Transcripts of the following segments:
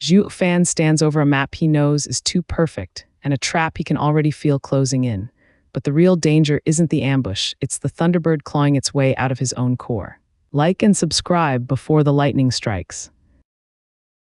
Zhuo Fan stands over a map he knows is too perfect, and a trap he can already feel closing in. But the real danger isn't the ambush, it's the thunderbird clawing its way out of his own core. Like and subscribe before the lightning strikes.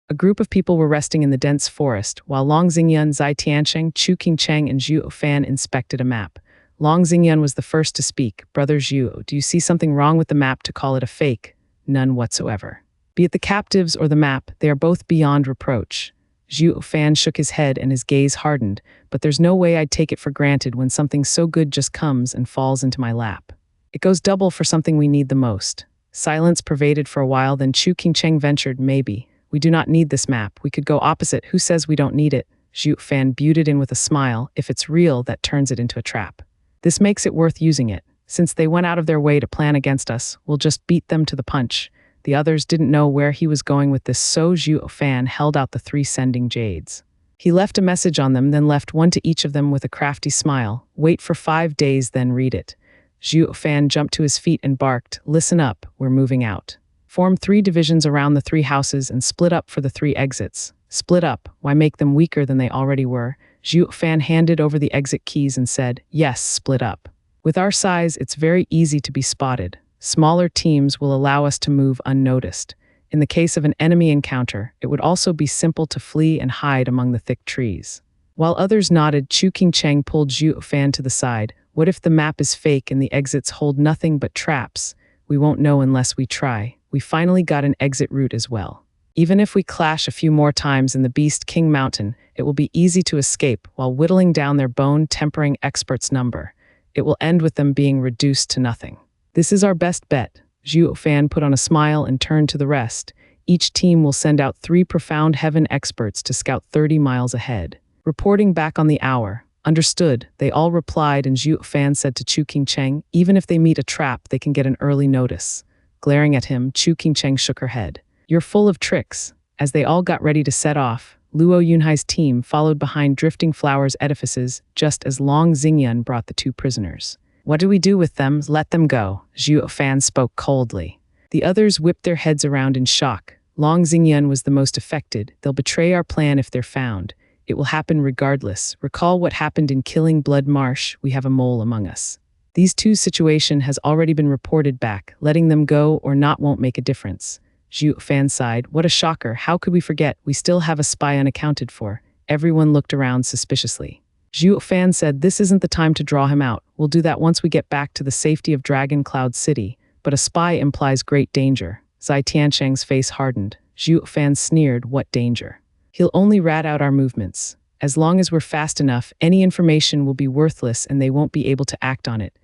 A group of people were resting in the dense forest, while Long Xingyun, Zai Tiancheng, Chu Qingcheng, and Zhuo Fan inspected a map. Long Xingyun was the first to speak. Brother Zhuo, do you see something wrong with the map to call it a fake? None whatsoever. Be it the captives or the map, they are both beyond reproach. Zhuo Fan shook his head and his gaze hardened, but there's no way I'd take it for granted when something so good just comes and falls into my lap. It goes double for something we need the most. Silence pervaded for a while, then Chu Qingcheng ventured, maybe. We do not need this map. We could go opposite. Who says we don't need it? Zhuo Fan buted in with a smile. If it's real, that turns it into a trap. This makes it worth using it. Since they went out of their way to plan against us, we'll just beat them to the punch. The others didn't know where he was going with this, so Zhuo Fan held out the 3 sending jades. He left a message on them, then left one to each of them with a crafty smile. Wait for 5 days, then read it. Zhuo Fan jumped to his feet and barked, listen up, we're moving out. Form 3 divisions around the 3 houses and split up for the 3 exits. Split up, why make them weaker than they already were? Zhuo Fan handed over the exit keys and said, yes, split up. With our size, it's very easy to be spotted. Smaller teams will allow us to move unnoticed. In the case of an enemy encounter, it would also be simple to flee and hide among the thick trees. While others nodded, Chu Qingcheng pulled Zhuo Fan to the side. What if the map is fake and the exits hold nothing but traps? We won't know unless we try. We finally got an exit route as well. Even if we clash a few more times in the Beast King Mountain, it will be easy to escape while whittling down their bone-tempering experts' number. It will end with them being reduced to nothing. This is our best bet. Zhuo Fan put on a smile and turned to the rest. Each team will send out 3 profound heaven experts to scout 30 miles ahead. Reporting back on the hour. Understood, they all replied, and Zhuo Fan said to Chu Qingcheng, even if they meet a trap, they can get an early notice. Glaring at him, Chu Qingcheng shook her head. You're full of tricks. As they all got ready to set off, Luo Yunhai's team followed behind Drifting Flowers edifices just as Long Xingyun brought the 2 prisoners. What do we do with them? Let them go. Zhuo Fan spoke coldly. The others whipped their heads around in shock. Long Xingyun was the most affected. They'll betray our plan if they're found. It will happen regardless. Recall what happened in Killing Blood Marsh. We have a mole among us. These 2's situation has already been reported back. Letting them go or not won't make a difference. Zhuo Fan sighed. What a shocker. How could we forget? We still have a spy unaccounted for. Everyone looked around suspiciously. Zhuo Fan said, this isn't the time to draw him out. We'll do that once we get back to the safety of Dragon Cloud City. But a spy implies great danger. Zai Tiancheng's face hardened. Zhuo Fan sneered, what danger? He'll only rat out our movements. As long as we're fast enough, any information will be worthless and they won't be able to act on it.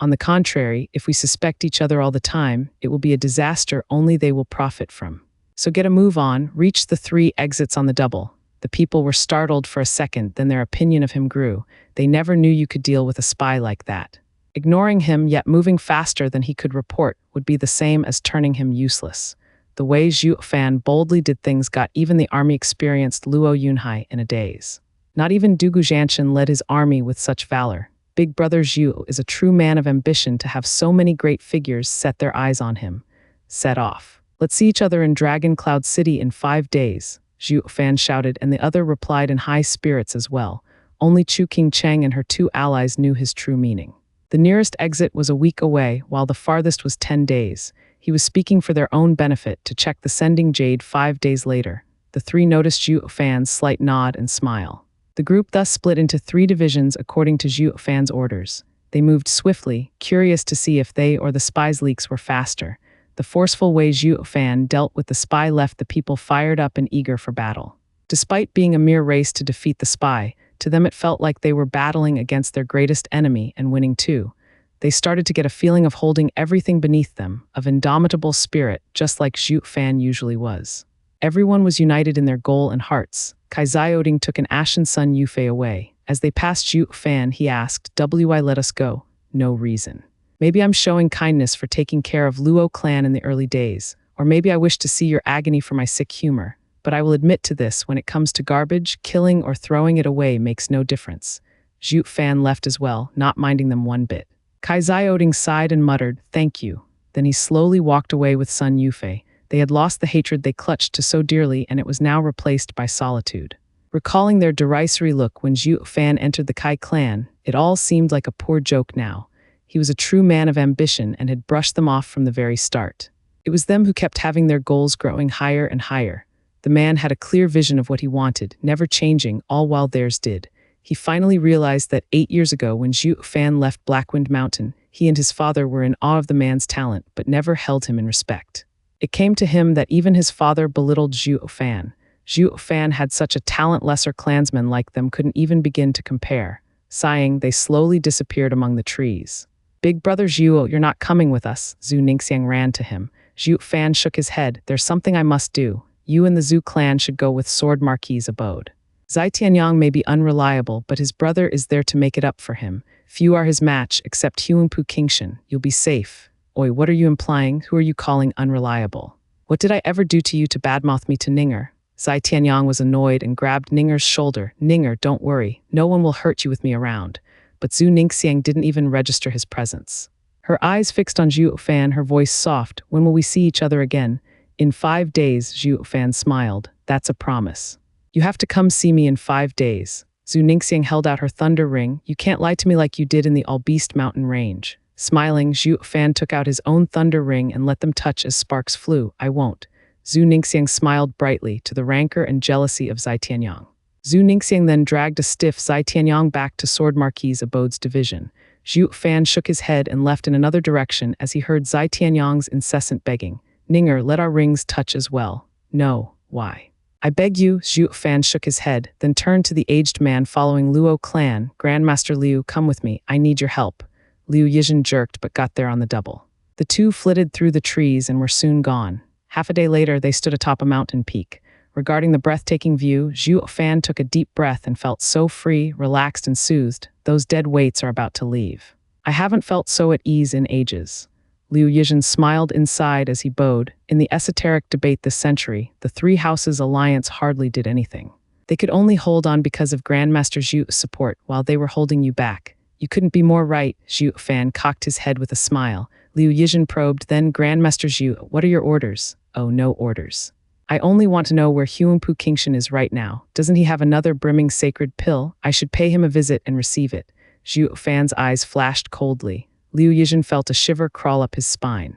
On the contrary, if we suspect each other all the time, it will be a disaster only they will profit from. So get a move on, reach the 3 exits on the double. The people were startled for a second, then their opinion of him grew. They never knew you could deal with a spy like that. Ignoring him, yet moving faster than he could report, would be the same as turning him useless. The way Zhuo Fan boldly did things got even the army-experienced Luo Yunhai in a daze. Not even Dugu Zhanshan led his army with such valor. Big Brother Zhuo is a true man of ambition to have so many great figures set their eyes on him. Set off. Let's see each other in Dragon Cloud City in 5 days, Zhuo Fan shouted, and the other replied in high spirits as well. Only Chu Qingcheng and her 2 allies knew his true meaning. The nearest exit was a week away, while the farthest was 10 days. He was speaking for their own benefit to check the sending jade 5 days later. The 3 noticed Zhuo Fan's slight nod and smile. The group thus split into 3 divisions according to Zhuo Fan's orders. They moved swiftly, curious to see if they or the spy's leaks were faster. The forceful way Zhuo Fan dealt with the spy left the people fired up and eager for battle. Despite being a mere race to defeat the spy, to them it felt like they were battling against their greatest enemy and winning too. They started to get a feeling of holding everything beneath them, of indomitable spirit, just like Zhuo Fan usually was. Everyone was united in their goal and hearts. Kai Xiaoding took an ashen son Yufei away. As they passed Zhuo Fan, he asked, "Why let us go?" No reason. Maybe I'm showing kindness for taking care of Luo clan in the early days, or maybe I wish to see your agony for my sick humor. But I will admit to this, when it comes to garbage, killing or throwing it away makes no difference. Zhuo Fan left as well, not minding them one bit. Kai Xiaoding sighed and muttered, "Thank you." Then he slowly walked away with Sun Yufei. They had lost the hatred they clutched to so dearly, and it was now replaced by solitude. Recalling their derisory look when Zhuo Fan entered the Kai clan, it all seemed like a poor joke now. He was a true man of ambition and had brushed them off from the very start. It was them who kept having their goals growing higher and higher. The man had a clear vision of what he wanted, never changing, all while theirs did. He finally realized that 8 years ago when Zhuo Fan left Blackwind Mountain, he and his father were in awe of the man's talent, but never held him in respect. It came to him that even his father belittled Zhuo Fan. Zhuo Fan had such a talent lesser clansmen like them couldn't even begin to compare. Sighing, they slowly disappeared among the trees. "Big brother Zhuo, you're not coming with us," Zhu Ningxiang ran to him. Zhuo Fan shook his head. "There's something I must do. You and the Zhu clan should go with Sword Marquis's abode. Zai Tianyang may be unreliable, but his brother is there to make it up for him. Few are his match, except Huanpu Kingshan. You'll be safe." "Oi, what are you implying? Who are you calling unreliable? What did I ever do to you to badmouth me to Ninger?" Zai Tianyang was annoyed and grabbed Ninger's shoulder. "Ninger, don't worry. No one will hurt you with me around." But Zhu Ningxiang didn't even register his presence. Her eyes fixed on Zhuo Fan, her voice soft. "When will we see each other again?" "In 5 days," Zhuo Fan smiled. "That's a promise. You have to come see me in 5 days." Zhu Ningxiang held out her thunder ring. "You can't lie to me like you did in the All-Beast Mountain Range." Smiling, Zhuo Fan took out his own thunder ring and let them touch as sparks flew. "I won't." Zhu Ningxiang smiled brightly, to the rancor and jealousy of Zai Tianyang. Zhu Ningxiang then dragged a stiff Zai Tianyang back to Sword Marquis's abode's division. Zhuo Fan shook his head and left in another direction as he heard Zai Tianyang's incessant begging. "Ninger, let our rings touch as well." "No, why?" "I beg you." Zhuo Fan shook his head, then turned to the aged man following Luo clan. "Grandmaster Liu, come with me. I need your help." Liu Yizhen jerked but got there on the double. The two flitted through the trees and were soon gone. Half a day later, they stood atop a mountain peak. Regarding the breathtaking view, Zhuo Fan took a deep breath and felt so free, relaxed, and soothed. Those dead weights are about to leave. "I haven't felt so at ease in ages." Liu Yizhen smiled inside as he bowed. In the esoteric debate this century, the three houses' alliance hardly did anything. They could only hold on because of Grandmaster Zhu's support while they were holding you back. "You couldn't be more right." Zhuo Fan cocked his head with a smile. Liu Yizhen probed, then, "Grandmaster Zhu, what are your orders?" "Oh, no orders. I only want to know where Huanpu Kingshan is right now. Doesn't he have another brimming sacred pill? I should pay him a visit and receive it." Zhuo Fan's eyes flashed coldly. Liu Yizhen felt a shiver crawl up his spine.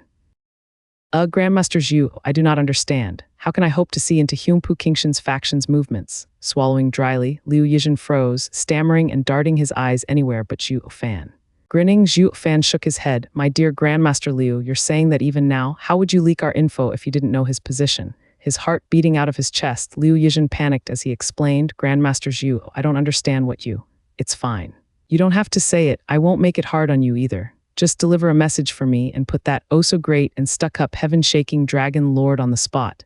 Grandmaster Zhu, I do not understand. How can I hope to see into Huanpu Kingshan's faction's movements?" Swallowing dryly, Liu Yizhen froze, stammering and darting his eyes anywhere but Zhuo Fan. Grinning, Zhuo Fan shook his head. "My dear Grandmaster Liu, you're saying that even now? How would you leak our info if you didn't know his position?" His heart beating out of his chest, Liu Yizhen panicked as he explained, "Grandmaster Zhu, I don't understand what you—" "It's fine. You don't have to say it. I won't make it hard on you either. Just deliver a message for me and put that oh-so-great and stuck-up heaven-shaking dragon lord on the spot."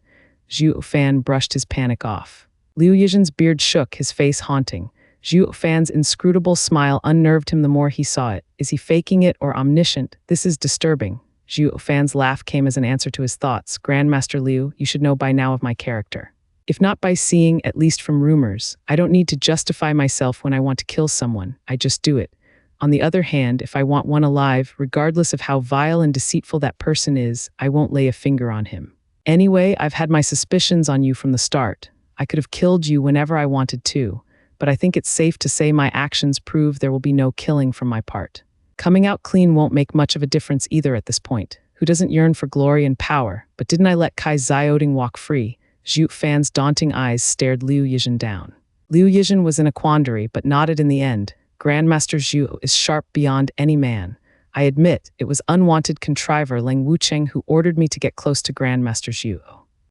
Zhuo Fan brushed his panic off. Liu Yizhen's beard shook, his face haunting. Zhuo Fan's inscrutable smile unnerved him the more he saw it. Is he faking it or omniscient? This is disturbing. Zhuo Fan's laugh came as an answer to his thoughts. "Grandmaster Liu, you should know by now of my character. If not by seeing, at least from rumors. I don't need to justify myself when I want to kill someone. I just do it. On the other hand, if I want one alive, regardless of how vile and deceitful that person is, I won't lay a finger on him. Anyway, I've had my suspicions on you from the start. I could have killed you whenever I wanted to, but I think it's safe to say my actions prove there will be no killing from my part. Coming out clean won't make much of a difference either at this point. Who doesn't yearn for glory and power? But didn't I let Kai Xiaoding walk free?" Zhuo Fan's daunting eyes stared Liu Yizhen down. Liu Yizhen was in a quandary, but nodded in the end. "Grandmaster Zhu is sharp beyond any man. I admit, it was unwanted contriver Lang Wucheng who ordered me to get close to Grandmaster Zhu.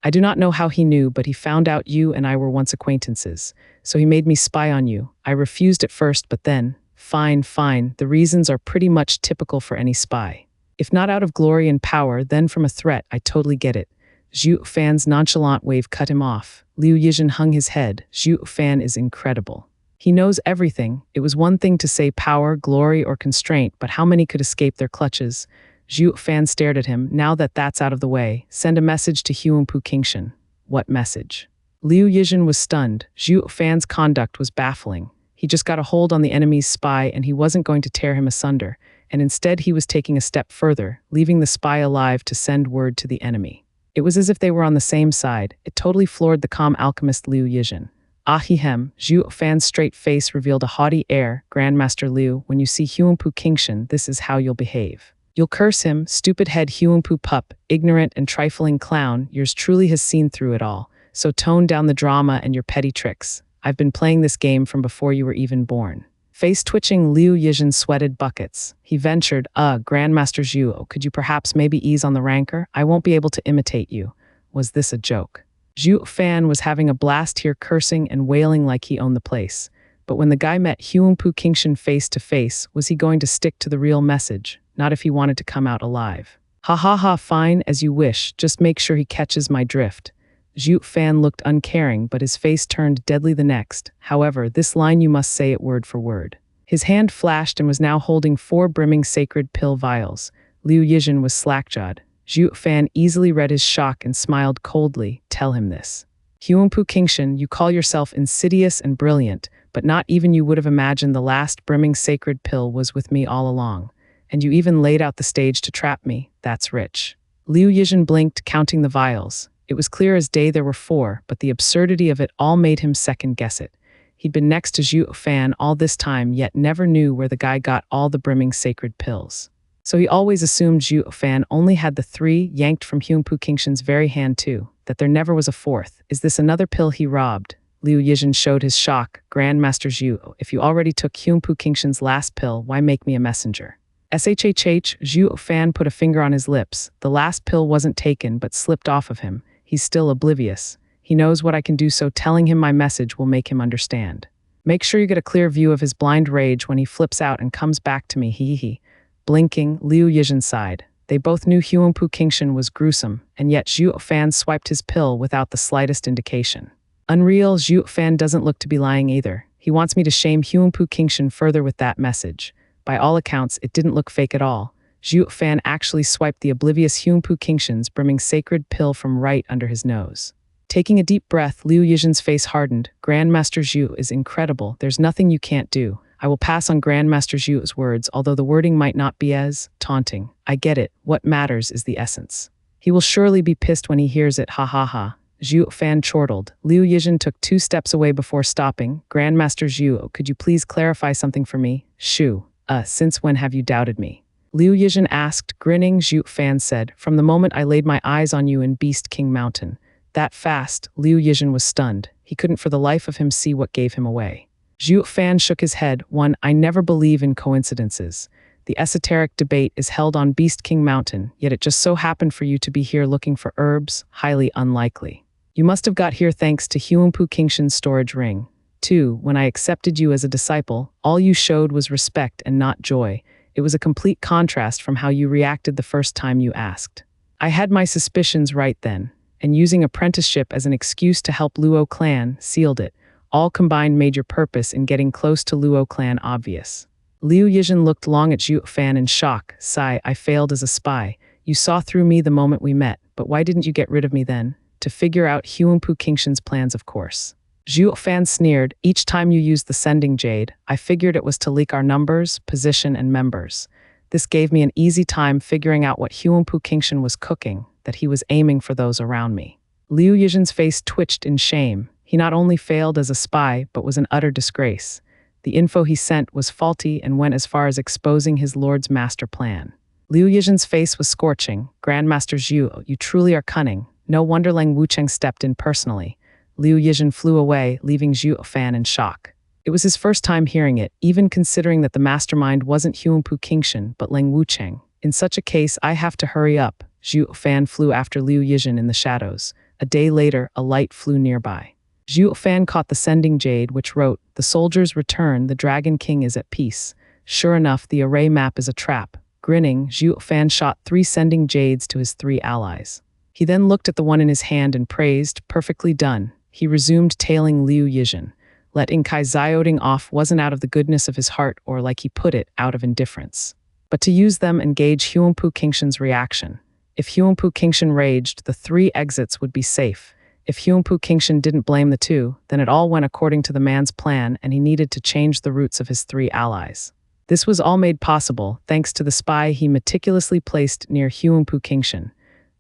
I do not know how he knew, but he found out you and I were once acquaintances, so he made me spy on you. I refused at first, but then— Fine, the reasons are pretty much typical for any spy. If not out of glory and power, then from a threat. I totally get it." Zhuo Fan's nonchalant wave cut him off. Liu Yizhen hung his head. Zhuo Fan is incredible. He knows everything. It was one thing to say power, glory, or constraint, but how many could escape their clutches? Zhuo Fan stared at him. "Now that that's out of the way, send a message to Huanpu Kingshan." "What message?" Liu Yizhen was stunned. Zhuo Fan's conduct was baffling. He just got a hold on the enemy's spy and he wasn't going to tear him asunder, and instead he was taking a step further, leaving the spy alive to send word to the enemy. It was as if they were on the same side. It totally floored the calm alchemist Liu Yizhen. Ahihem, Zhuo Fan's straight face revealed a haughty air. Grandmaster Liu, when you see Huangpu Qingshan, this is how you'll behave. You'll curse him, stupid head Huangpu pup, ignorant and trifling clown. Yours truly has seen through it all. So tone down the drama and your petty tricks. I've been playing this game from before you were even born. Face twitching, Liu Yizhen sweated buckets. He ventured, Grandmaster Zhuo, could you perhaps maybe ease on the rancor? I won't be able to imitate you. Was this a joke? Zhuo Fan was having a blast here, cursing and wailing like he owned the place. But when the guy met Huangpu Qingshan face to face, was he going to stick to the real message? Not if he wanted to come out alive. Ha ha ha, fine, as you wish, just make sure he catches my drift. Zhuo Fan looked uncaring, but his face turned deadly the next. However, this line you must say it word for word. His hand flashed and was now holding 4 brimming sacred pill vials. Liu Yizhen was slack-jawed. Zhuo Fan easily read his shock and smiled coldly. Tell him this. Huangpu Qingshan, you call yourself insidious and brilliant, but not even you would have imagined the last brimming sacred pill was with me all along. And you even laid out the stage to trap me. That's rich. Liu Yizhen blinked, counting the vials. It was clear as day there were 4, but the absurdity of it all made him second-guess it. He'd been next to Zhuo Fan all this time, yet never knew where the guy got all the brimming sacred pills. So he always assumed Zhuo Fan only had the 3 yanked from Huangpu Qingshan's very hand too, that there never was a 4th. Is this another pill he robbed? Liu Yizhen showed his shock. Grandmaster Zhuo, if you already took Huangpu Qingshan's last pill, why make me a messenger? SHHH, Zhuo Fan put a finger on his lips. The last pill wasn't taken, but slipped off of him. He's still oblivious. He knows what I can do, so telling him my message will make him understand. Make sure you get a clear view of his blind rage when he flips out and comes back to me, hee. Blinking, Liu Yizhen sighed. They both knew Huangpu Qingshan was gruesome, and yet Zhuo Fan swiped his pill without the slightest indication. Unreal, Zhuo Fan doesn't look to be lying either. He wants me to shame Huangpu Qingshan further with that message. By all accounts, it didn't look fake at all. Zhuo Fan actually swiped the oblivious Huangpu Qingshan's brimming sacred pill from right under his nose. Taking a deep breath, Liu Yizhen's face hardened. Grandmaster Zhuo is incredible. There's nothing you can't do. I will pass on Grandmaster Zhuo's words, although the wording might not be as taunting. I get it. What matters is the essence. He will surely be pissed when he hears it, ha ha ha. Zhuo Fan chortled. Liu Yizhen took 2 steps away before stopping. Grandmaster Zhuo, could you please clarify something for me? Shoo. Since when have you doubted me? Liu Yizhen asked, grinning. Zhuo Fan said, from the moment I laid my eyes on you in Beast King Mountain. That fast, Liu Yizhen was stunned. He couldn't for the life of him see what gave him away. Zhuo Fan shook his head. I never believe in coincidences. The esoteric debate is held on Beast King Mountain, yet it just so happened for you to be here looking for herbs, highly unlikely. You must have got here thanks to Huangpu Qingshan's storage ring. 2. When I accepted you as a disciple, all you showed was respect and not joy. It was a complete contrast from how you reacted the first time you asked. I had my suspicions right then, and using apprenticeship as an excuse to help Luo clan sealed it. All combined made your purpose in getting close to Luo clan obvious. Liu Yizhen looked long at Zhuo Fan in shock. Sigh, I failed as a spy. You saw through me the moment we met, but why didn't you get rid of me then? To figure out Huangpu Qingshan's plans, of course. Zhuo Fan sneered. Each time you used the sending jade, I figured it was to leak our numbers, position, and members. This gave me an easy time figuring out what Huangpu Qingshan was cooking, that he was aiming for those around me. Liu Yizhen's face twitched in shame. He not only failed as a spy, but was an utter disgrace. The info he sent was faulty and went as far as exposing his lord's master plan. Liu Yizhen's face was scorching. Grandmaster Zhuo, you truly are cunning. No wonder Leng Wucheng stepped in personally. Liu Yizhen flew away, leaving Zhuo Fan in shock. It was his first time hearing it, even considering that the mastermind wasn't Huangpu Qingshan, but Leng Wucheng. In such a case, I have to hurry up. Zhuo Fan flew after Liu Yizhen in the shadows. A day later, a light flew nearby. Zhuo Fan caught the sending jade, which wrote, the soldiers return, the Dragon King is at peace. Sure enough, the array map is a trap. Grinning, Zhuo Fan shot 3 sending jades to his 3 allies. He then looked at the one in his hand and praised, perfectly done. He resumed tailing Liu Yizhen. Letting Kai Xiaoding off wasn't out of the goodness of his heart or, like he put it, out of indifference. But to use them and gauge Huangpu Qingshan's reaction. If Huangpu Qingshan raged, the 3 exits would be safe. If Huangpu Qingshan didn't blame the 2, then it all went according to the man's plan and he needed to change the routes of his 3 allies. This was all made possible thanks to the spy he meticulously placed near Huangpu Qingshan.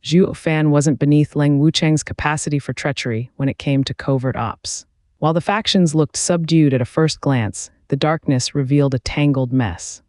Zhuo Fan wasn't beneath Leng Wucheng's capacity for treachery when it came to covert ops. While the factions looked subdued at a first glance, the darkness revealed a tangled mess.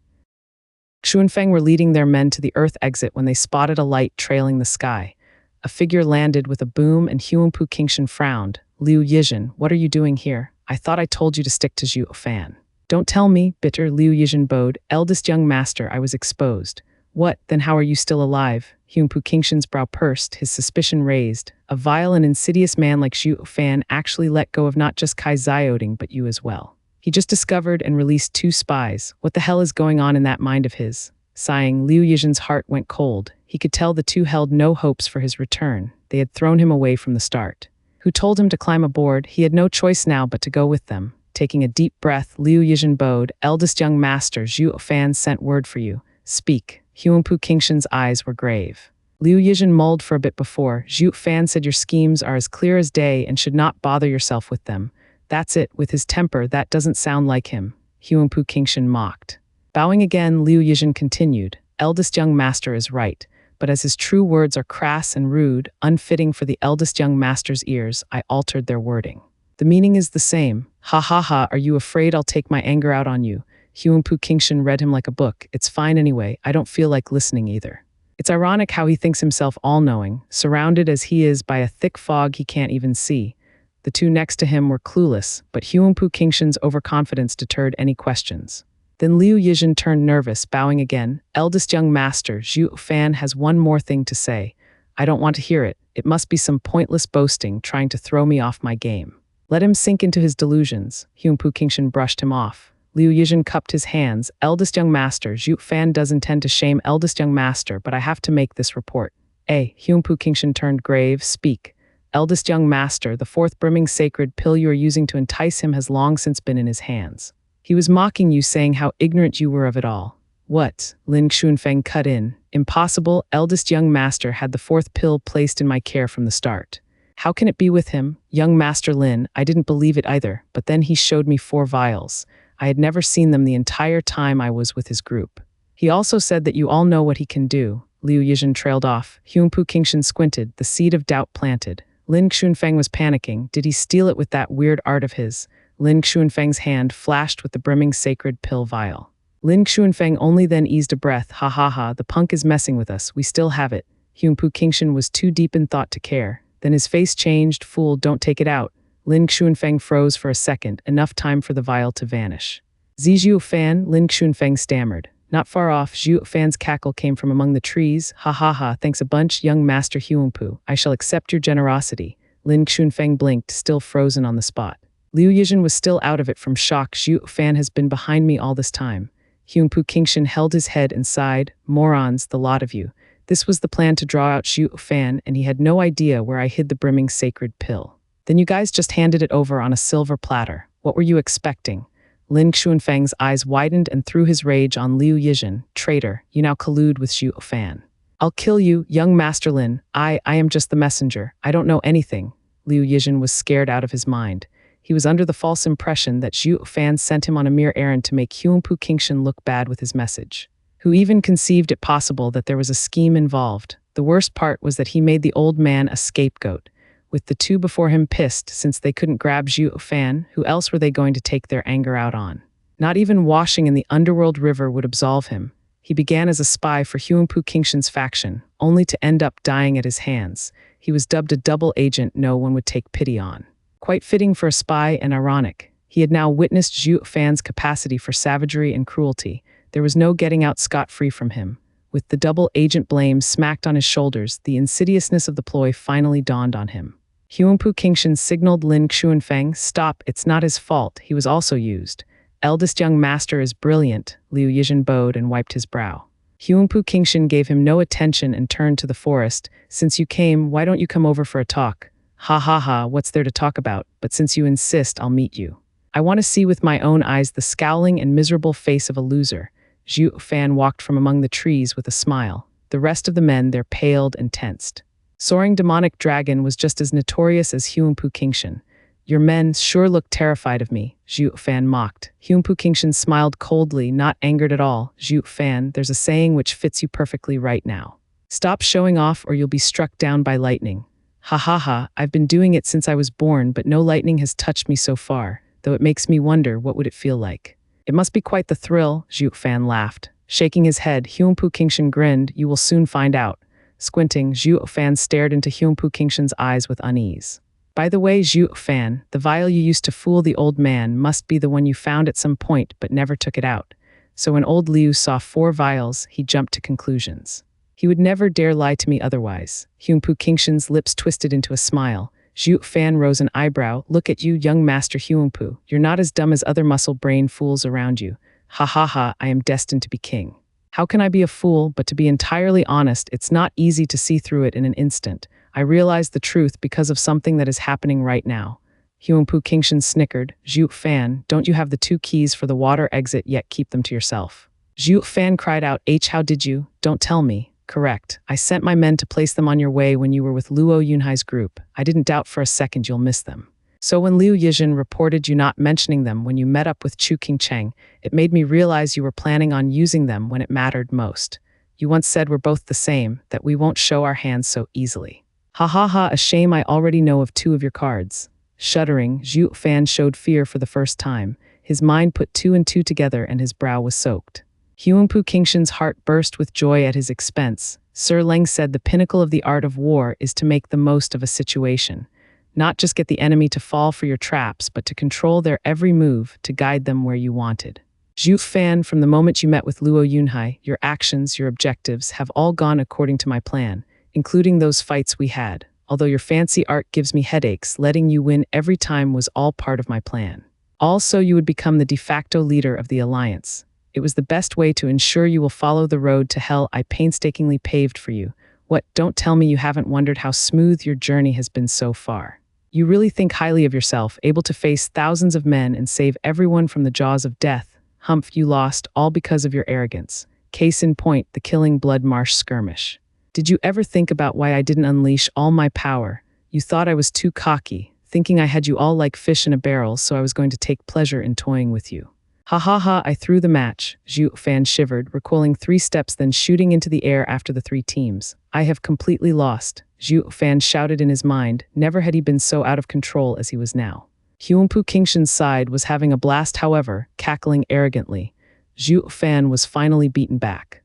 Xuanfeng were leading their men to the Earth exit when they spotted a light trailing the sky. A figure landed with a boom and Huangpu Qingshan frowned. Liu Yizhen, what are you doing here? I thought I told you to stick to Zhuo Fan. Don't tell me, bitter Liu Yizhen bowed. Eldest young master, I was exposed. What, then how are you still alive? Huangpu Qingshan's brow pursed, his suspicion raised. A vile and insidious man like Zhuo Fan actually let go of not just Kai Xiaoding but you as well. He just discovered and released 2 spies. What the hell is going on in that mind of his? Sighing, Liu Yizhen's heart went cold. He could tell the 2 held no hopes for his return. They had thrown him away from the start. Who told him to climb aboard? He had no choice now but to go with them. Taking a deep breath, Liu Yizhen bowed. Eldest young master, Zhuo Fan sent word for you. Speak. Huangpu Qingshan's eyes were grave. Liu Yizhen mulled for a bit before. Zhuo Fan said your schemes are as clear as day and should not bother yourself with them. That's it, with his temper, that doesn't sound like him. Huangpu Qingshan mocked. Bowing again, Liu Yizhen continued. Eldest young master is right, but as his true words are crass and rude, unfitting for the eldest young master's ears, I altered their wording. The meaning is the same. Ha ha ha, are you afraid I'll take my anger out on you? Huangpu Qingshan read him like a book. It's fine anyway, I don't feel like listening either. It's ironic how he thinks himself all-knowing, surrounded as he is by a thick fog he can't even see. The 2 next to him were clueless, but Huangpu Qingshan's overconfidence deterred any questions. Then Liu Yizhen turned nervous, bowing again. Eldest young master, Zhuo Fan has one more thing to say. I don't want to hear it. It must be some pointless boasting trying to throw me off my game. Let him sink into his delusions. Huangpu Qingshan brushed him off. Liu Yizhen cupped his hands. Eldest young master, Zhuo Fan does intend to shame eldest young master, but I have to make this report. Huangpu Qingshan turned grave. Speak. Eldest young master, the 4th brimming sacred pill you are using to entice him has long since been in his hands. He was mocking you, saying how ignorant you were of it all. What? Lin Xuanfeng cut in. Impossible, eldest young master had the 4th pill placed in my care from the start. How can it be with him? Young Master Lin, I didn't believe it either, but then he showed me 4 vials. I had never seen them the entire time I was with his group. He also said that you all know what he can do. Liu Yizhen trailed off. Huangpu Qingshan squinted, the seed of doubt planted. Lin Xuanfeng was panicking. Did he steal it with that weird art of his? Lin Xuanfeng's hand flashed with the brimming sacred pill vial. Lin Xuanfeng only then eased a breath. Ha ha ha, the punk is messing with us. We still have it. Huangpu Qingshan was too deep in thought to care. Then his face changed. Fool, don't take it out. Lin Xuanfeng froze for a second, enough time for the vial to vanish. Zhuo Fan, Lin Xuanfeng stammered. Not far off, Zhuo Fan's cackle came from among the trees. Ha ha ha, thanks a bunch, young Master Huangpu. I shall accept your generosity. Lin Xuanfeng blinked, still frozen on the spot. Liu Yizhen was still out of it from shock. Zhuo Fan has been behind me all this time. Huangpu Qingshan held his head and sighed. Morons, the lot of you. This was the plan to draw out Zhuo Fan, and he had no idea where I hid the brimming sacred pill. Then you guys just handed it over on a silver platter. What were you expecting? Lin Xuanfeng's eyes widened and threw his rage on Liu Yizhen. Traitor, you now collude with Zhuo Fan. I'll kill you, young Master Lin. I am just the messenger. I don't know anything. Liu Yizhen was scared out of his mind. He was under the false impression that Zhuo Fan sent him on a mere errand to make Huangpu Qingshan look bad with his message. Who even conceived it possible that there was a scheme involved? The worst part was that he made the old man a scapegoat. With the 2 before him pissed since they couldn't grab Zhuo Fan, who else were they going to take their anger out on? Not even washing in the underworld river would absolve him. He began as a spy for Huangpu Qingshan's faction, only to end up dying at his hands. He was dubbed a double agent no one would take pity on. Quite fitting for a spy and ironic. He had now witnessed Zhuo Fan's capacity for savagery and cruelty. There was no getting out scot-free from him. With the double agent blame smacked on his shoulders, the insidiousness of the ploy finally dawned on him. Huangpu Qingshan signaled Lin Xuanfeng, stop, it's not his fault, he was also used. Eldest young master is brilliant, Liu Yizhen bowed and wiped his brow. Huangpu Qingshan gave him no attention and turned to the forest. Since you came, why don't you come over for a talk? Ha ha ha, what's there to talk about? But since you insist, I'll meet you. I want to see with my own eyes the scowling and miserable face of a loser. Zhuo Fan walked from among the trees with a smile. The rest of the men there paled and tensed. Soaring demonic dragon was just as notorious as Huangpu Qingshan. Your men sure look terrified of me, Zhuo Fan mocked. Huangpu Qingshan smiled coldly, not angered at all. Zhuo Fan, there's a saying which fits you perfectly right now. Stop showing off or you'll be struck down by lightning. Ha ha ha, I've been doing it since I was born, but no lightning has touched me so far, though it makes me wonder what would it feel like. It must be quite the thrill, Zhuo Fan laughed. Shaking his head, Huangpu Qingshan grinned. You will soon find out. Squinting, Zhuo Fan stared into Huangpu Qingshan's eyes with unease. By the way, Zhuo Fan, the vial you used to fool the old man must be the one you found at some point but never took it out. So when old Liu saw 4 vials, he jumped to conclusions. He would never dare lie to me otherwise. Huangpu Qingshan's lips twisted into a smile. Zhuo Fan rose an eyebrow. Look at you, young Master Huangpu. You're not as dumb as other muscle-brain fools around you. Ha ha ha, I am destined to be king. How can I be a fool? But to be entirely honest, it's not easy to see through it in an instant. I realize the truth because of something that is happening right now. Huangpu Qingshan snickered. Zhuo Fan, don't you have the 2 keys for the water exit yet? Keep them to yourself. Zhuo Fan cried out. How did you? Don't tell me. Correct. I sent my men to place them on your way when you were with Luo Yunhai's group. I didn't doubt for a second you'll miss them. So when Liu Yizhen reported you not mentioning them when you met up with Chu Qingcheng, it made me realize you were planning on using them when it mattered most. You once said we're both the same, that we won't show our hands so easily. Ha ha ha, a shame I already know of 2 of your cards. Shuddering, Zhuo Fan showed fear for the first time. His mind put 2 and 2 together and his brow was soaked. Huangpu Qingshan's heart burst with joy at his expense. Sir Leng said the pinnacle of the art of war is to make the most of a situation. Not just get the enemy to fall for your traps, but to control their every move, to guide them where you wanted. Zhuo Fan, from the moment you met with Luo Yunhai, your actions, your objectives, have all gone according to my plan, including those fights we had. Although your fancy art gives me headaches, letting you win every time was all part of my plan. Also, you would become the de facto leader of the alliance. It was the best way to ensure you will follow the road to hell I painstakingly paved for you. What, don't tell me you haven't wondered how smooth your journey has been so far. You really think highly of yourself, able to face thousands of men and save everyone from the jaws of death. Humph, you lost, all because of your arrogance. Case in point, the Killing Blood Marsh skirmish. Did you ever think about why I didn't unleash all my power? You thought I was too cocky, thinking I had you all like fish in a barrel, so I was going to take pleasure in toying with you. Ha ha ha, I threw the match. Zhuo Fan shivered, recoiling 3 steps, then shooting into the air after the 3 teams. I have completely lost. Zhuo Fan shouted in his mind. Never had he been so out of control as he was now. Huangpu Qingshan's side was having a blast, however, cackling arrogantly. Zhuo Fan was finally beaten back.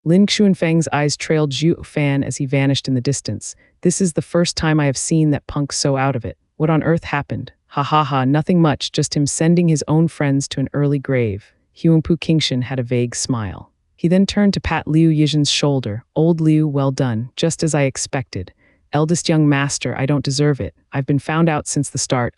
Lin Xuanfeng's eyes trailed Zhuo Fan as he vanished in the distance. This is the first time I have seen that punk so out of it. What on earth happened? Ha ha ha, nothing much, just him sending his own friends to an early grave. Huangpu Qingshan had a vague smile. He then turned to pat Liu Yizhen's shoulder. Old Liu, well done, just as I expected. Eldest young master, I don't deserve it. I've been found out since the start,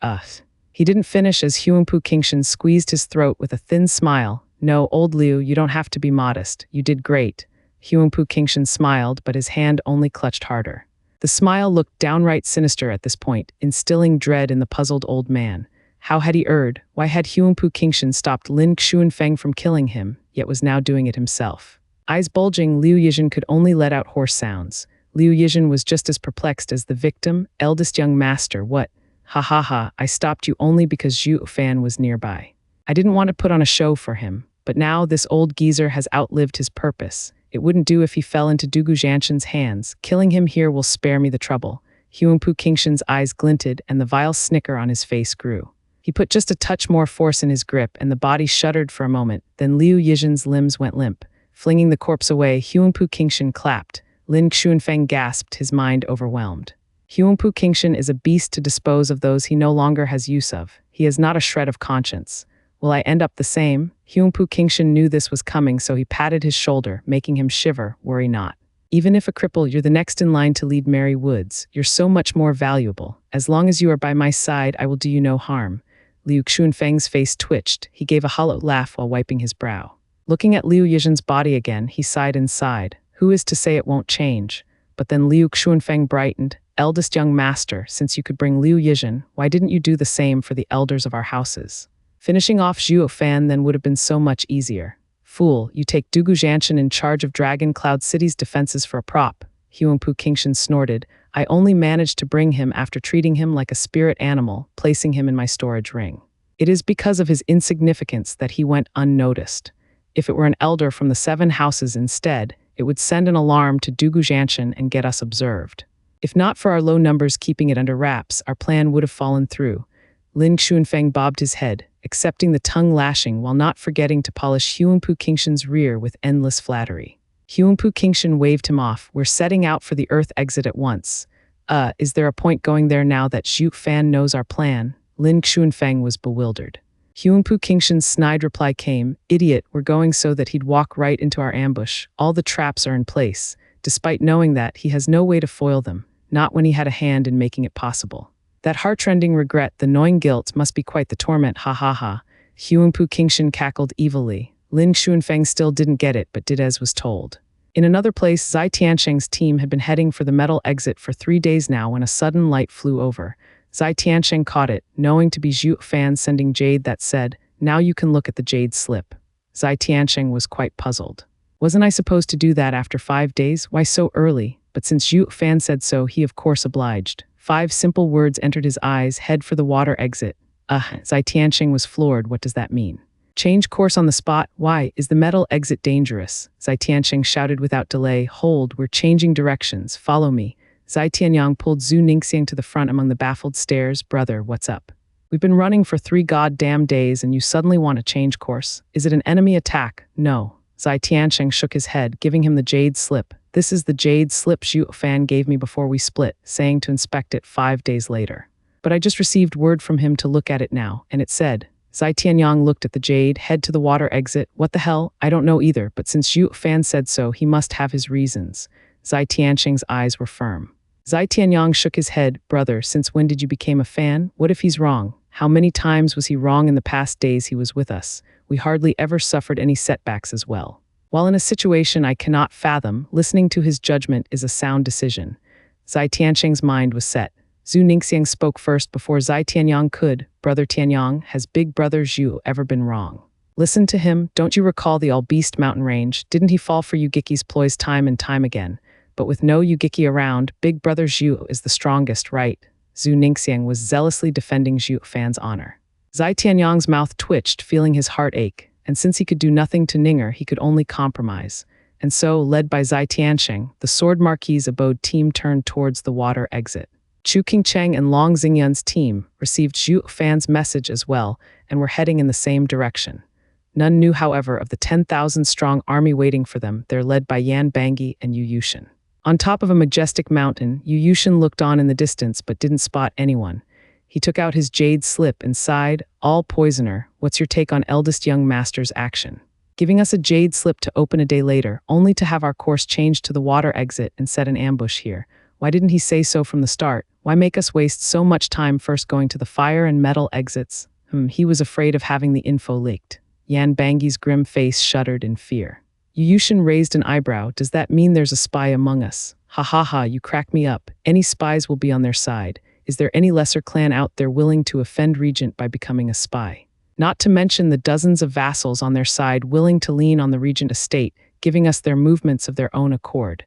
He didn't finish as Huangpu Qingshan squeezed his throat with a thin smile. No, old Liu, you don't have to be modest. You did great. Huangpu Qingshan smiled, but his hand only clutched harder. The smile looked downright sinister at this point, instilling dread in the puzzled old man. How had he erred? Why had Huangpu Qingshan stopped Lin Xuanfeng from killing him, yet was now doing it himself? Eyes bulging, Liu Yizhen could only let out hoarse sounds. Liu Yizhen was just as perplexed as the victim. Eldest young master, what? Ha ha ha, I stopped you only because Zhuo Fan was nearby. I didn't want to put on a show for him, but now this old geezer has outlived his purpose. It wouldn't do if he fell into Dugu Zhanshan's hands. Killing him here will spare me the trouble. Huangpu Qingshan's eyes glinted, and the vile snicker on his face grew. He put just a touch more force in his grip, and the body shuddered for a moment. Then Liu Yizhen's limbs went limp. Flinging the corpse away, Huangpu Qingshan clapped. Lin Xuanfeng gasped, his mind overwhelmed. Huangpu Qingshan is a beast to dispose of those he no longer has use of. He has not a shred of conscience. Will I end up the same? Huangpu Qingshan knew this was coming, so he patted his shoulder, making him shiver. Worry not. Even if a cripple, you're the next in line to lead merry woods. You're so much more valuable. As long as you are by my side, I will do you no harm. Liu Xuanfeng's face twitched. He gave a hollow laugh while wiping his brow. Looking at Liu Yizhen's body again, he sighed and sighed. Who is to say it won't change? But then Liu Xuanfeng brightened. Eldest young master, since you could bring Liu Yizhen, why didn't you do the same for the elders of our houses? Finishing off Zhuo Fan then would have been so much easier. Fool, you take Dugu Zhanshan in charge of Dragon Cloud City's defenses for a prop. Huangpu Qingshan snorted. I only managed to bring him after treating him like a spirit animal, placing him in my storage ring. It is because of his insignificance that he went unnoticed. If it were an elder from the 7 houses instead, it would send an alarm to Dugu Jianshan and get us observed. If not for our low numbers keeping it under wraps, our plan would have fallen through. Lin Xuanfeng bobbed his head, accepting the tongue lashing while not forgetting to polish Huangpu Qingshan's rear with endless flattery. Huangpu Qingshan waved him off. We're setting out for the Earth exit at once. Is there a point going there now that Zhuo Fan knows our plan? Lin Xuanfeng was bewildered. Huangpu Qingshan's snide reply came, idiot, we're going so that he'd walk right into our ambush. All the traps are in place, despite knowing that he has no way to foil them, not when he had a hand in making it possible. That heart-rending regret, the gnawing guilt, must be quite the torment, ha ha ha. Huangpu Qingshan cackled evilly. Lin Xuanfeng still didn't get it, but did as was told. In another place, Zai Tiansheng's team had been heading for the metal exit for 3 days now when a sudden light flew over. Zai Tiansheng caught it, knowing to be Zhuo Fan sending jade that said, now you can look at the jade slip. Zai Tiansheng was quite puzzled. Wasn't I supposed to do that after 5 days? Why so early? But since Zhuo Fan said so, he of course obliged. 5 simple words entered his eyes, head for the water exit. Zai Tiansheng was floored. What does that mean? Change course on the spot. Why? Is the metal exit dangerous? Zai Tiansheng shouted without delay. Hold, we're changing directions. Follow me. Zai Tianyang pulled Zhu Ningxiang to the front among the baffled stares. Brother, what's up? We've been running for 3 goddamn days and you suddenly want to change course. Is it an enemy attack? No. Zai Tiansheng shook his head, giving him the jade slip. This is the jade slip Zhuo Fan gave me before we split, saying to inspect it 5 days later. But I just received word from him to look at it now, and it said, Zai Tianyang looked at the jade, head to the water exit. What the hell? I don't know either, but since Zhuo Fan said so, he must have his reasons. Zai Tiansheng's eyes were firm. Zai Tianyang shook his head. Brother, since when did you become a fan? What if he's wrong? How many times was he wrong in the past days he was with us? We hardly ever suffered any setbacks as well. While in a situation I cannot fathom, listening to his judgment is a sound decision. Zai Tiansheng's mind was set. Zhu Ningxiang spoke first before Zai Tianyang could. Brother Tianyang, has big brother Zhu ever been wrong? Listen to him. Don't you recall the all-beast mountain range? Didn't he fall for Yugiki's ploys time and time again? But with no Yugiki around, big brother Zhu is the strongest, right? Zhu Ningxiang was zealously defending Zhuo Fan's honor. Zai Tianyang's mouth twitched, feeling his heart ache, and since he could do nothing to Ninger, he could only compromise. And so, led by Zai Tiansheng, the Sword Marquis abode team turned towards the water exit. Chu Qingcheng and Long Xingyun's team received Zhuo Fan's message as well and were heading in the same direction. None knew, however, of the 10,000-strong army waiting for them. They're led by Yan Bangyi and Yu Yushin. On top of a majestic mountain, Yu Yushin looked on in the distance but didn't spot anyone. He took out his jade slip and sighed, all poisoner, what's your take on eldest young master's action? Giving us a jade slip to open a day later, only to have our course changed to the water exit and set an ambush here. Why didn't he say so from the start? Why make us waste so much time first going to the fire and metal exits? He was afraid of having the info leaked. Yan Bangyi's grim face shuddered in fear. Yu Yushin raised an eyebrow. Does that mean there's a spy among us? Ha ha ha, you crack me up. Any spies will be on their side. Is there any lesser clan out there willing to offend Regent by becoming a spy? Not to mention the dozens of vassals on their side willing to lean on the Regent estate, giving us their movements of their own accord.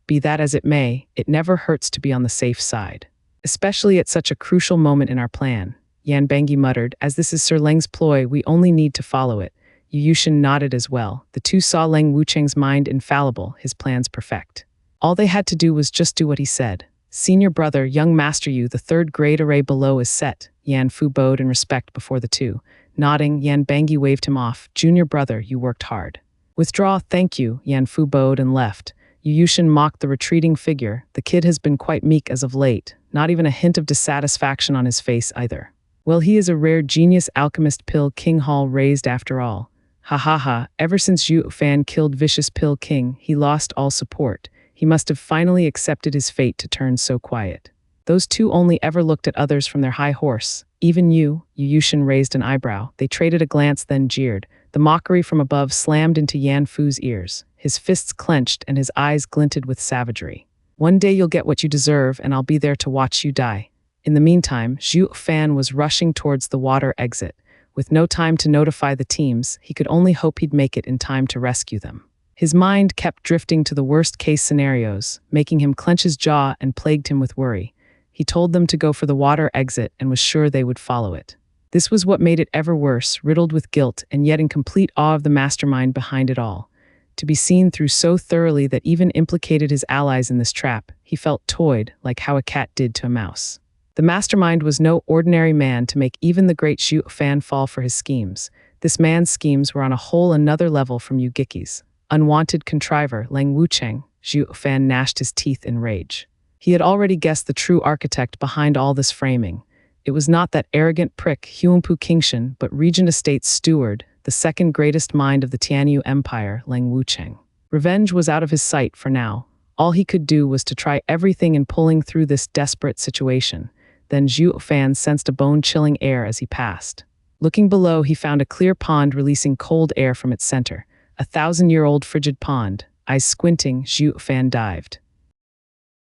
Be that as it may, it never hurts to be on the safe side. Especially at such a crucial moment in our plan. Yan Bangyi muttered, as this is Sir Leng's ploy, we only need to follow it. Yu Yushin nodded as well. The two saw Leng Wucheng's mind infallible, his plans perfect. All they had to do was just do what he said. Senior brother, young master Yu, the 3rd grade array below is set. Yan Fu bowed in respect before the two. Nodding, Yan Bangyi waved him off. Junior brother, you worked hard. Withdraw, thank you. Yan Fu bowed and left. Yu Yushin mocked the retreating figure. The kid has been quite meek as of late. Not even a hint of dissatisfaction on his face either. Well, he is a rare genius alchemist Pill King Hall raised after all. Ha ha ha, ever since Zhuo Fan killed vicious Pill King, he lost all support. He must have finally accepted his fate to turn so quiet. Those two only ever looked at others from their high horse. Even Yu Yushin raised an eyebrow. They traded a glance, then jeered. The mockery from above slammed into Yan Fu's ears. His fists clenched and his eyes glinted with savagery. One day you'll get what you deserve, and I'll be there to watch you die. In the meantime, Zhuo Fan was rushing towards the water exit. With no time to notify the teams, he could only hope he'd make it in time to rescue them. His mind kept drifting to the worst-case scenarios, making him clench his jaw and plagued him with worry. He told them to go for the water exit and was sure they would follow it. This was what made it ever worse, riddled with guilt and yet in complete awe of the mastermind behind it all. To be seen through so thoroughly that even implicated his allies in this trap, he felt toyed like how a cat did to a mouse. The mastermind was no ordinary man to make even the great Zhuo Fan fall for his schemes. This man's schemes were on a whole another level from Yugiki's. Unwanted contriver Lang Wucheng, Zhuo Fan gnashed his teeth in rage. He had already guessed the true architect behind all this framing. It was not that arrogant prick Huangpu Qingshan, but Regent Estate's steward, the second greatest mind of the Tianyu Empire, Lang Wucheng. Revenge was out of his sight for now. All he could do was to try everything in pulling through this desperate situation. Then Zhuo Fan sensed a bone-chilling air as he passed. Looking below, he found a clear pond releasing cold air from its center. A 1,000-year-old frigid pond. Eyes squinting, Zhuo Fan dived.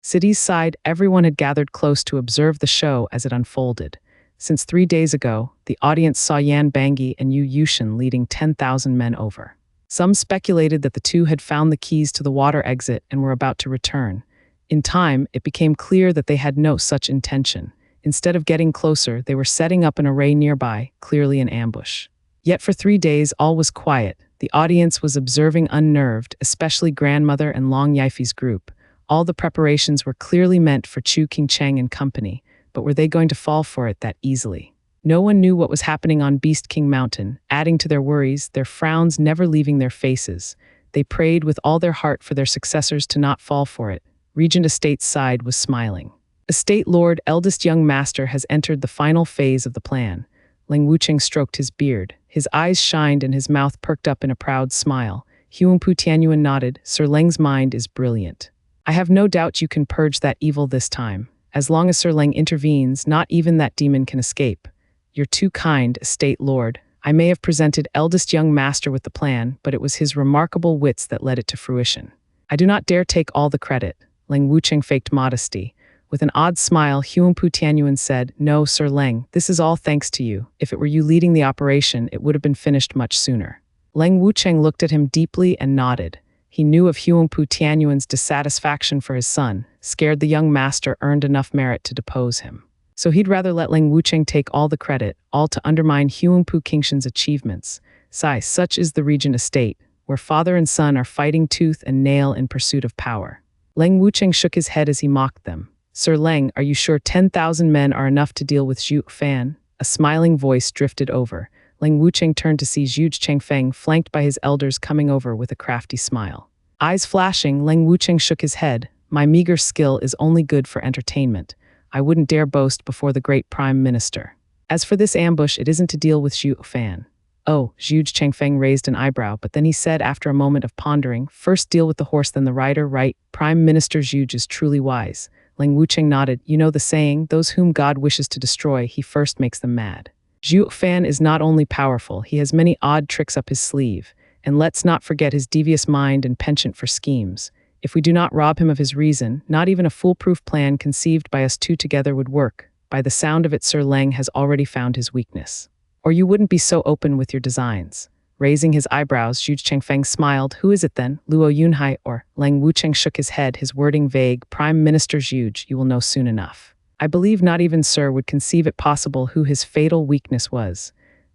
City's side, everyone had gathered close to observe the show as it unfolded. Since 3 days ago, the audience saw Yan Bangui and Yu Yushin leading 10,000 men over. Some speculated that the two had found the keys to the water exit and were about to return. In time, it became clear that they had no such intention. Instead of getting closer, they were setting up an array nearby, clearly an ambush. Yet for 3 days, all was quiet. The audience was observing unnerved, especially Grandmother and Long Yifei's group. All the preparations were clearly meant for Chu Qingcheng and company, but were they going to fall for it that easily? No one knew what was happening on Beast King Mountain, adding to their worries, their frowns never leaving their faces. They prayed with all their heart for their successors to not fall for it. Regent Estate's side was smiling. Estate Lord, eldest young master, has entered the final phase of the plan. Lang Wucheng stroked his beard. His eyes shined and his mouth perked up in a proud smile. Huangpu Tianyuan nodded. Sir Leng's mind is brilliant. I have no doubt you can purge that evil this time. As long as Sir Leng intervenes, not even that demon can escape. You're too kind, Estate Lord. I may have presented eldest young master with the plan, but it was his remarkable wits that led it to fruition. I do not dare take all the credit. Lang Wucheng faked modesty. With an odd smile, Huangpu Tianyuan said, No, Sir Leng, this is all thanks to you. If it were you leading the operation, it would have been finished much sooner. Lang Wucheng looked at him deeply and nodded. He knew of Huangpu Tianyuan's dissatisfaction for his son, scared the young master earned enough merit to depose him. So he'd rather let Lang Wucheng take all the credit, all to undermine Huangpu Qingshan's achievements. Such is the Regent Estate, where father and son are fighting tooth and nail in pursuit of power. Lang Wucheng shook his head as he mocked them. Sir Leng, are you sure 10,000 men are enough to deal with Zhuo Fan? A smiling voice drifted over. Lang Wucheng turned to see Zhu Chengfeng flanked by his elders coming over with a crafty smile. Eyes flashing, Lang Wucheng shook his head. My meager skill is only good for entertainment. I wouldn't dare boast before the great Prime Minister. As for this ambush, it isn't to deal with Zhuo Fan. Oh, Zhu Chengfeng raised an eyebrow, but then he said after a moment of pondering, First deal with the horse then the rider, right? Prime Minister Zhu is truly wise. Lang Wucheng nodded. You know the saying, those whom God wishes to destroy, he first makes them mad. Zhuo Fan is not only powerful, he has many odd tricks up his sleeve. And let's not forget his devious mind and penchant for schemes. If we do not rob him of his reason, not even a foolproof plan conceived by us two together would work. By the sound of it, Sir Leng has already found his weakness. Or you wouldn't be so open with your designs. Raising his eyebrows, Zhu Chengfeng smiled. Who is it then? Luo Yunhai or? Lang Wucheng shook his head, his wording vague. Prime Minister Zhu, you will know soon enough. I believe not even Sir would conceive it possible who his fatal weakness was.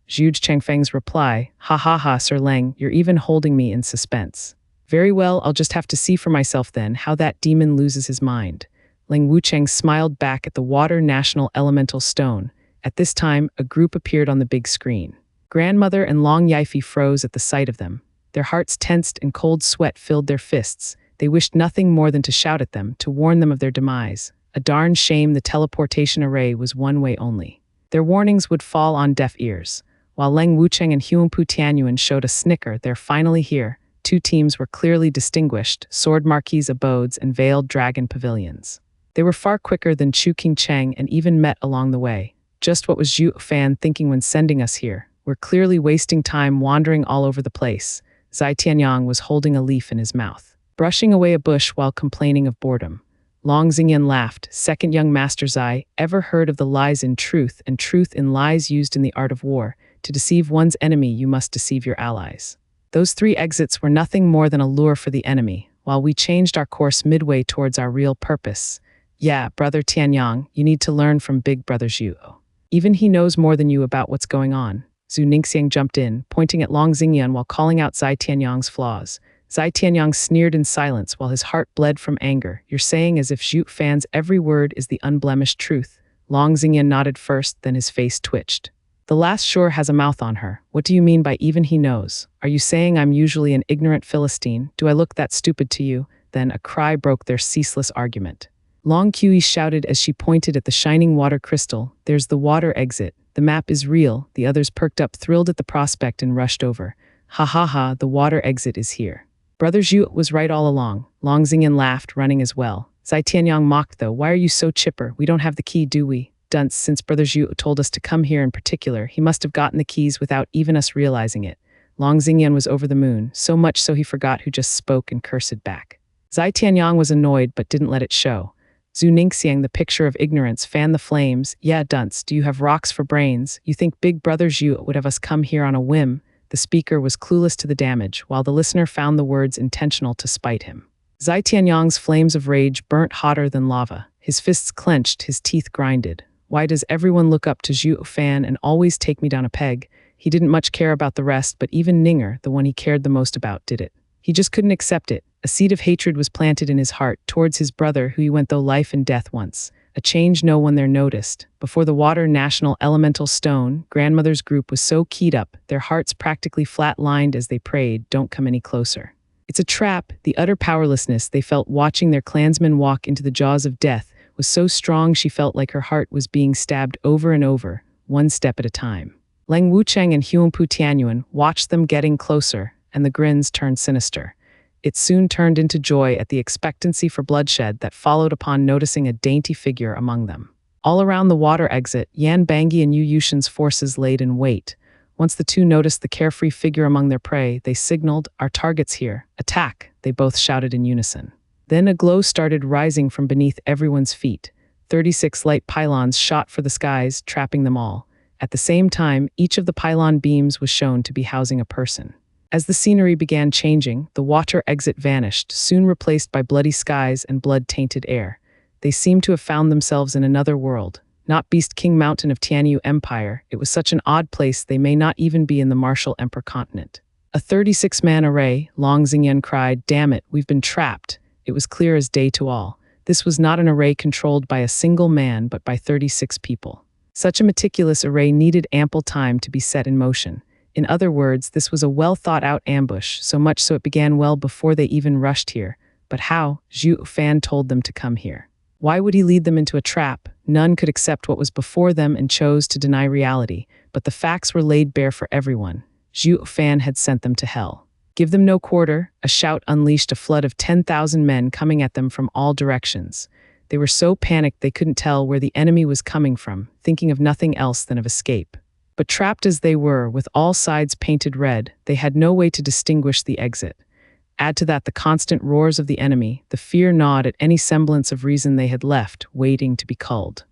Zhu Chengfeng's reply, Ha ha ha, Sir Leng, you're even holding me in suspense. Very well, I'll just have to see for myself then how that demon loses his mind. Lang Wucheng smiled back at the Water National Elemental Stone. At this time, a group appeared on the big screen. Grandmother and Long Yifei froze at the sight of them. Their hearts tensed and cold sweat filled their fists. They wished nothing more than to shout at them, to warn them of their demise. A darn shame the teleportation array was one way only. Their warnings would fall on deaf ears. While Lang Wucheng and Huangpu Tianyuan showed a snicker, they're finally here. Two teams were clearly distinguished, Sword Marquis abodes and Veiled Dragon pavilions. They were far quicker than Chu Qingcheng and even met along the way. Just what was Zhuo Fan thinking when sending us here? We're clearly wasting time wandering all over the place. Zai Tianyang was holding a leaf in his mouth, brushing away a bush while complaining of boredom. Long Xingyan laughed. Second young master Zai, ever heard of the lies in truth and truth in lies used in the art of war? To deceive one's enemy, you must deceive your allies. Those 3 exits were nothing more than a lure for the enemy, while we changed our course midway towards our real purpose. Yeah, Brother Tianyang, you need to learn from Big Brother Zhuo. Even he knows more than you about what's going on. Zhu Ningxiang jumped in, pointing at Long Xingyan while calling out Zai Tianyang's flaws. Zai Tianyang sneered in silence while his heart bled from anger. You're saying as if Zhuo Fan's every word is the unblemished truth. Long Xingyan nodded first, then his face twitched. The last sure has a mouth on her. What do you mean by even he knows? Are you saying I'm usually an ignorant Philistine? Do I look that stupid to you? Then a cry broke their ceaseless argument. Long Kui shouted as she pointed at the shining water crystal. There's the water exit. The map is real. The others perked up, thrilled at the prospect, and rushed over. Ha ha ha, the water exit is here. Brother Zhu was right all along. Long Xingyan laughed, running as well. Zai Tianyang mocked though. Why are you so chipper? We don't have the key, do we? Dunce, since Brother Zhu told us to come here in particular, he must have gotten the keys without even us realizing it. Long Xingyan was over the moon, so much so he forgot who just spoke and cursed back. Zai Tianyang was annoyed but didn't let it show. Zhu Ningxiang, the picture of ignorance, fanned the flames. Yeah, dunce, do you have rocks for brains? You think Big Brother Zhu would have us come here on a whim? The speaker was clueless to the damage, while the listener found the words intentional to spite him. Zai Tianyang's flames of rage burnt hotter than lava. His fists clenched, his teeth grinded. Why does everyone look up to Zhuo Fan and always take me down a peg? He didn't much care about the rest, but even Ninger, the one he cared the most about, did it. He just couldn't accept it. A seed of hatred was planted in his heart towards his brother who he went through life and death once. A change no one there noticed. Before the Water National Elemental Stone, grandmother's group was so keyed up, their hearts practically flat-lined as they prayed, don't come any closer. It's a trap. The utter powerlessness they felt watching their clansmen walk into the jaws of death was so strong she felt like her heart was being stabbed over and over, one step at a time. Leng Wucheng and Huangpu Tianyuan watched them getting closer, and the grins turned sinister. It soon turned into joy at the expectancy for bloodshed that followed upon noticing a dainty figure among them. All around the water exit, Yan Bangui and Yu Yushin's forces laid in wait. Once the two noticed the carefree figure among their prey, they signaled, "Our target's here. Attack!" They both shouted in unison. Then a glow started rising from beneath everyone's feet. 36 light pylons shot for the skies, trapping them all. At the same time, each of the pylon beams was shown to be housing a person. As the scenery began changing, the water exit vanished, soon replaced by bloody skies and blood-tainted air. They seemed to have found themselves in another world, not Beast King Mountain of Tianyu Empire. It was such an odd place they may not even be in the Martial Emperor continent. A 36-man array, Long Xingyan cried, "Damn it, we've been trapped." It was clear as day to all. This was not an array controlled by a single man, but by 36 people. Such a meticulous array needed ample time to be set in motion. In other words, this was a well-thought-out ambush, so much so it began well before they even rushed here. But how? Zhuo Fan told them to come here. Why would he lead them into a trap? None could accept what was before them and chose to deny reality, but the facts were laid bare for everyone. Zhuo Fan had sent them to hell. Give them no quarter. A shout unleashed a flood of 10,000 men coming at them from all directions. They were so panicked they couldn't tell where the enemy was coming from, thinking of nothing else than of escape. But trapped as they were, with all sides painted red, they had no way to distinguish the exit. Add to that the constant roars of the enemy, the fear gnawed at any semblance of reason they had left, waiting to be culled.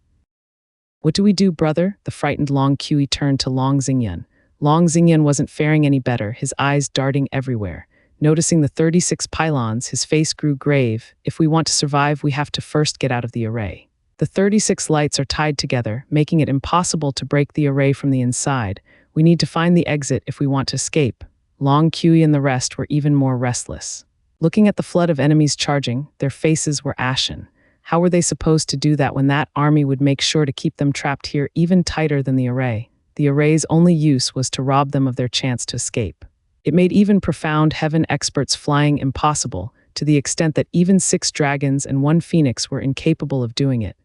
"What do we do, brother?" The frightened Long Kui turned to Long Xingyan. Long Xingyan wasn't faring any better, his eyes darting everywhere. Noticing the 36 pylons, his face grew grave. "If we want to survive, we have to first get out of the array. The 36 lights are tied together, making it impossible to break the array from the inside. We need to find the exit if we want to escape." Long Kui and the rest were even more restless. Looking at the flood of enemies charging, their faces were ashen. How were they supposed to do that when that army would make sure to keep them trapped here even tighter than the array? The array's only use was to rob them of their chance to escape. It made even profound heaven experts flying impossible, to the extent that even 6 dragons and 1 phoenix were incapable of doing it.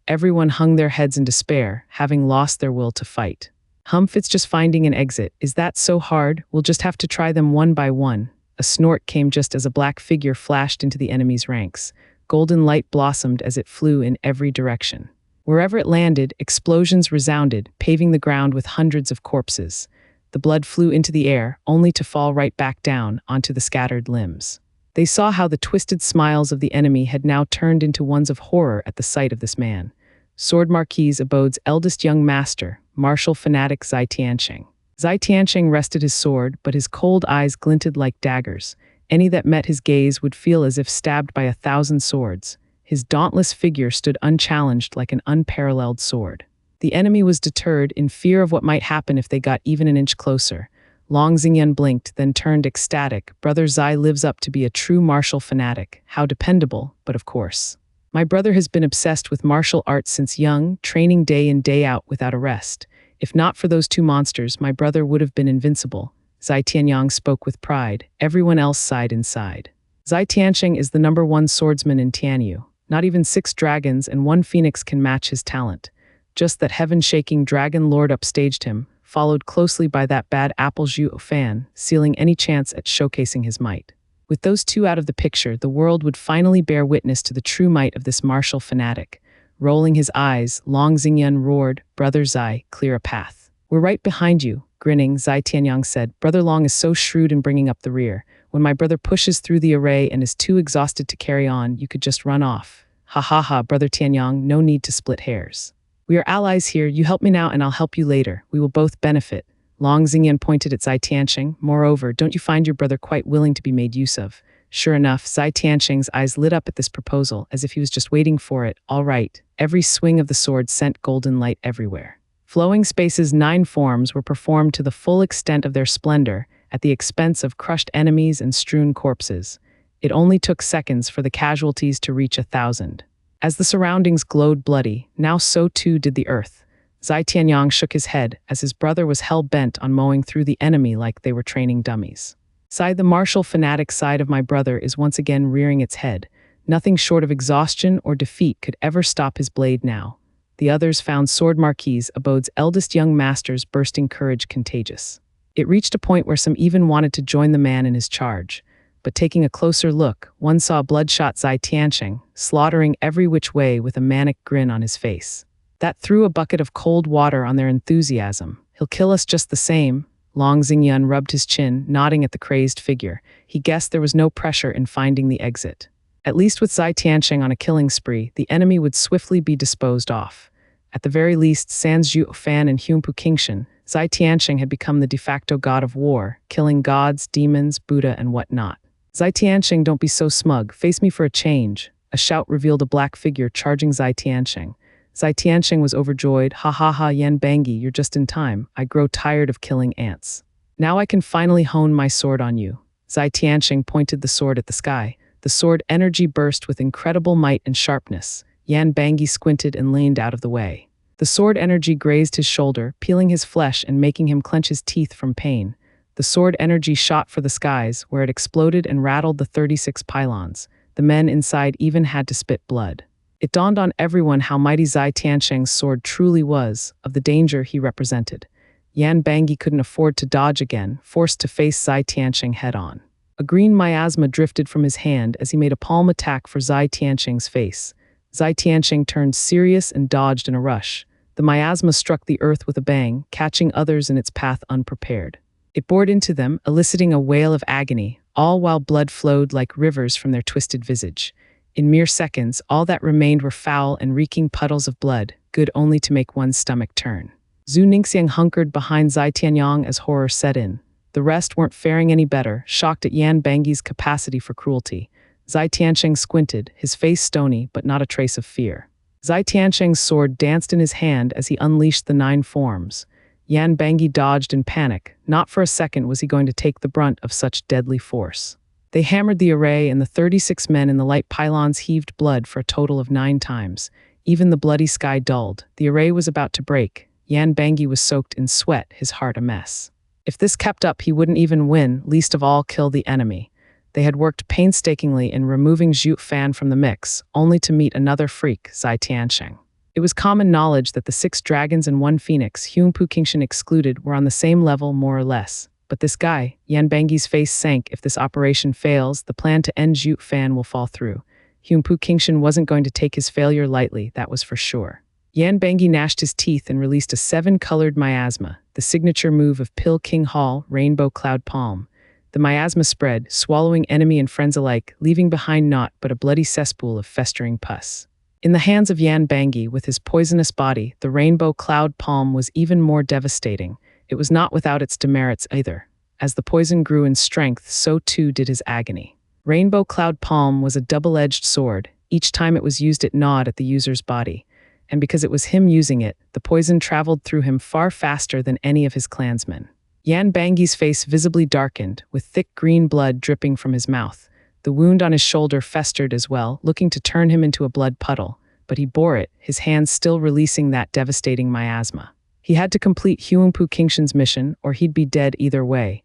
Everyone hung their heads in despair, having lost their will to fight. "Humph, it's just finding an exit. Is that so hard? We'll just have to try them one by one." A snort came just as a black figure flashed into the enemy's ranks. Golden light blossomed as it flew in every direction. Wherever it landed, explosions resounded, paving the ground with hundreds of corpses. The blood flew into the air, only to fall right back down onto the scattered limbs. They saw how the twisted smiles of the enemy had now turned into ones of horror at the sight of this man. Sword Marquis Abode's eldest young master, martial fanatic Zai Tiansheng. Zai Tiansheng rested his sword, but his cold eyes glinted like daggers. Any that met his gaze would feel as if stabbed by 1,000 swords. His dauntless figure stood unchallenged like an unparalleled sword. The enemy was deterred in fear of what might happen if they got even an inch closer. Long Xingyan blinked, then turned ecstatic. Brother Zai lives up to be a true martial fanatic. How dependable, but of course. My brother has been obsessed with martial arts since young, training day in day out without a rest. If not for those two monsters, my brother would have been invincible. Zai Tianyang spoke with pride. Everyone else sighed inside. Zai Tianxing is the #1 swordsman in Tianyu. Not even 6 dragons and 1 phoenix can match his talent. Just that heaven-shaking dragon lord upstaged him, followed closely by that bad apple Zhuo Fan, sealing any chance at showcasing his might. With those two out of the picture, the world would finally bear witness to the true might of this martial fanatic. Rolling his eyes, Long Xingyan roared, "Brother Zai, clear a path." "We're right behind you," grinning, Zai Tianyang said. "Brother Long is so shrewd in bringing up the rear. When my brother pushes through the array and is too exhausted to carry on, you could just run off." "Ha ha ha, Brother Tianyang, no need to split hairs. We are allies here. You help me now and I'll help you later. We will both benefit." Long Xingyan pointed at Zai Tianxing. "Moreover, don't you find your brother quite willing to be made use of?" Sure enough, Zai Tianxing's eyes lit up at this proposal, as if he was just waiting for it. All right. Every swing of the sword sent golden light everywhere. Flowing Space's 9 forms were performed to the full extent of their splendor, at the expense of crushed enemies and strewn corpses. It only took seconds for the casualties to reach 1,000. As the surroundings glowed bloody, now so too did the earth. Zai Tianyang shook his head, as his brother was hell-bent on mowing through the enemy like they were training dummies. "Zai, the martial fanatic side of my brother is once again rearing its head. Nothing short of exhaustion or defeat could ever stop his blade now." The others found Sword Marquis, Abode's eldest young master's bursting courage contagious. It reached a point where some even wanted to join the man in his charge. But taking a closer look, one saw bloodshot Zai Tianxing, slaughtering every which way with a manic grin on his face. That threw a bucket of cold water on their enthusiasm. "He'll kill us just the same." Long Xingyan rubbed his chin, nodding at the crazed figure. He guessed there was no pressure in finding the exit. At least with Zai Tianxing on a killing spree, the enemy would swiftly be disposed off. At the very least, sans Zhuo Fan and Cultivation, Zai Tianxing had become the de facto god of war, killing gods, demons, Buddha, and whatnot. "Zai Tianxing, don't be so smug. Face me for a change." A shout revealed a black figure charging Zai Tianxing. Zai Tianxing was overjoyed. "Ha ha ha, Yan Bangi, you're just in time. I grow tired of killing ants. Now I can finally hone my sword on you." Zai Tianxing pointed the sword at the sky. The sword energy burst with incredible might and sharpness. Yan Bangi squinted and leaned out of the way. The sword energy grazed his shoulder, peeling his flesh and making him clench his teeth from pain. The sword energy shot for the skies, where it exploded and rattled the 36 pylons. The men inside even had to spit blood. It dawned on everyone how mighty Zai Tianxing's sword truly was, of the danger he represented. Yan Bangi couldn't afford to dodge again, forced to face Zai Tianxing head-on. A green miasma drifted from his hand as he made a palm attack for Zai Tianxing's face. Zai Tianxing turned serious and dodged in a rush. The miasma struck the earth with a bang, catching others in its path unprepared. It bored into them, eliciting a wail of agony, all while blood flowed like rivers from their twisted visage. In mere seconds, all that remained were foul and reeking puddles of blood, good only to make one's stomach turn. Zhu Ningxiang hunkered behind Zai Tianyang as horror set in. The rest weren't faring any better, shocked at Yan Bangi's capacity for cruelty. Zai Tianxing squinted, his face stony, but not a trace of fear. Zai Tianxing's sword danced in his hand as he unleashed the 9 forms. Yan Bangi dodged in panic. Not for a second was he going to take the brunt of such deadly force. They hammered the array, and the 36 men in the light pylons heaved blood for a total of 9 times. Even the bloody sky dulled. The array was about to break. Yan Bangi was soaked in sweat, his heart a mess. If this kept up, he wouldn't even win, least of all kill the enemy. They had worked painstakingly in removing Zhuo Fan from the mix, only to meet another freak, Zai Tianxing. It was common knowledge that the 6 dragons and 1 phoenix, Cultivation excluded, were on the same level more or less. But this guy, Yan Bangi's face sank. If this operation fails, the plan to end Zhuo Fan will fall through. Cultivation wasn't going to take his failure lightly, that was for sure. Yan Bangi gnashed his teeth and released a 7-colored miasma, the signature move of Pill King Hall, Rainbow Cloud Palm. The miasma spread, swallowing enemy and friends alike, leaving behind naught but a bloody cesspool of festering pus. In the hands of Yan Bangi, with his poisonous body, the Rainbow Cloud Palm was even more devastating. It was not without its demerits either. As the poison grew in strength, so too did his agony. Rainbow Cloud Palm was a double-edged sword. Each time it was used, it gnawed at the user's body. And because it was him using it, the poison traveled through him far faster than any of his clansmen. Yan Bangi's face visibly darkened, with thick green blood dripping from his mouth. The wound on his shoulder festered as well, looking to turn him into a blood puddle, but he bore it, his hands still releasing that devastating miasma. He had to complete Huangpu Qingshan's mission, or he'd be dead either way.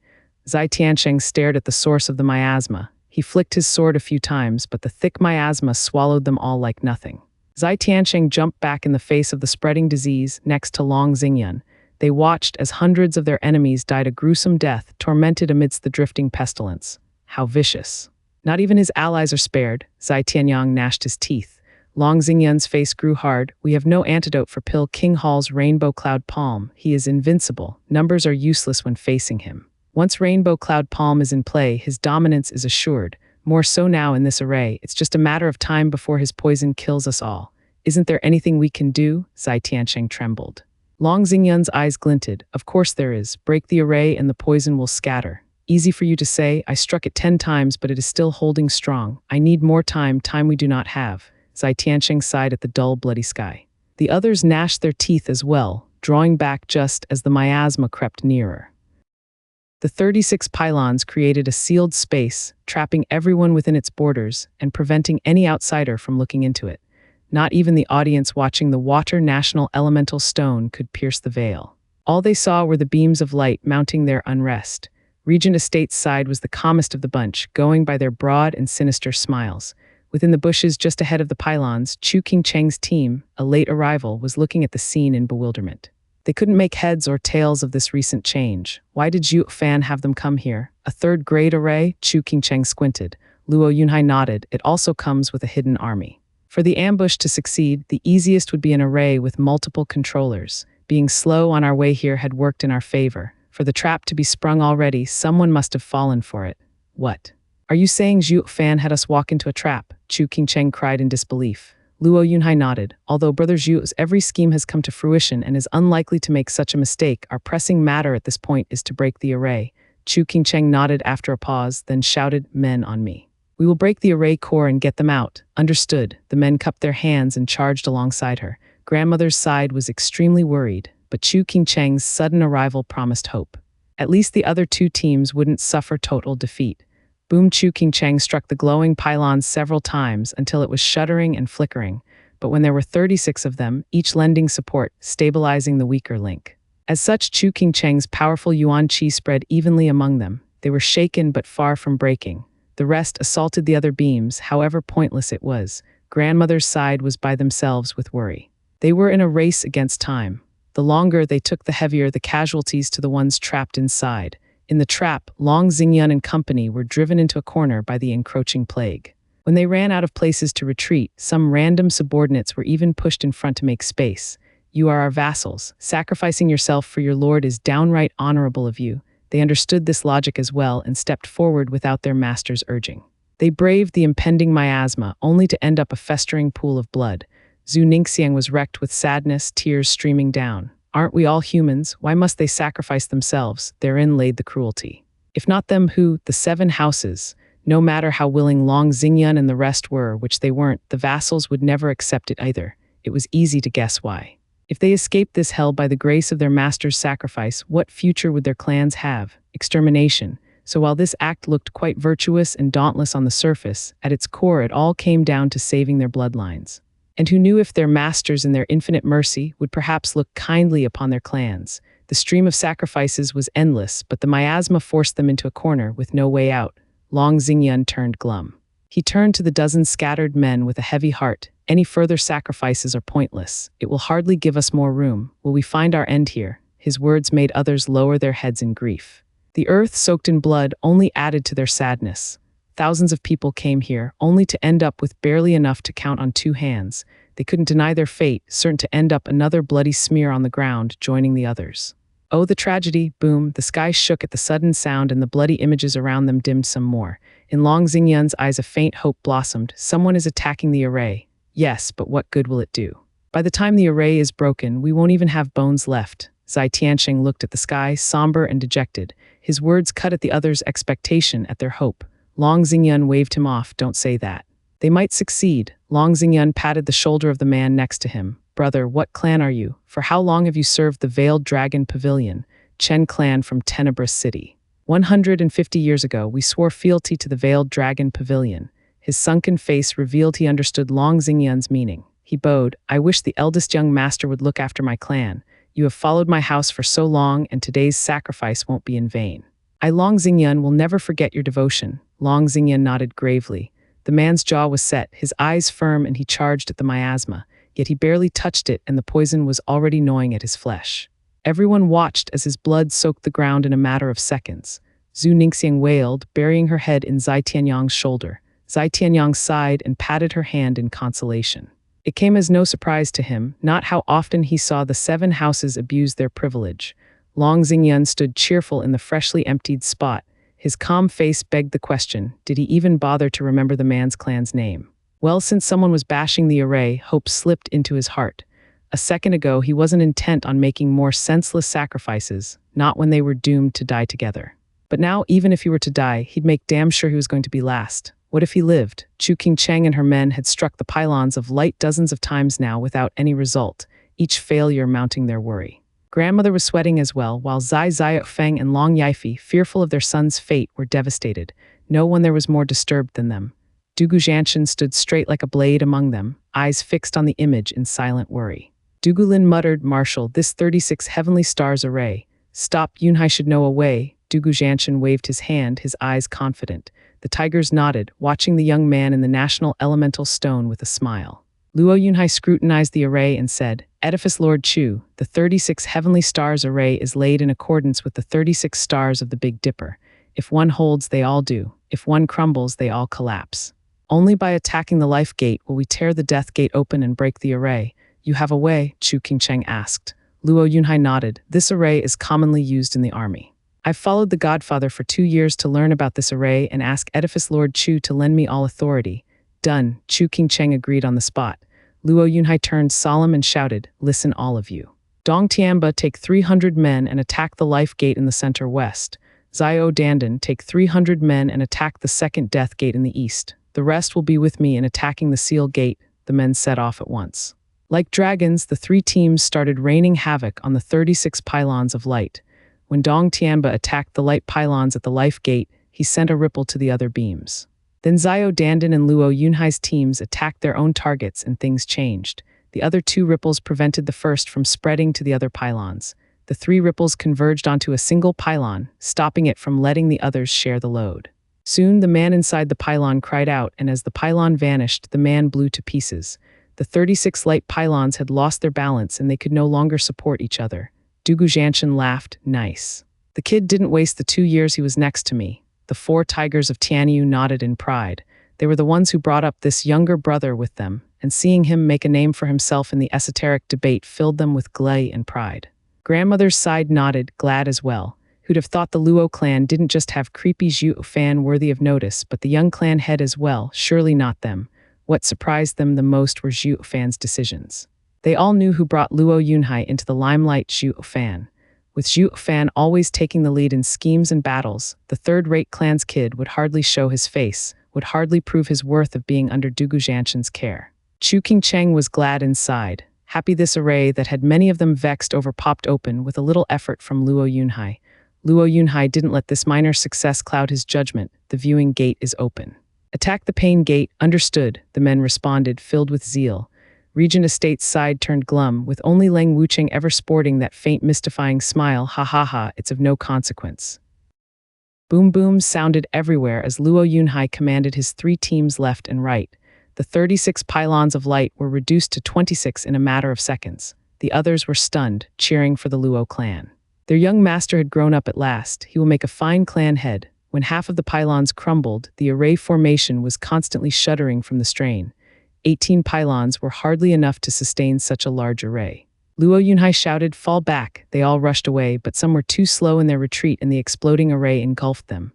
Zai Tiansheng stared at the source of the miasma. He flicked his sword a few times, but the thick miasma swallowed them all like nothing. Zai Tiansheng jumped back in the face of the spreading disease next to Long Xingyun. They watched as hundreds of their enemies died a gruesome death, tormented amidst the drifting pestilence. How vicious. Not even his allies are spared, Zai Tianyang gnashed his teeth. Long Xingyun's face grew hard. We have no antidote for Pil King Hall's Rainbow Cloud Palm. He is invincible. Numbers are useless when facing him. Once Rainbow Cloud Palm is in play, his dominance is assured. More so now in this array, it's just a matter of time before his poison kills us all. Isn't there anything we can do? Zai Tiansheng trembled. Long Xingyun's eyes glinted. Of course there is. Break the array and the poison will scatter. Easy for you to say. I struck it 10 times, but it is still holding strong. I need more time we do not have. Zai Tiansheng sighed at the dull, bloody sky. The others gnashed their teeth as well, drawing back just as the miasma crept nearer. The 36 pylons created a sealed space, trapping everyone within its borders and preventing any outsider from looking into it. Not even the audience watching the Water National Elemental Stone could pierce the veil. All they saw were the beams of light mounting their unrest. Regent Estate's side was the calmest of the bunch, going by their broad and sinister smiles. Within the bushes just ahead of the pylons, Chu Qingcheng's team, a late arrival, was looking at the scene in bewilderment. They couldn't make heads or tails of this recent change. Why did Zhuo Fan have them come here? A third-grade array? Chu Qingcheng squinted. Luo Yunhai nodded. It also comes with a hidden army. For the ambush to succeed, the easiest would be an array with multiple controllers. Being slow on our way here had worked in our favor. For the trap to be sprung already, someone must have fallen for it. What? Are you saying Zhuo Fan had us walk into a trap? Chu Qingcheng cried in disbelief. Luo Yunhai nodded. Although Brother Zhuo's every scheme has come to fruition and is unlikely to make such a mistake, our pressing matter at this point is to break the array. Chu Qingcheng nodded after a pause, then shouted, "Men on me. We will break the array core and get them out." Understood. The men cupped their hands and charged alongside her. Grandmother's side was extremely worried, but Chu Qingcheng's sudden arrival promised hope. At least the other two teams wouldn't suffer total defeat. Boom! Chu Qingcheng struck the glowing pylons several times until it was shuddering and flickering, but when there were 36 of them, each lending support, stabilizing the weaker link. As such, Chu Qingcheng's powerful yuan qi spread evenly among them. They were shaken but far from breaking. The rest assaulted the other beams, however pointless it was. Grandmother's side was by themselves with worry. They were in a race against time. The longer they took, the heavier the casualties to the ones trapped inside. In the trap, Long Xingyun and company were driven into a corner by the encroaching plague. When they ran out of places to retreat, some random subordinates were even pushed in front to make space. "You are our vassals. Sacrificing yourself for your lord is downright honorable of you." They understood this logic as well and stepped forward without their master's urging. They braved the impending miasma, only to end up a festering pool of blood. Zhu Ningxiang was wrecked with sadness, tears streaming down. Aren't we all humans? Why must they sacrifice themselves? Therein laid the cruelty. If not them, who? The 7 houses. No matter how willing Long Xingyun and the rest were, which they weren't, the vassals would never accept it either. It was easy to guess why. If they escaped this hell by the grace of their master's sacrifice, what future would their clans have? Extermination. So while this act looked quite virtuous and dauntless on the surface, at its core it all came down to saving their bloodlines. And who knew if their masters in their infinite mercy would perhaps look kindly upon their clans? The stream of sacrifices was endless, but the miasma forced them into a corner with no way out. Long Xingyun turned glum. He turned to the dozen scattered men with a heavy heart. "Any further sacrifices are pointless. It will hardly give us more room. Will we find our end here?" His words made others lower their heads in grief. The earth, soaked in blood, only added to their sadness. Thousands of people came here, only to end up with barely enough to count on 2 hands. They couldn't deny their fate, certain to end up another bloody smear on the ground, joining the others. Oh, the tragedy! Boom! The sky shook at the sudden sound and the bloody images around them dimmed some more. In Long Xingyun's eyes a faint hope blossomed. Someone is attacking the array. Yes, but what good will it do? By the time the array is broken, we won't even have bones left. Zai Tiansheng looked at the sky, somber and dejected. His words cut at the others' expectation, at their hope. Long Xingyun waved him off. "Don't say that. They might succeed." Long Xingyun patted the shoulder of the man next to him. "Brother, what clan are you? For how long have you served the Veiled Dragon Pavilion?" Chen clan from Tenebrous City. 150 years ago, we swore fealty to the Veiled Dragon Pavilion. His sunken face revealed he understood Long Xingyan's meaning. He bowed. I wish the eldest young master would look after my clan. You have followed my house for so long, and today's sacrifice won't be in vain. I, Long Xingyan, will never forget your devotion. Long Xingyan nodded gravely. The man's jaw was set, his eyes firm, and he charged at the miasma. Yet he barely touched it, and the poison was already gnawing at his flesh. Everyone watched as his blood soaked the ground in a matter of seconds. Zhu Ningxiang wailed, burying her head in Zai Tianyang's shoulder. Zai Tianyang sighed and patted her hand in consolation. It came as no surprise to him, not how often he saw the 7 houses abuse their privilege. Long Xingyan stood cheerful in the freshly emptied spot. His calm face begged the question, did he even bother to remember the man's clan's name? Well, since someone was bashing the array, hope slipped into his heart. A second ago, he wasn't intent on making more senseless sacrifices, not when they were doomed to die together. But now, even if he were to die, he'd make damn sure he was going to be last. What if he lived? Chu Qingcheng and her men had struck the pylons of light dozens of times now without any result, each failure mounting their worry. Grandmother was sweating as well, while Zai Feng and Long Yifei, fearful of their son's fate, were devastated. No one there was more disturbed than them. Dugu Zhanshan stood straight like a blade among them, eyes fixed on the image in silent worry. Dugu Lin muttered, Marshal, this 36 heavenly stars array. Stop, Yunhai should know a way. Dugu Zhanshan waved his hand, his eyes confident. The tigers nodded, watching the young man in the national elemental stone with a smile. Luo Yunhai scrutinized the array and said, Edifice Lord Chu, the 36 heavenly stars array is laid in accordance with the 36 stars of the Big Dipper. If one holds, they all do. If one crumbles, they all collapse. Only by attacking the life gate will we tear the death gate open and break the array. You have a way? Chu Qingcheng asked. Luo Yunhai nodded. This array is commonly used in the army. I've followed the Godfather for 2 years to learn about this array and ask Edifice Lord Chu to lend me all authority. Done, Chu Qingcheng agreed on the spot. Luo Yunhai turned solemn and shouted, Listen all of you. Dong Tianba, take 300 men and attack the life gate in the center west. Zio Dandan, take 300 men and attack the second death gate in the east. The rest will be with me in attacking the seal gate. The men set off at once. Like dragons, the 3 teams started raining havoc on the 36 pylons of light. When Dong Tianba attacked the light pylons at the life gate, he sent a ripple to the other beams. Then Zio Dandan and Luo Yunhai's teams attacked their own targets and things changed. The other 2 ripples prevented the first from spreading to the other pylons. The 3 ripples converged onto a single pylon, stopping it from letting the others share the load. Soon the man inside the pylon cried out, and as the pylon vanished, the man blew to pieces. The 36 light pylons had lost their balance and they could no longer support each other. Dugu Zhanshan laughed, nice. The kid didn't waste the 2 years he was next to me. The 4 tigers of Tianyu nodded in pride. They were the ones who brought up this younger brother with them, and seeing him make a name for himself in the esoteric debate filled them with glee and pride. Grandmother's side nodded, glad as well. Who'd have thought the Luo clan didn't just have creepy Zhuo Fan worthy of notice, but the young clan head as well, surely not them. What surprised them the most were Zhuo Fan's decisions. They all knew who brought Luo Yunhai into the limelight, Zhuo Fan. With Zhuo Fan always taking the lead in schemes and battles, the third-rate clan's kid would hardly show his face, would hardly prove his worth of being under Dugu Zhanshan's care. Chu Qingcheng was glad inside, happy this array that had many of them vexed over popped open with a little effort from Luo Yunhai. Luo Yunhai didn't let this minor success cloud his judgment. The viewing gate is open. Attack the pain gate, understood, the men responded, filled with zeal. Regent Estate's side turned glum, with only Leng Wucheng ever sporting that faint mystifying smile, ha ha ha, it's of no consequence. Boom booms sounded everywhere as Luo Yunhai commanded his 3 teams left and right. The 36 pylons of light were reduced to 26 in a matter of seconds. The others were stunned, cheering for the Luo clan. Their young master had grown up at last. He will make a fine clan head. When half of the pylons crumbled, the array formation was constantly shuddering from the strain. 18 pylons were hardly enough to sustain such a large array. Luo Yunhai shouted, fall back. They all rushed away, but some were too slow in their retreat and the exploding array engulfed them.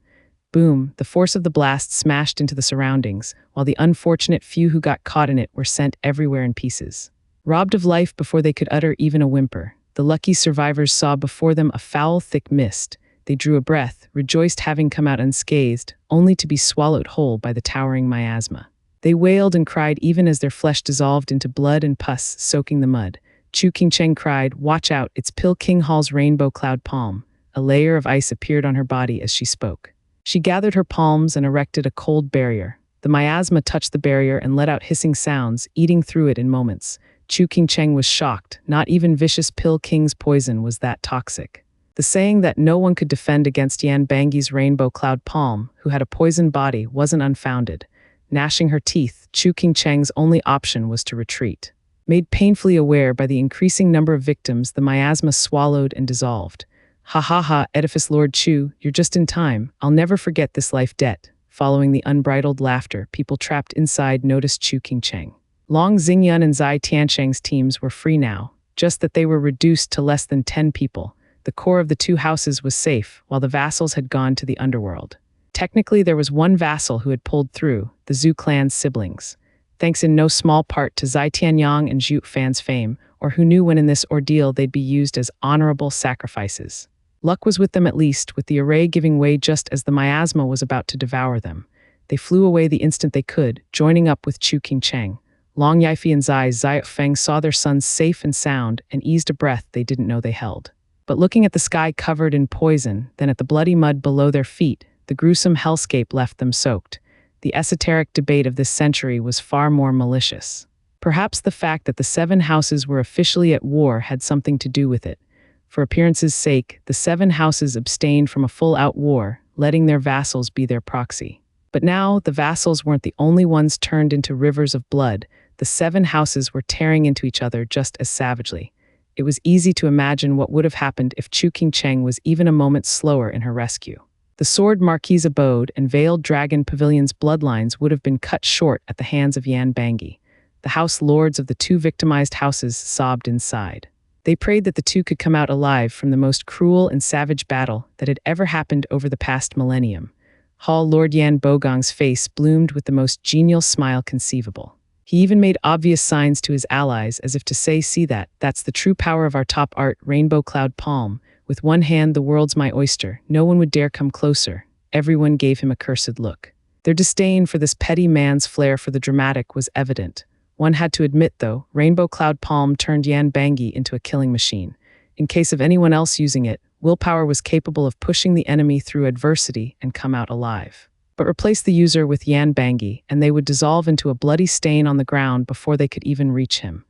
Boom, the force of the blast smashed into the surroundings, while the unfortunate few who got caught in it were sent everywhere in pieces. Robbed of life before they could utter even a whimper, the lucky survivors saw before them a foul, thick mist. They drew a breath, rejoiced having come out unscathed, only to be swallowed whole by the towering miasma. They wailed and cried even as their flesh dissolved into blood and pus, soaking the mud. Chu Qingcheng cried, watch out, it's Pil King Hall's rainbow cloud palm. a layer of ice appeared on her body as she spoke. She gathered her palms and erected a cold barrier. The miasma touched the barrier and let out hissing sounds, eating through it in moments. Chu Qingcheng was shocked. Not even vicious Pill King's poison was that toxic. The saying that no one could defend against Yan Bangyi's rainbow cloud palm, who had a poisoned body, wasn't unfounded. Gnashing her teeth, Chu Qingcheng's only option was to retreat. Made painfully aware by the increasing number of victims, the miasma swallowed and dissolved. Ha ha ha, Edifice Lord Chu, you're just in time. I'll never forget this life debt. Following the unbridled laughter, people trapped inside noticed Chu Qingcheng. Long Xingyun and Zai Tiansheng's teams were free now, just that they were reduced to less than 10 people. The core of the two houses was safe, while the vassals had gone to the underworld. Technically, there was one vassal who had pulled through, the Zhu clan's siblings. Thanks in no small part to Zai Tianyang and Zhuo Fan's fame, or who knew when in this ordeal they'd be used as honorable sacrifices. Luck was with them at least, with the array giving way just as the miasma was about to devour them. They flew away the instant they could, joining up with Chu Qingcheng. Long Yifei and Zai Feng saw their sons safe and sound and eased a breath they didn't know they held. But looking at the sky covered in poison, then at the bloody mud below their feet, the gruesome hellscape left them soaked. The esoteric debate of this century was far more malicious. Perhaps the fact that the 7 houses were officially at war had something to do with it. For appearance's sake, the 7 houses abstained from a full-out war, letting their vassals be their proxy. But now, the vassals weren't the only ones turned into rivers of blood. The 7 houses were tearing into each other just as savagely. It was easy to imagine what would have happened if Chu Qingcheng was even a moment slower in her rescue. The Sword Marquis Abode and Veiled Dragon Pavilion's bloodlines would have been cut short at the hands of Yan Bangyi. The house lords of the 2 victimized houses sobbed inside. They prayed that the 2 could come out alive from the most cruel and savage battle that had ever happened over the past millennium. Hall Lord Yan Bogong's face bloomed with the most genial smile conceivable. He even made obvious signs to his allies as if to say, see that's the true power of our top art, Rainbow Cloud Palm. With one hand, the world's my oyster. No one would dare come closer. Everyone gave him a cursed look. Their disdain for this petty man's flair for the dramatic was evident. One had to admit, though, Rainbow Cloud Palm turned Yan Bangyi into a killing machine. In case of anyone else using it, willpower was capable of pushing the enemy through adversity and come out alive. But replace the user with Yan Bangyi, and they would dissolve into a bloody stain on the ground before they could even reach him.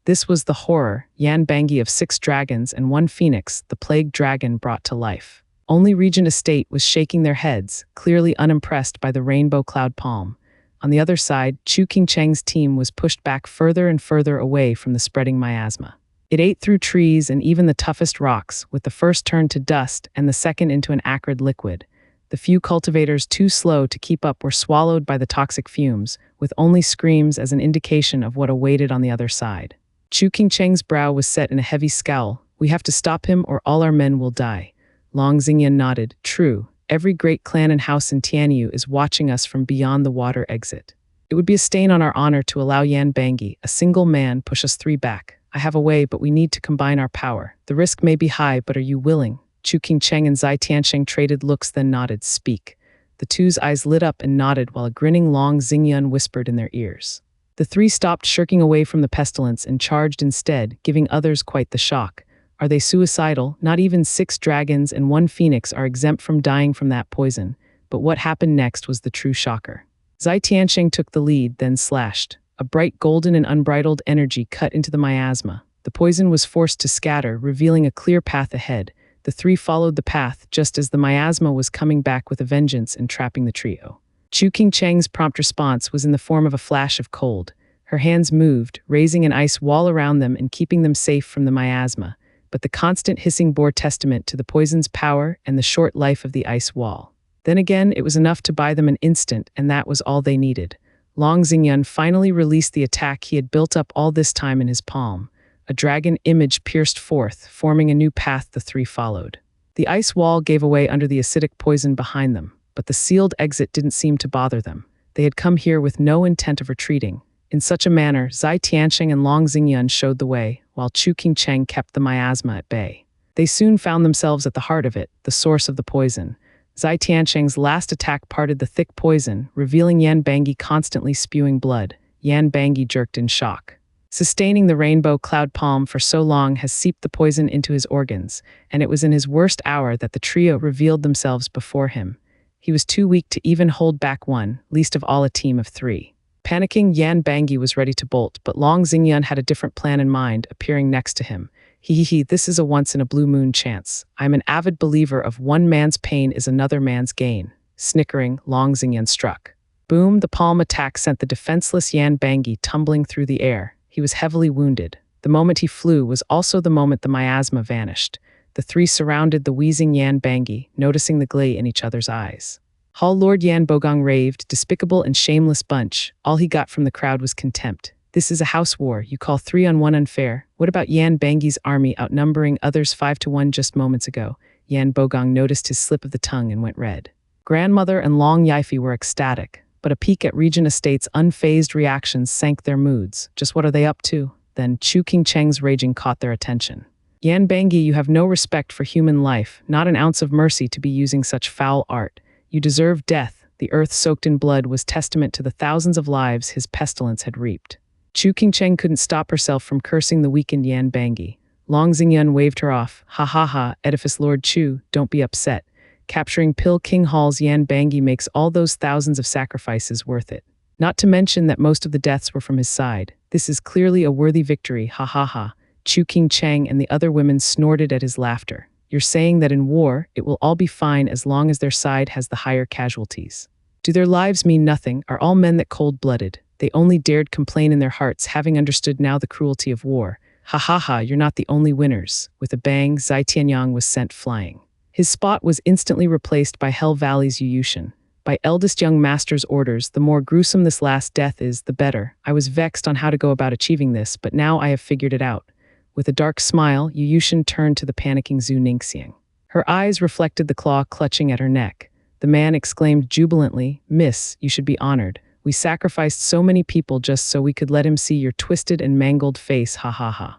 This was the horror, Yan Bangyi of 6 dragons and 1 phoenix, the plague dragon brought to life. Only Regent Estate was shaking their heads, clearly unimpressed by the Rainbow Cloud Palm. On the other side, Chu Qingcheng's team was pushed back further and further away from the spreading miasma. It ate through trees and even the toughest rocks, with the first turned to dust and the second into an acrid liquid. The few cultivators too slow to keep up were swallowed by the toxic fumes, with only screams as an indication of what awaited on the other side. Chu Qingcheng's brow was set in a heavy scowl. We have to stop him or all our men will die. Long Xingyan nodded. True, every great clan and house in Tianyu is watching us from beyond the water exit. It would be a stain on our honor to allow Yan Bangyi, a single man, push us 3 back. I have a way, but we need to combine our power. The risk may be high, but are you willing? Chu Qingcheng and Zai Tiansheng traded looks, then nodded. Speak. The 2's eyes lit up and nodded while a grinning Long Xingyun whispered in their ears. The 3 stopped shirking away from the pestilence and charged instead, giving others quite the shock. Are they suicidal? Not even 6 dragons and 1 phoenix are exempt from dying from that poison. But what happened next was the true shocker. Zai Tiansheng took the lead, then slashed. A bright golden and unbridled energy cut into the miasma. The poison was forced to scatter, revealing a clear path ahead. The 3 followed the path, just as the miasma was coming back with a vengeance and trapping the trio. Chu Qingcheng's prompt response was in the form of a flash of cold. Her hands moved, raising an ice wall around them and keeping them safe from the miasma. But the constant hissing bore testament to the poison's power and the short life of the ice wall. Then again, it was enough to buy them an instant, and that was all they needed. Long Xingyun finally released the attack he had built up all this time in his palm. A dragon image pierced forth, forming a new path the 3 followed. The ice wall gave away under the acidic poison behind them, but the sealed exit didn't seem to bother them. They had come here with no intent of retreating. In such a manner, Zai Tiansheng and Long Xingyun showed the way, while Chu Qingcheng kept the miasma at bay. They soon found themselves at the heart of it, the source of the poison. Zai Tiansheng's last attack parted the thick poison, revealing Yan Bangyi constantly spewing blood. Yan Bangyi jerked in shock. Sustaining the rainbow cloud palm for so long has seeped the poison into his organs, and it was in his worst hour that the trio revealed themselves before him. He was too weak to even hold back one, least of all a team of three. Panicking, Yan Bangi was ready to bolt, but Long Xingyun had a different plan in mind, appearing next to him. This is a once-in-a-blue-moon chance. I'm an avid believer of one man's pain is another man's gain. Snickering, Long Xingyun struck. Boom, the palm attack sent the defenseless Yan Bangi tumbling through the air. He was heavily wounded. The moment he flew was also the moment the miasma vanished. The three surrounded the wheezing Yan Bangi, noticing the glee in each other's eyes. Hall Lord Yan Bogong raved, despicable and shameless bunch. All he got from the crowd was contempt. This is a house war. You call 3-on-1 unfair? What about Yan Bangi's army outnumbering others 5-1 just moments ago? Yan Bogong noticed his slip of the tongue and went red. Grandmother and Long Yifi were ecstatic, but a peek at Regent Estate's unfazed reactions sank their moods. Just what are they up to? Then Chu Qingcheng's raging caught their attention. Yan Bangi, you have no respect for human life, not an ounce of mercy to be using such foul art. You deserve death. The earth soaked in blood was testament to the thousands of lives his pestilence had reaped. Chu Qingcheng couldn't stop herself from cursing the weakened Yan Bangi. Long Xingyun waved her off. Ha ha ha, Edifice Lord Chu, don't be upset. Capturing Pil King Hall's Yan Bangi makes all those thousands of sacrifices worth it. Not to mention that most of the deaths were from his side. This is clearly a worthy victory, ha ha ha. Chu Qingcheng and the other women snorted at his laughter. You're saying that in war, it will all be fine as long as their side has the higher casualties. Do their lives mean nothing? Are all men that cold-blooded? They only dared complain in their hearts, having understood now the cruelty of war. Ha ha ha, you're not the only winners. With a bang, Zai Tianyang was sent flying. His spot was instantly replaced by Hell Valley's Yuyushin. By eldest young master's orders, the more gruesome this last death is, the better. I was vexed on how to go about achieving this, but now I have figured it out. With a dark smile, Yuyushin turned to the panicking Zhu Ningxiang. Her eyes reflected the claw clutching at her neck. The man exclaimed jubilantly, Miss, you should be honored. We sacrificed so many people just so we could let him see your twisted and mangled face, ha ha ha.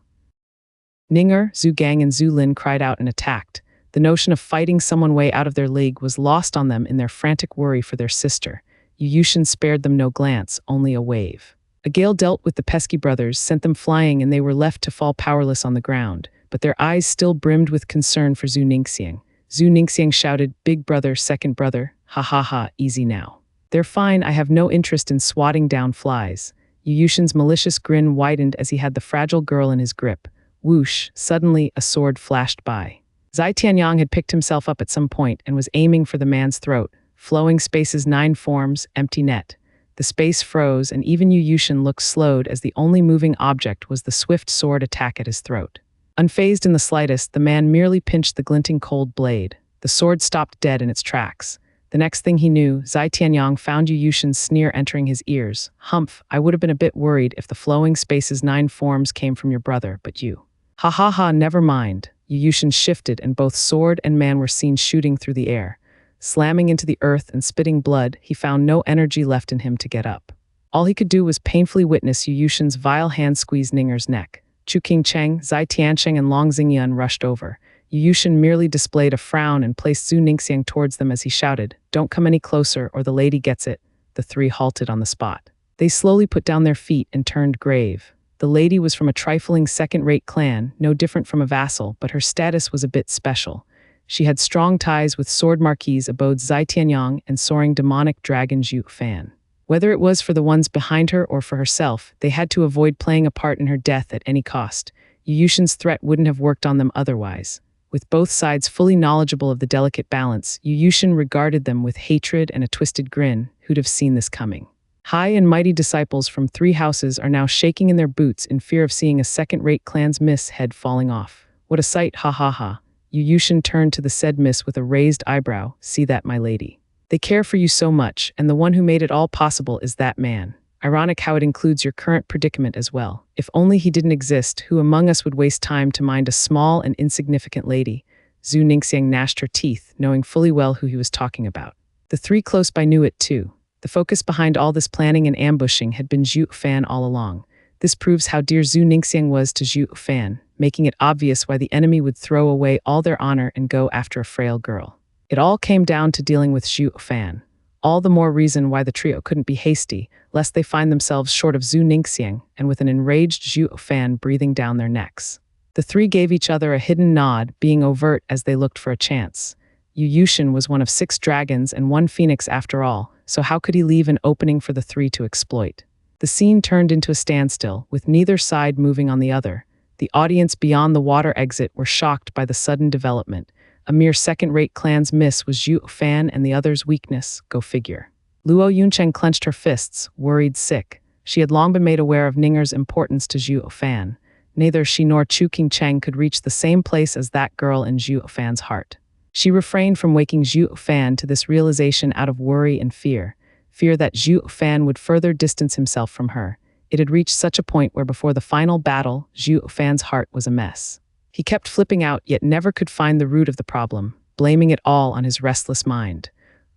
Ninger, Zhu Gang and Zhu Lin cried out and attacked. The notion of fighting someone way out of their league was lost on them in their frantic worry for their sister. Yuyushin spared them no glance, only a wave. A gale dealt with the pesky brothers, sent them flying, and they were left to fall powerless on the ground, but their eyes still brimmed with concern for Zhu Ningxiang. Zhu Ningxiang shouted, Big brother, second brother, ha ha ha, easy now. They're fine, I have no interest in swatting down flies. Yuyushin's malicious grin widened as he had the fragile girl in his grip. Whoosh, suddenly a sword flashed by. Zai Tianyang had picked himself up at some point and was aiming for the man's throat. Flowing spaces 9 forms, empty net. The space froze, and even Yuyushin looked slowed as the only moving object was the swift sword attack at his throat. Unfazed in the slightest, the man merely pinched the glinting cold blade. The sword stopped dead in its tracks. The next thing he knew, Zai Tianyang found Yuyushin's sneer entering his ears. Humph, I would have been a bit worried if the flowing spaces 9 forms came from your brother, but you. Ha ha ha, never mind. Yuyushin shifted, and both sword and man were seen shooting through the air. Slamming into the earth and spitting blood, he found no energy left in him to get up. All he could do was painfully witness Yuyushin's vile hand squeeze Ninger's neck. Chu Qingcheng, Zai Tiancheng, and Long Xingyun rushed over. Yuyushin merely displayed a frown and placed Zhu Ningxiang towards them as he shouted, Don't come any closer or the lady gets it. The three halted on the spot. They slowly put down their feet and turned grave. The lady was from a trifling second-rate clan, no different from a vassal, but her status was a bit special. She had strong ties with Sword Marquise abode Zai Tianyang and soaring demonic dragon Zhuo Fan. Whether it was for the ones behind her or for herself, they had to avoid playing a part in her death at any cost. Yuyushin's threat wouldn't have worked on them otherwise. With both sides fully knowledgeable of the delicate balance, Yuyushin regarded them with hatred and a twisted grin. Who'd have seen this coming? High and mighty disciples from 3 houses are now shaking in their boots in fear of seeing a second-rate clan's miss head falling off. What a sight, ha ha ha. Yuyushin turned to the said miss with a raised eyebrow. See that, my lady? They care for you so much, and the one who made it all possible is that man. Ironic how it includes your current predicament as well. If only he didn't exist, who among us would waste time to mind a small and insignificant lady? Zhu Ningxiang gnashed her teeth, knowing fully well who he was talking about. The 3 close by knew it too. The focus behind all this planning and ambushing had been Zhuo Fan all along. This proves how dear Zhu Ningxiang was to Zhuo Fan, making it obvious why the enemy would throw away all their honor and go after a frail girl. It all came down to dealing with Zhuo Fan. All the more reason why the trio couldn't be hasty, lest they find themselves short of Zhu Ningxiang and with an enraged Zhuo Fan breathing down their necks. The three gave each other a hidden nod, being overt as they looked for a chance. Yu Yushin was one of 6 dragons and 1 phoenix after all, so how could he leave an opening for the three to exploit? The scene turned into a standstill, with neither side moving on the other. The audience beyond the water exit were shocked by the sudden development. A mere second-rate clan's miss was Zhuo Fan and the other's weakness, go figure. Luo Yuncheng clenched her fists, worried sick. She had long been made aware of Ninger's importance to Zhuo Fan. Neither she nor Chu Qingcheng could reach the same place as that girl in Zhuo Fan's heart. She refrained from waking Zhuo Fan to this realization out of worry and fear that Zhuo Fan would further distance himself from her. It had reached such a point where before the final battle, Zhuo Fan's heart was a mess. He kept flipping out, yet never could find the root of the problem, blaming it all on his restless mind.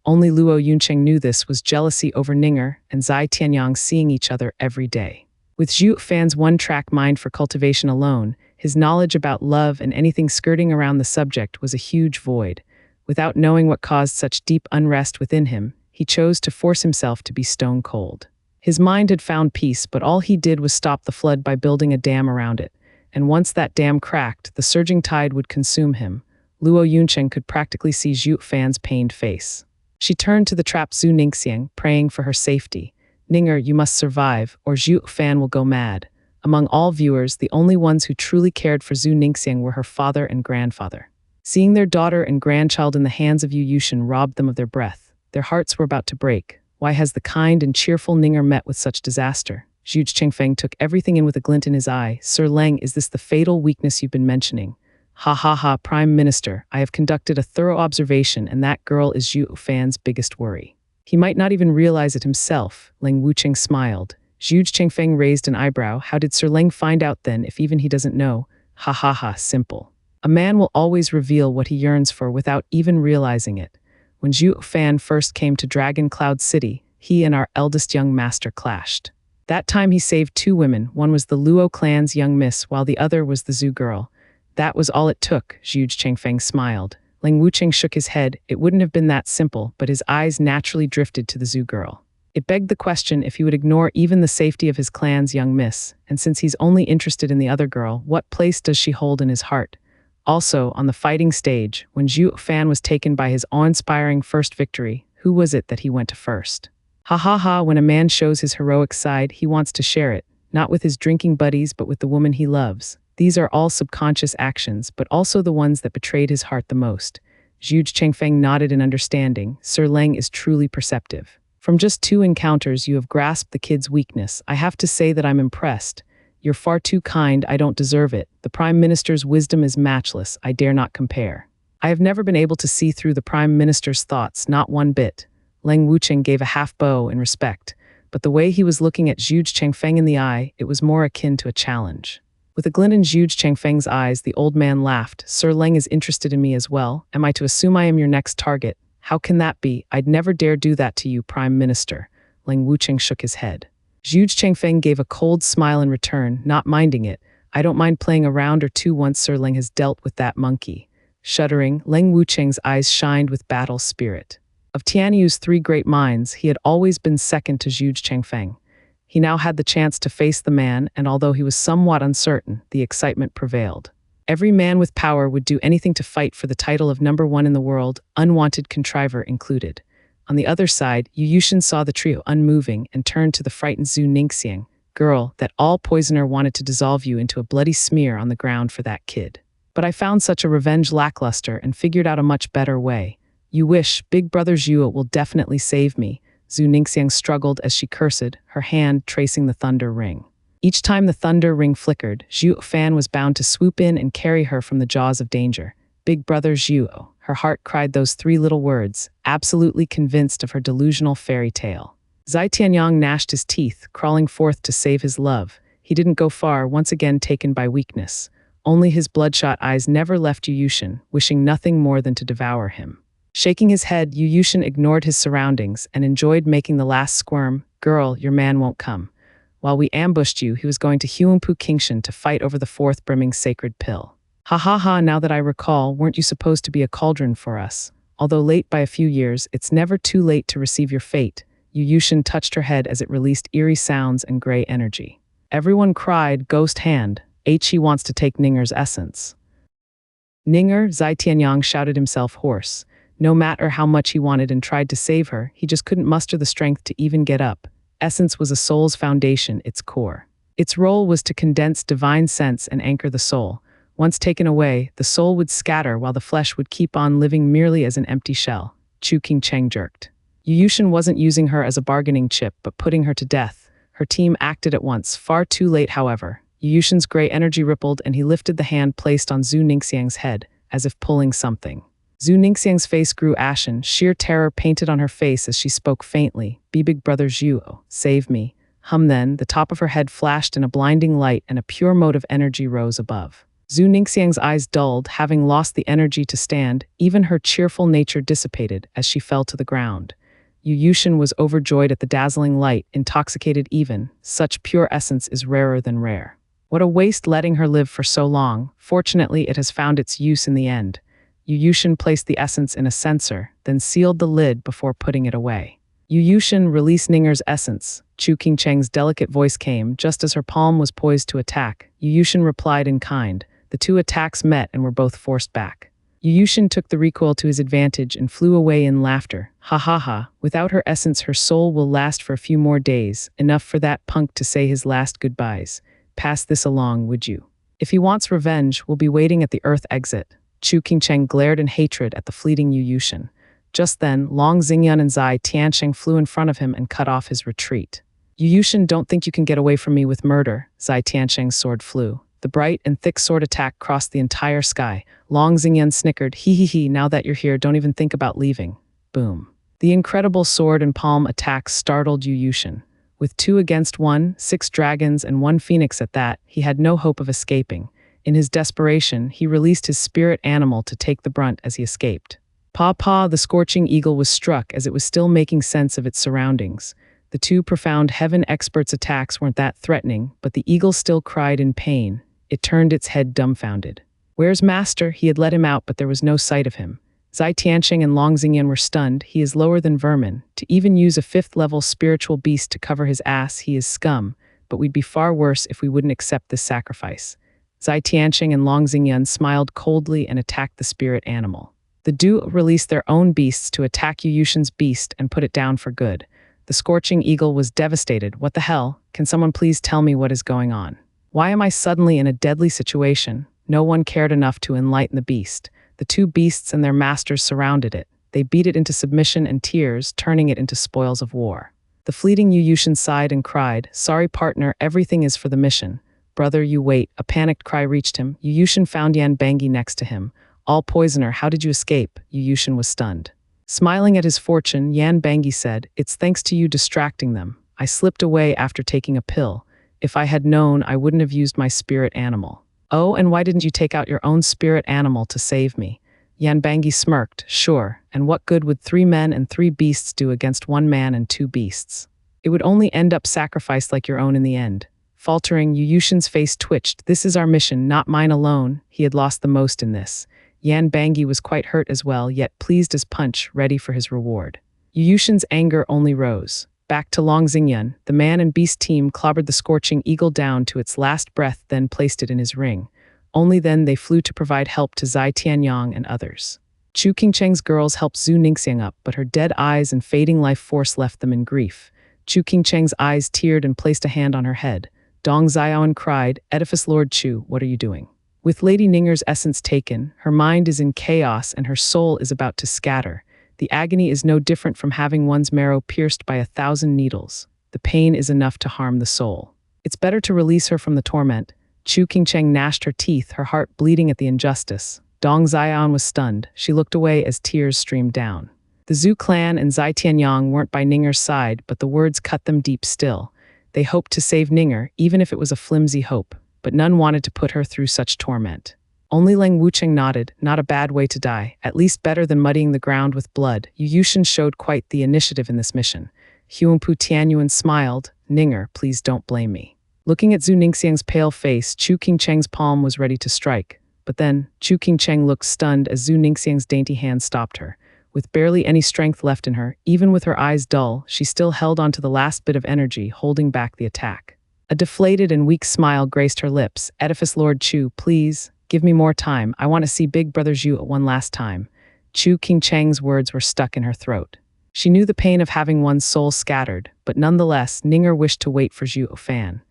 Only Luo Yuncheng knew this was jealousy over Ninger and Zai Tianyang seeing each other every day. With Zhuo Fan's one-track mind for cultivation alone, his knowledge about love and anything skirting around the subject was a huge void. Without knowing what caused such deep unrest within him, he chose to force himself to be stone cold. His mind had found peace, but all he did was stop the flood by building a dam around it. And once that dam cracked, the surging tide would consume him. Luo Yuncheng could practically see Zhuo Fan's pained face. She turned to the trapped Zhu Ningxiang, praying for her safety. Ninger, you must survive, or Zhuo Fan will go mad. Among all viewers, the only ones who truly cared for Zhu Ningxiang were her father and grandfather. Seeing their daughter and grandchild in the hands of Yu Yushin robbed them of their breath. Their hearts were about to break. Why has the kind and cheerful Ninger met with such disaster? Zhu Chengfeng took everything in with a glint in his eye. Sir Leng, is this the fatal weakness you've been mentioning? Ha ha ha, Prime Minister, I have conducted a thorough observation and that girl is Zhuo Fan's biggest worry. He might not even realize it himself. Leng Wucheng smiled. Zhu Chengfeng raised an eyebrow. How did Sir Leng find out then if even he doesn't know? Ha ha ha, simple. A man will always reveal what he yearns for without even realizing it. When Zhuo Fan first came to Dragon Cloud City, he and our eldest young master clashed. That time he saved 2 women. One was the Luo clan's young miss, while the other was the Zhu girl. That was all it took, Zhu Chengfeng smiled. Leng Wucheng shook his head. It wouldn't have been that simple, but his eyes naturally drifted to the Zhu girl. It begged the question if he would ignore even the safety of his clan's young miss, and since he's only interested in the other girl, what place does she hold in his heart? Also, on the fighting stage, when Zhuo Fan was taken by his awe-inspiring first victory, who was it that he went to first? Ha ha ha, when a man shows his heroic side, he wants to share it, not with his drinking buddies but with the woman he loves. These are all subconscious actions, but also the ones that betrayed his heart the most. Zhu Chengfeng nodded in understanding. Sir Leng is truly perceptive. From just 2 encounters you have grasped the kid's weakness. I have to say that I'm impressed. You're far too kind, I don't deserve it. The Prime Minister's wisdom is matchless, I dare not compare. I have never been able to see through the Prime Minister's thoughts, not one bit. Leng Wucheng gave a half bow in respect, but the way he was looking at Zhu Chengfeng in the eye, it was more akin to a challenge. With a glint in Zhu Chengfeng's eyes, the old man laughed. Sir Leng is interested in me as well. Am I to assume I am your next target? How can that be? I'd never dare do that to you, Prime Minister. Leng Wucheng shook his head. Zhu Chengfeng gave a cold smile in return, not minding it. I don't mind playing a round or 2 once Sir Leng has dealt with that monkey. Shuddering, Leng Wucheng's eyes shined with battle spirit. Of Tianyu's 3 great minds, he had always been second to Zhu Chengfeng. He now had the chance to face the man, and although he was somewhat uncertain, the excitement prevailed. Every man with power would do anything to fight for the title of #1 in the world, unwanted contriver included. On the other side, Yu Yushin saw the trio unmoving and turned to the frightened Zhu Ningxiang. Girl, that all poisoner wanted to dissolve you into a bloody smear on the ground for that kid. But I found such a revenge lackluster and figured out a much better way. You wish, Big Brother Zhuo will definitely save me. Zhu Ningxiang struggled as she cursed, her hand tracing the thunder ring. Each time the thunder ring flickered, Zhuo Fan was bound to swoop in and carry her from the jaws of danger. Big Brother Zhuo. Her heart cried those 3 little words, absolutely convinced of her delusional fairy tale. Zai Tianyang gnashed his teeth, crawling forth to save his love. He didn't go far, once again taken by weakness. Only his bloodshot eyes never left Yu Yushin, wishing nothing more than to devour him. Shaking his head, Yu Yushin ignored his surroundings and enjoyed making the last squirm. Girl, your man won't come. While we ambushed you, he was going to Huanpu Kingshan to fight over the 4th brimming sacred pill. Ha ha ha, now that I recall, weren't you supposed to be a cauldron for us? Although late by a few years, it's never too late to receive your fate. Yu Yushin touched her head as it released eerie sounds and gray energy. Everyone cried, ghost hand. He wants to take Ninger's essence. Ninger, Zai Tianyang shouted himself hoarse. No matter how much he wanted and tried to save her, he just couldn't muster the strength to even get up. Essence was a soul's foundation, its core. Its role was to condense divine sense and anchor the soul. Once taken away, the soul would scatter while the flesh would keep on living merely as an empty shell. Chu Qingcheng jerked. Yu Yushin wasn't using her as a bargaining chip, but putting her to death. Her team acted at once, far too late, however. Yu Yushin's gray energy rippled, and he lifted the hand placed on Zhu Ningxiang's head, as if pulling something. Zhu Ningxiang's face grew ashen, sheer terror painted on her face as she spoke faintly. "Be big brother Zhuo, save me." Then, the top of her head flashed in a blinding light and a pure mote of energy rose above. Zhu Ningxiang's eyes dulled, having lost the energy to stand. Even her cheerful nature dissipated as she fell to the ground. Yu Yushin was overjoyed at the dazzling light, intoxicated even. Such pure essence is rarer than rare. What a waste letting her live for so long. Fortunately, it has found its use in the end. Yu Yushin placed the essence in a censer, then sealed the lid before putting it away. Yu Yushin, release Ninger's essence. Chu Qingcheng's delicate voice came just as her palm was poised to attack. Yu Yushin replied in kind. The two attacks met and were both forced back. Yu Yushin took the recoil to his advantage and flew away in laughter. Ha ha ha, without her essence her soul will last for a few more days, enough for that punk to say his last goodbyes. Pass this along, would you? If he wants revenge, we'll be waiting at the Earth exit. Chu Qingcheng glared in hatred at the fleeting Yu Yushin. Just then, Long Xingyan and Zai Tiansheng flew in front of him and cut off his retreat. Yu Yushin, don't think you can get away from me with murder. Zai Tiansheng's sword flew. The bright and thick sword attack crossed the entire sky. Long Xingyan snickered, hee, now that you're here, don't even think about leaving. Boom. The incredible sword and palm attacks startled Yu Yushin. With 2 against 1, 6 dragons and 1 phoenix at that, he had no hope of escaping. In his desperation, he released his spirit animal to take the brunt as he escaped. Pa, the scorching eagle was struck as it was still making sense of its surroundings. The 2 profound heaven experts' attacks weren't that threatening, but the eagle still cried in pain. It turned its head dumbfounded. Where's Master? He had let him out, but there was no sight of him. Zai Tiansheng and Long Xingyan were stunned. He is lower than vermin. To even use a 5th-level spiritual beast to cover his ass, he is scum. But we'd be far worse if we wouldn't accept this sacrifice. Zai Tiansheng and Long Xingyan smiled coldly and attacked the spirit animal. The duo released their own beasts to attack Yu Yushin's beast and put it down for good. The scorching eagle was devastated. What the hell? Can someone please tell me what is going on? Why am I suddenly in a deadly situation? No one cared enough to enlighten the beast. The 2 beasts and their masters surrounded it. They beat it into submission and tears, turning it into spoils of war. The fleeting Yu Yushin sighed and cried, "Sorry partner, everything is for the mission." "Brother, you wait." A panicked cry reached him. Yu Yushin found Yan Bangi next to him. "All poisoner, how did you escape?" Yu Yushin was stunned. Smiling at his fortune, Yan Bangi said, "It's thanks to you distracting them. I slipped away after taking a pill. If I had known, I wouldn't have used my spirit animal." "Oh, and why didn't you take out your own spirit animal to save me?" Yan Bangi smirked. "Sure, and what good would 3 men and 3 beasts do against 1 man and 2 beasts? It would only end up sacrificed like your own in the end." Faltering, Yu Yushin's face twitched. "This is our mission, not mine alone." He had lost the most in this. Yan Bangi was quite hurt as well, yet pleased as punch, ready for his reward. Yu Yushin's anger only rose. Back to Long Xingyan, the man and beast team clobbered the scorching eagle down to its last breath, then placed it in his ring. Only then they flew to provide help to Zai Tianyang and others. Chu Qingcheng's girls helped Zhu Ningxiang up, but her dead eyes and fading life force left them in grief. Chu Qingcheng's eyes teared and placed a hand on her head. Dong Xiaoan cried, "Edifice Lord Chu, what are you doing?" With Lady Ninger's essence taken, her mind is in chaos and her soul is about to scatter. The agony is no different from having one's marrow pierced by 1,000 needles. The pain is enough to harm the soul. It's better to release her from the torment. Chu Qingcheng gnashed her teeth, her heart bleeding at the injustice. Dong Xiaoan was stunned. She looked away as tears streamed down. The Zhu clan and Zai Tianyang weren't by Ninger's side, but the words cut them deep still. They hoped to save Ninger, even if it was a flimsy hope, but none wanted to put her through such torment. Only Leng Wucheng nodded. Not a bad way to die, at least better than muddying the ground with blood. Yu Yushin showed quite the initiative in this mission. Huanpu Tianyuan smiled. "Ninger, please don't blame me." Looking at Zhu Ningxiang's pale face, Chu Qingcheng's palm was ready to strike. But then, Chu Qingcheng looked stunned as Zhu Ningxiang's dainty hand stopped her. With barely any strength left in her, even with her eyes dull, she still held on to the last bit of energy, holding back the attack. A deflated and weak smile graced her lips. Edifice Lord Chu, please, give me more time. I want to see Big Brother Zhu one last time. Chu Qingcheng's words were stuck in her throat. She knew the pain of having one's soul scattered, but nonetheless, Ninger wished to wait for Zhuo Fan.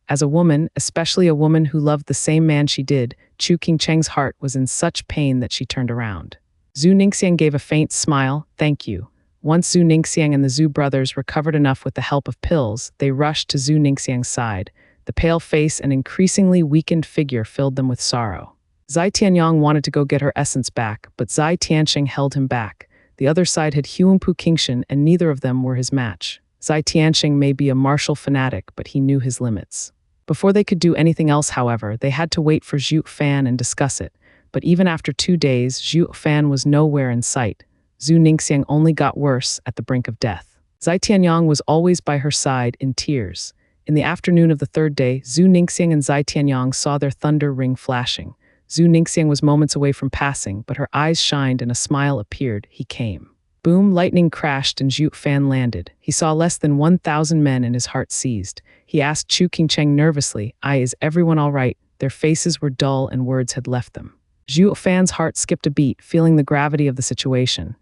As a woman, especially a woman who loved the same man she did, Chu Qingcheng's heart was in such pain that she turned around. Zhu Ningxiang gave a faint smile, thank you. Once Zhu Ningxiang and the Zhu brothers recovered enough with the help of pills, they rushed to Zhu Ningxiang's side. The pale face and increasingly weakened figure filled them with sorrow. Zai Tianyang wanted to go get her essence back, but Zai Tianxing held him back. The other side had Huangpu Qingshan, and neither of them were his match. Zai Tianxing may be a martial fanatic, but he knew his limits. Before they could do anything else, however, they had to wait for Zhuo Fan and discuss it. But even after 2 days, Zhuo Fan was nowhere in sight. Zhu Ningxiang only got worse, at the brink of death. Zai Tianyang was always by her side, in tears. In the afternoon of the 3rd day, Zhu Ningxiang and Zai Tianyang saw their thunder ring flashing. Zhu Ningxiang was moments away from passing, but her eyes shined and a smile appeared. He came. Boom, lightning crashed and Zhuo Fan landed. He saw less than 1,000 men and his heart seized. He asked Chu Qingcheng nervously, is everyone all right? Their faces were dull and words had left them. Zhuo Fan's heart skipped a beat, feeling the gravity of the situation.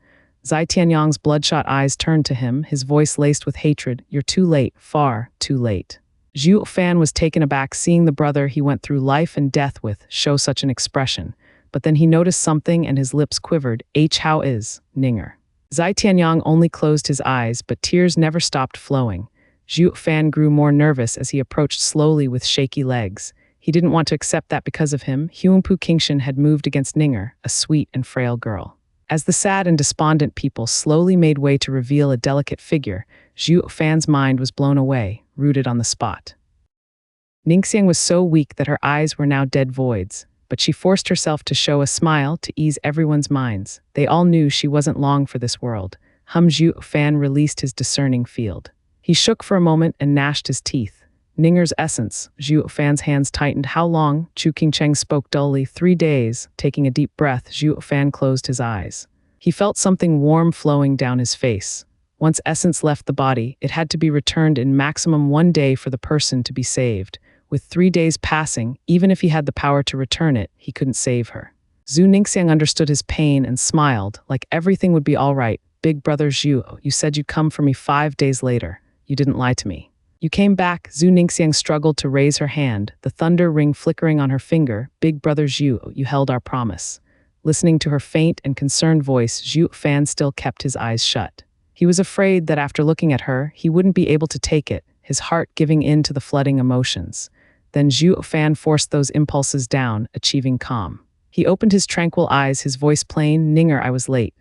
Zai Tianyang's bloodshot eyes turned to him, his voice laced with hatred. You're too late, far too late. Zhuo Fan was taken aback seeing the brother he went through life and death with show such an expression. But then he noticed something and his lips quivered. How is, Ninger? Zai Tianyang only closed his eyes, but tears never stopped flowing. Zhuo Fan grew more nervous as he approached slowly with shaky legs. He didn't want to accept that because of him, Huangpu Qingshan had moved against Ninger, a sweet and frail girl. As the sad and despondent people slowly made way to reveal a delicate figure, Zhuo Fan's mind was blown away, rooted on the spot. Ningxiang was so weak that her eyes were now dead voids, but she forced herself to show a smile to ease everyone's minds. They all knew she wasn't long for this world. Zhuo Fan released his discerning field. He shook for a moment and gnashed his teeth. Ninger's essence. Zhuo Fan's hands tightened. How long? Chu Qingcheng spoke dully. 3 days. Taking a deep breath, Zhuo Fan closed his eyes. He felt something warm flowing down his face. Once essence left the body, it had to be returned in maximum 1 day for the person to be saved. With 3 days passing, even if he had the power to return it, he couldn't save her. Zhu Ningxiang understood his pain and smiled, like everything would be all right. Big brother Zhuo, you said you'd come for me 5 days later. You didn't lie to me. You came back. Zhu Ningxiang struggled to raise her hand, the thunder ring flickering on her finger. Big brother Zhuo, you held our promise. Listening to her faint and concerned voice, Zhuo Fan still kept his eyes shut. He was afraid that after looking at her, he wouldn't be able to take it, his heart giving in to the flooding emotions. Then Zhuo Fan forced those impulses down, achieving calm. He opened his tranquil eyes, his voice plain. Ninger, I was late.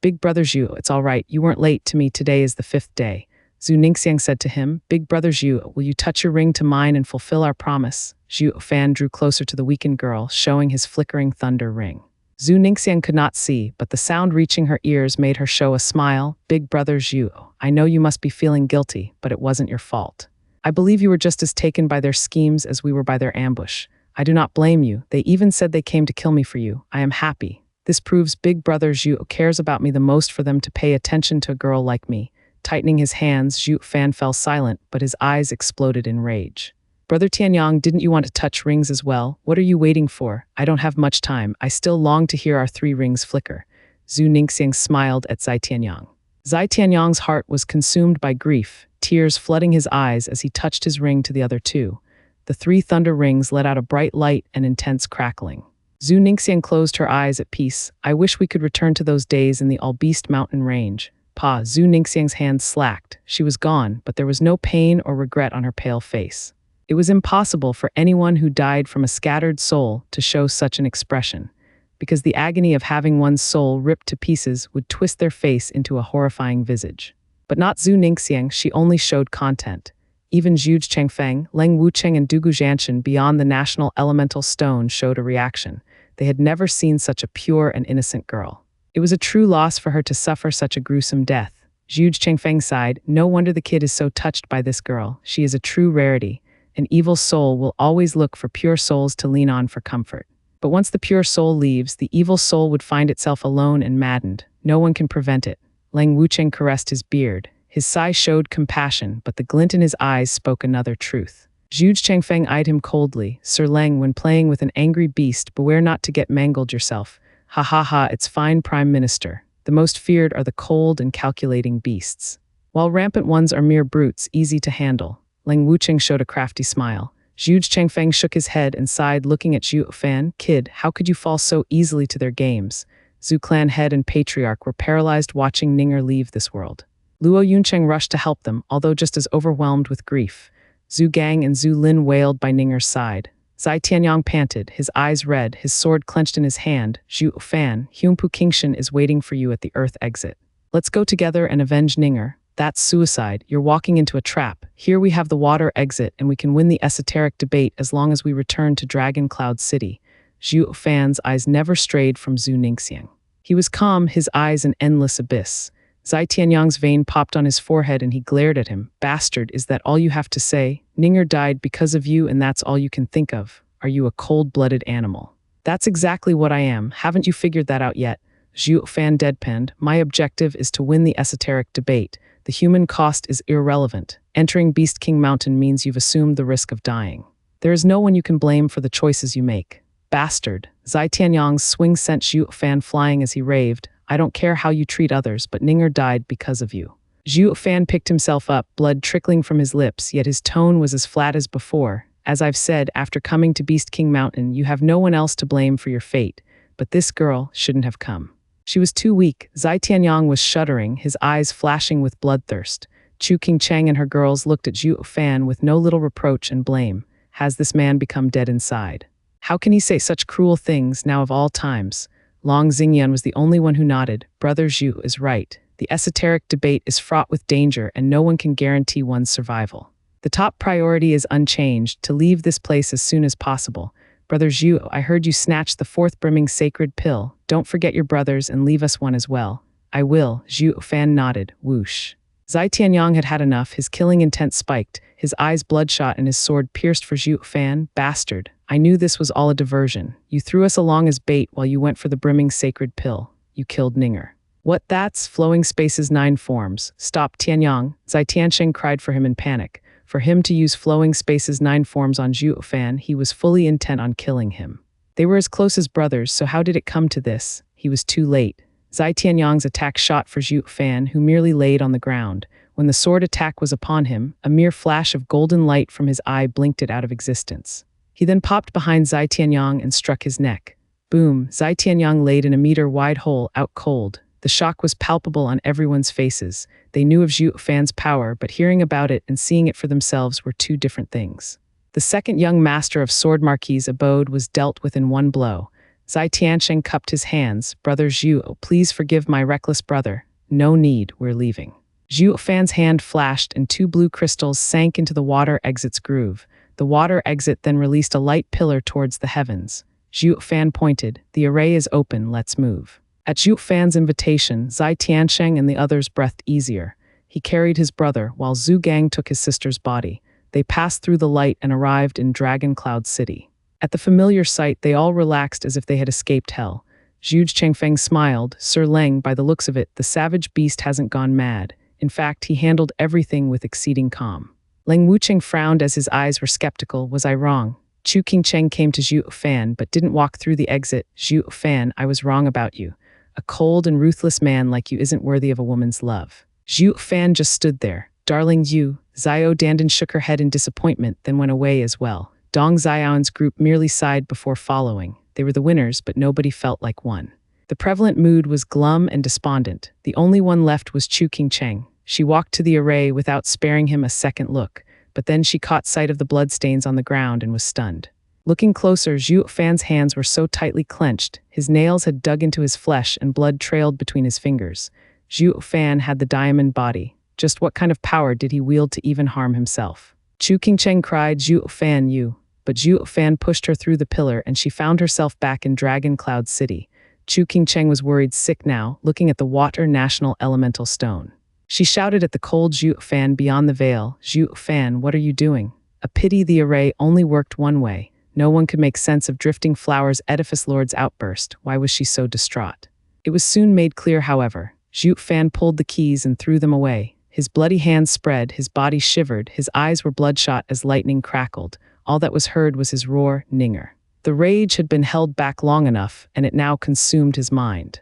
Big brother Zhuo, it's all right. You weren't late to me. Today is the 5th day. Zhu Ningxiang said to him, Big brother Zhuo, will you touch your ring to mine and fulfill our promise? Zhuo Fan drew closer to the weakened girl, showing his flickering thunder ring. Zhu Ningxiang could not see, but the sound reaching her ears made her show a smile. Big brother Zhuo, I know you must be feeling guilty, but it wasn't your fault. I believe you were just as taken by their schemes as we were by their ambush. I do not blame you. They even said they came to kill me for you. I am happy. This proves Big brother Zhuo cares about me the most for them to pay attention to a girl like me. Tightening his hands, Zhuo Fan fell silent, but his eyes exploded in rage. Brother Tianyang, didn't you want to touch rings as well? What are you waiting for? I don't have much time. I still long to hear our 3 rings flicker. Zhu Ningxiang smiled at Zai Tianyang. Zai Tianyang's heart was consumed by grief, tears flooding his eyes as he touched his ring to the other 2. The 3 thunder rings let out a bright light and intense crackling. Zhu Ningxiang closed her eyes at peace. I wish we could return to those days in the Albeast mountain range. Zhu Ningxiang's hands slacked. She was gone, but there was no pain or regret on her pale face. It was impossible for anyone who died from a scattered soul to show such an expression, because the agony of having one's soul ripped to pieces would twist their face into a horrifying visage. But not Zhu Ningxiang, she only showed content. Even Zhu Chengfeng, Leng Wucheng and Dugu Zhanshan beyond the national elemental stone showed a reaction. They had never seen such a pure and innocent girl. It was a true loss for her to suffer such a gruesome death. Zhu Chengfeng sighed, no wonder the kid is so touched by this girl. She is a true rarity. An evil soul will always look for pure souls to lean on for comfort. But once the pure soul leaves, the evil soul would find itself alone and maddened. No one can prevent it. Lang Wucheng caressed his beard. His sigh showed compassion, but the glint in his eyes spoke another truth. Zhu Chengfeng eyed him coldly. Sir Lang, when playing with an angry beast, beware not to get mangled yourself. Ha ha ha, it's fine, Prime Minister. The most feared are the cold and calculating beasts, while rampant ones are mere brutes, easy to handle. Lang Wucheng showed a crafty smile. Zhu Chengfeng shook his head and sighed, looking at Zhuo Fan. Kid, how could you fall so easily to their games? Zhu clan head and patriarch were paralyzed watching Ninger leave this world. Luo Yuncheng rushed to help them, although just as overwhelmed with grief. Zhu Gang and Zhu Lin wailed by Ninger's side. Zai Tianyang panted, his eyes red, his sword clenched in his hand. Zhu Fan, Huangpu Kingshan is waiting for you at the Earth exit. Let's go together and avenge Ninger. That's suicide. You're walking into a trap. Here we have the water exit, and we can win the esoteric debate as long as we return to Dragon Cloud City. Zhu Fan's eyes never strayed from Zhu Ningxiang. He was calm, his eyes an endless abyss. Zai Tianyang's vein popped on his forehead and he glared at him. Bastard, is that all you have to say? Ninger died because of you and that's all you can think of. Are you a cold-blooded animal? That's exactly what I am. Haven't you figured that out yet? Zhu Fan deadpanned. My objective is to win the esoteric debate. The human cost is irrelevant. Entering Beast King Mountain means you've assumed the risk of dying. There is no one you can blame for the choices you make. Bastard. Zai Tianyang's swing sent Zhu Fan flying as he raved. I don't care how you treat others, but Ninger died because of you. Zhu Fan picked himself up, blood trickling from his lips, yet his tone was as flat as before. As I've said, after coming to Beast King Mountain, you have no one else to blame for your fate, but this girl shouldn't have come. She was too weak. Zai Tianyang was shuddering, his eyes flashing with bloodthirst. Chu Qingcheng and her girls looked at Zhu Fan with no little reproach and blame. Has this man become dead inside? How can he say such cruel things now of all times? Long Xingyan was the only one who nodded. Brother Zhu is right. The esoteric debate is fraught with danger and no one can guarantee one's survival. The top priority is unchanged, to leave this place as soon as possible. Brother Zhu, I heard you snatch the fourth brimming sacred pill. Don't forget your brothers and leave us one as well. I will. Zhu Fan nodded. Whoosh. Zai Tianyang had had enough, his killing intent spiked, his eyes bloodshot and his sword pierced for Zhu Fan. Bastard. I knew this was all a diversion. You threw us along as bait while you went for the brimming sacred pill. You killed Ninger. What that's? Flowing Space's 9 forms. Stop, Tianyang. Zai Tiansheng cried for him in panic. For him to use Flowing Space's 9 forms on Zhu Fan, he was fully intent on killing him. They were as close as brothers, so how did it come to this? He was too late. Zai Tianyang's attack shot for Zhu Fan, who merely laid on the ground. When the sword attack was upon him, a mere flash of golden light from his eye blinked it out of existence. He then popped behind Zai Tianyang and struck his neck. Boom, Zai Tianyang laid in a meter-wide hole, out cold. The shock was palpable on everyone's faces. They knew of Zhu Fan's power, but hearing about it and seeing it for themselves were two different things. The second young master of Sword Marquis's abode was dealt with in one blow. Zai Tiansheng cupped his hands. Brother Zhu, oh, please forgive my reckless brother. No need, we're leaving. Zhu Fan's hand flashed and 2 blue crystals sank into the water exit's groove. The water exit then released a light pillar towards the heavens. Zhu Fan pointed. The array is open, let's move. At Zhu Fan's invitation, Zai Tiansheng and the others breathed easier. He carried his brother, while Zhu Gang took his sister's body. They passed through the light and arrived in Dragon Cloud City. At the familiar sight, they all relaxed as if they had escaped hell. Zhu Chengfeng smiled. Sir Leng, by the looks of it, the savage beast hasn't gone mad. In fact, he handled everything with exceeding calm. Lang Wucheng frowned as his eyes were skeptical. Was I wrong? Chu Qingcheng came to Zhu Fan, but didn't walk through the exit. Zhu Fan, I was wrong about you. A cold and ruthless man like you isn't worthy of a woman's love. Zhu Fan just stood there. Darling you. Xiao Dandan shook her head in disappointment, then went away as well. Dong Xiao's group merely sighed before following. They were the winners, but nobody felt like one. The prevalent mood was glum and despondent. The only one left was Chu Qingcheng. She walked to the array without sparing him a second look, but then she caught sight of the bloodstains on the ground and was stunned. Looking closer, Zhu Fan's hands were so tightly clenched, his nails had dug into his flesh and blood trailed between his fingers. Zhu Fan had the diamond body. Just what kind of power did he wield to even harm himself? Chu Qingcheng cried, Zhu Fan, you. But Zhu Fan pushed her through the pillar and she found herself back in Dragon Cloud City. Chu Qingcheng was worried sick now, looking at the Water National Elemental Stone. She shouted at the cold Zhu Fan beyond the veil, Zhu Fan, what are you doing? A pity the array only worked one way. No one could make sense of Drifting Flower's Edifice Lord's outburst. Why was she so distraught? It was soon made clear, however. Zhuo Fan pulled the keys and threw them away. His bloody hands spread, his body shivered, his eyes were bloodshot as lightning crackled. All that was heard was his roar, "Ninger." The rage had been held back long enough, and it now consumed his mind.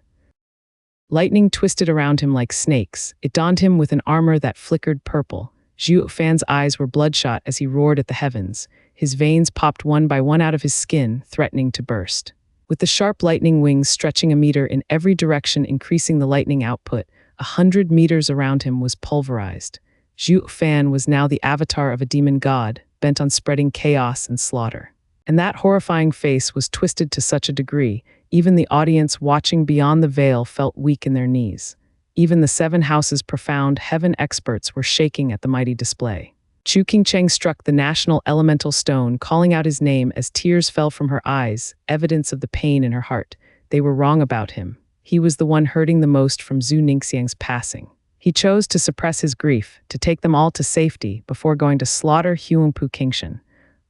Lightning twisted around him like snakes. It donned him with an armor that flickered purple. Zhuo Fan's eyes were bloodshot as he roared at the heavens. His veins popped one by one out of his skin, threatening to burst. With the sharp lightning wings stretching a meter in every direction, increasing the lightning output, 100 meters around him was pulverized. Zhuo Fan was now the avatar of a demon god, bent on spreading chaos and slaughter. And that horrifying face was twisted to such a degree, even the audience watching beyond the veil felt weak in their knees. Even the Seven Houses' profound heaven experts were shaking at the mighty display. Chu Qingcheng struck the national elemental stone, calling out his name as tears fell from her eyes, evidence of the pain in her heart. They were wrong about him. He was the one hurting the most from Zhu Ningxiang's passing. He chose to suppress his grief, to take them all to safety before going to slaughter Huangpu Qingshan.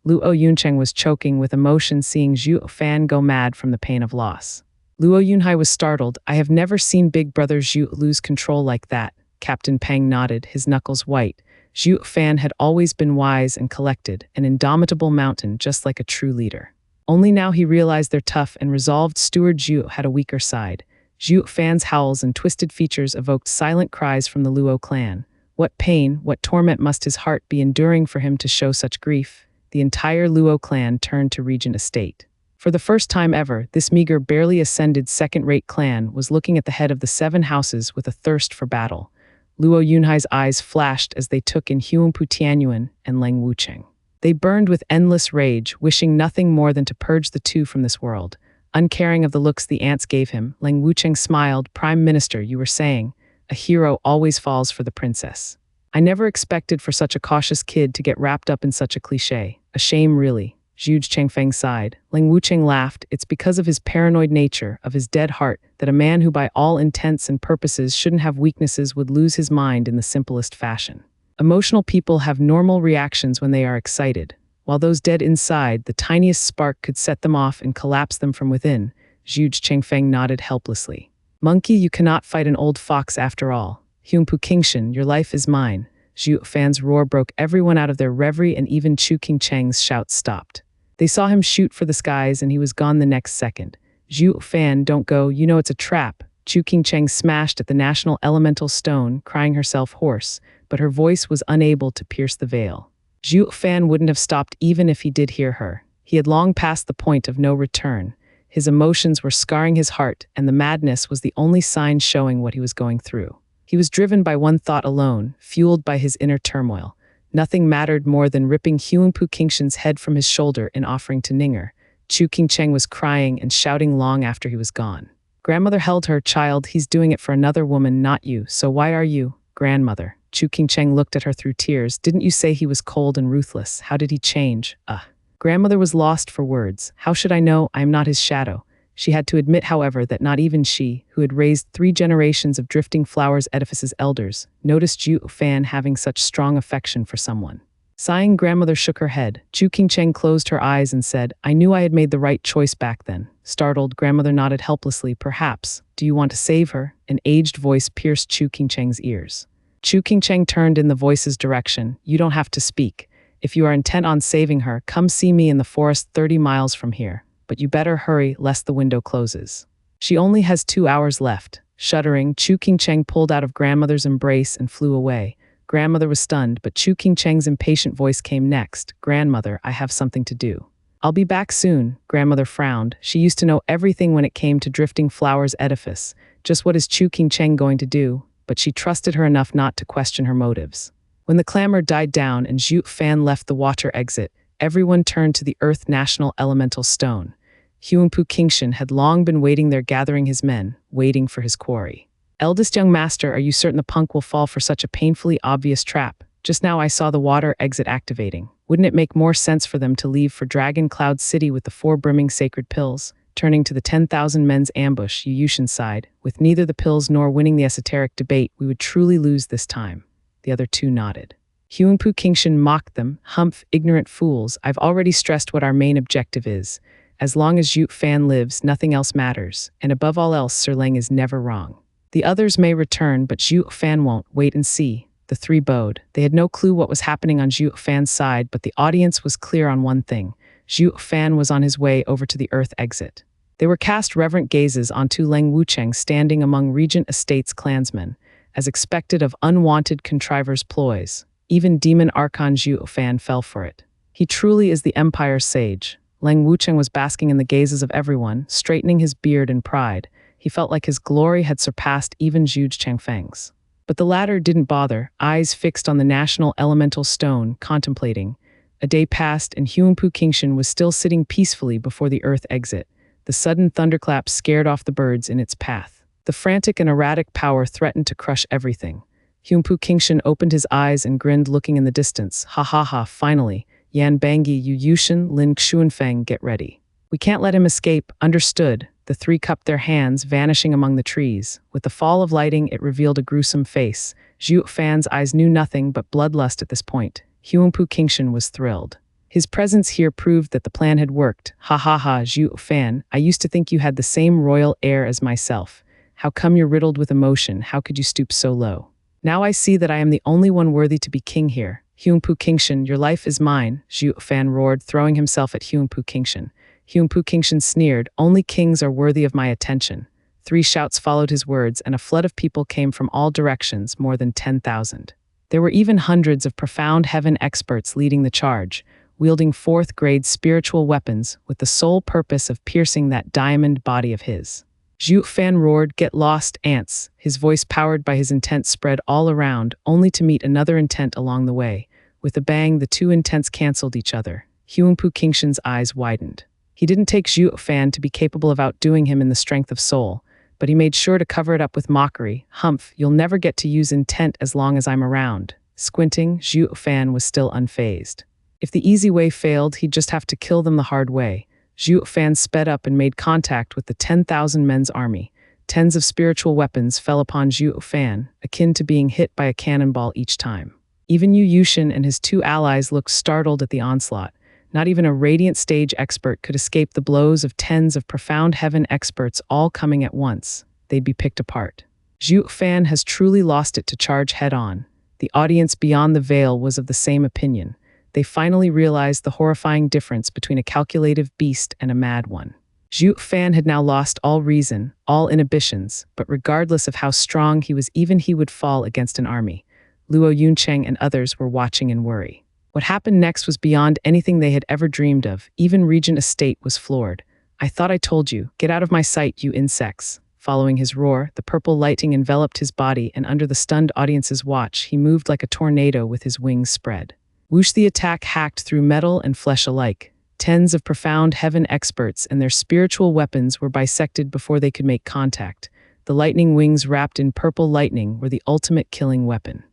Luo Yuncheng was choking with emotion seeing Zhuo Fan go mad from the pain of loss. Luo Yunhai was startled. "I have never seen Big Brother Zhu lose control like that." Captain Peng nodded, his knuckles white. Zhuo Fan had always been wise and collected, an indomitable mountain just like a true leader. Only now he realized their tough and resolved steward Zhu had a weaker side. Zhuo Fan's howls and twisted features evoked silent cries from the Luo clan. What pain, what torment must his heart be enduring for him to show such grief? The entire Luo clan turned to Regent Estate. For the first time ever, this meager, barely ascended second-rate clan was looking at the head of the Seven Houses with a thirst for battle. Luo Yunhai's eyes flashed as they took in Huangpu Tianyuan and Leng Wucheng. They burned with endless rage, wishing nothing more than to purge the two from this world. Uncaring of the looks the ants gave him, Leng Wucheng smiled. "Prime Minister, you were saying, a hero always falls for the princess. I never expected for such a cautious kid to get wrapped up in such a cliché. A shame, really." Zhu Chengfeng sighed. Leng Wucheng laughed. "It's because of his paranoid nature, of his dead heart, that a man who by all intents and purposes shouldn't have weaknesses would lose his mind in the simplest fashion. Emotional people have normal reactions when they are excited, while those dead inside, the tiniest spark could set them off and collapse them from within." Zhu Chengfeng nodded helplessly. "Monkey, you cannot fight an old fox after all. Huangpu Qingshan, your life is mine." Zhuo Fan's roar broke everyone out of their reverie, and even Chu Qingcheng's shouts stopped. They saw him shoot for the skies and he was gone the next second. "Zhuo Fan, don't go, you know it's a trap." Chu Qingcheng smashed at the national elemental stone, crying herself hoarse, but her voice was unable to pierce the veil. Zhuo Fan wouldn't have stopped even if he did hear her. He had long passed the point of no return. His emotions were scarring his heart, and the madness was the only sign showing what he was going through. He was driven by one thought alone, fueled by his inner turmoil. Nothing mattered more than ripping Huangpu Qingshan's head from his shoulder in offering to Ninger. Chu Qingcheng was crying and shouting long after he was gone. Grandmother held her. "Child, he's doing it for another woman, not you, so why are you?" "Grandmother." Chu Qingcheng looked at her through tears. "Didn't you say he was cold and ruthless? How did he change?" Grandmother was lost for words. "How should I know? I am not his shadow." She had to admit, however, that not even she, who had raised 3 generations of Drifting Flowers Edifice's elders, noticed Zhuo Fan having such strong affection for someone. Sighing, grandmother shook her head. Chu Qingcheng closed her eyes and said, "I knew I had made the right choice back then." Startled, grandmother nodded helplessly. "Perhaps. Do you want to save her?" An aged voice pierced Chu Qingcheng's ears. Chu Qingcheng turned in the voice's direction. "You don't have to speak. If you are intent on saving her, come see me in the forest 30 miles from here. But you better hurry, lest the window closes. She only has 2 hours left." Shuddering, Chu Qingcheng pulled out of grandmother's embrace and flew away. Grandmother was stunned, but Chu Qingcheng's impatient voice came next. "Grandmother, I have something to do." "I'll be back soon." Grandmother frowned. She used to know everything when it came to Drifting Flowers Edifice. Just what is Chu Qingcheng going to do? But she trusted her enough not to question her motives. When the clamor died down and Zhuo Fan left the water exit, everyone turned to the Earth National Elemental Stone. Huangpu Qingshan had long been waiting there, gathering his men, waiting for his quarry. "Eldest young master, are you certain the punk will fall for such a painfully obvious trap? Just now I saw the water exit activating. Wouldn't it make more sense for them to leave for Dragon Cloud City with the 4 brimming sacred pills?" Turning to the 10,000 men's ambush, Yushin sighed. "With neither the pills nor winning the esoteric debate, we would truly lose this time." The other 2 nodded. Huangpu Qingshan mocked them. "Humph, ignorant fools, I've already stressed what our main objective is. As long as Zhuo Fan lives, nothing else matters, and above all else, Sir Lang is never wrong. The others may return, but Zhuo Fan won't. Wait and see. The three bowed. They had no clue what was happening on Zhuo Fan's side, but the audience was clear on one thing. Zhuo Fan was on his way over to the Earth exit. They were cast reverent gazes onto Lang Wucheng standing among Regent Estate's clansmen, as expected of unwanted contrivers' ploys. Even Demon Archon Zhuo Fan fell for it. He truly is the Empire's sage. Lang Wucheng was basking in the gazes of everyone, straightening his beard in pride. He felt like his glory had surpassed even Zhu Changfeng's. But the latter didn't bother, eyes fixed on the national elemental stone, contemplating. A day passed and Huangpu Qingshan was still sitting peacefully before the Earth exit. The sudden thunderclap scared off the birds in its path. The frantic and erratic power threatened to crush everything. Huangpu Qingshan opened his eyes and grinned, looking in the distance. Ha ha ha, finally. Yan Bangyi, Yu Yushan, Lin Xuanfeng, get ready. We can't let him escape. Understood. The three cupped their hands, vanishing among the trees. With the fall of lighting, it revealed a gruesome face. Zhuo Fan's eyes knew nothing but bloodlust at this point. Huangpu Qingshan was thrilled. His presence here proved that the plan had worked. Ha ha ha, Zhuo Fan, I used to think you had the same royal air as myself. How come you're riddled with emotion? How could you stoop so low? Now I see that I am the only one worthy to be king here. Huangpu Qingshan, your life is mine, Zhuo Fan roared, throwing himself at Huangpu Qingshan. Huangpu Qingshan sneered, only kings are worthy of my attention. 3 shouts followed his words, and a flood of people came from all directions, more than 10,000. There were even hundreds of profound heaven experts leading the charge, wielding 4th-grade spiritual weapons with the sole purpose of piercing that diamond body of his. Zhuo Fan roared, get lost, ants. His voice, powered by his intent, spread all around, only to meet another intent along the way. With a bang, the two intents canceled each other. Huangpu Qingshan's eyes widened. He didn't take Zhuo Fan to be capable of outdoing him in the strength of soul, but he made sure to cover it up with mockery. Humph, you'll never get to use intent as long as I'm around. Squinting, Zhuo Fan was still unfazed. If the easy way failed, he'd just have to kill them the hard way. Zhuo Fan sped up and made contact with the 10,000 men's army. Tens of spiritual weapons fell upon Zhuo Fan, akin to being hit by a cannonball each time. Even Yu Yushan and his 2 allies looked startled at the onslaught. Not even a radiant stage expert could escape the blows of tens of profound heaven experts all coming at once. They'd be picked apart. Zhuo Fan has truly lost it to charge head-on. The audience beyond the veil was of the same opinion. They finally realized the horrifying difference between a calculative beast and a mad one. Zhuo Fan had now lost all reason, all inhibitions, but regardless of how strong he was, even he would fall against an army. Luo Yuncheng and others were watching in worry. What happened next was beyond anything they had ever dreamed of. Even Regent Estate was floored. I thought I told you. Get out of my sight, you insects. Following his roar, the purple lighting enveloped his body, and under the stunned audience's watch, he moved like a tornado with his wings spread. Whoosh, the attack hacked through metal and flesh alike. Tens of profound heaven experts and their spiritual weapons were bisected before they could make contact. The lightning wings wrapped in purple lightning were the ultimate killing weapon.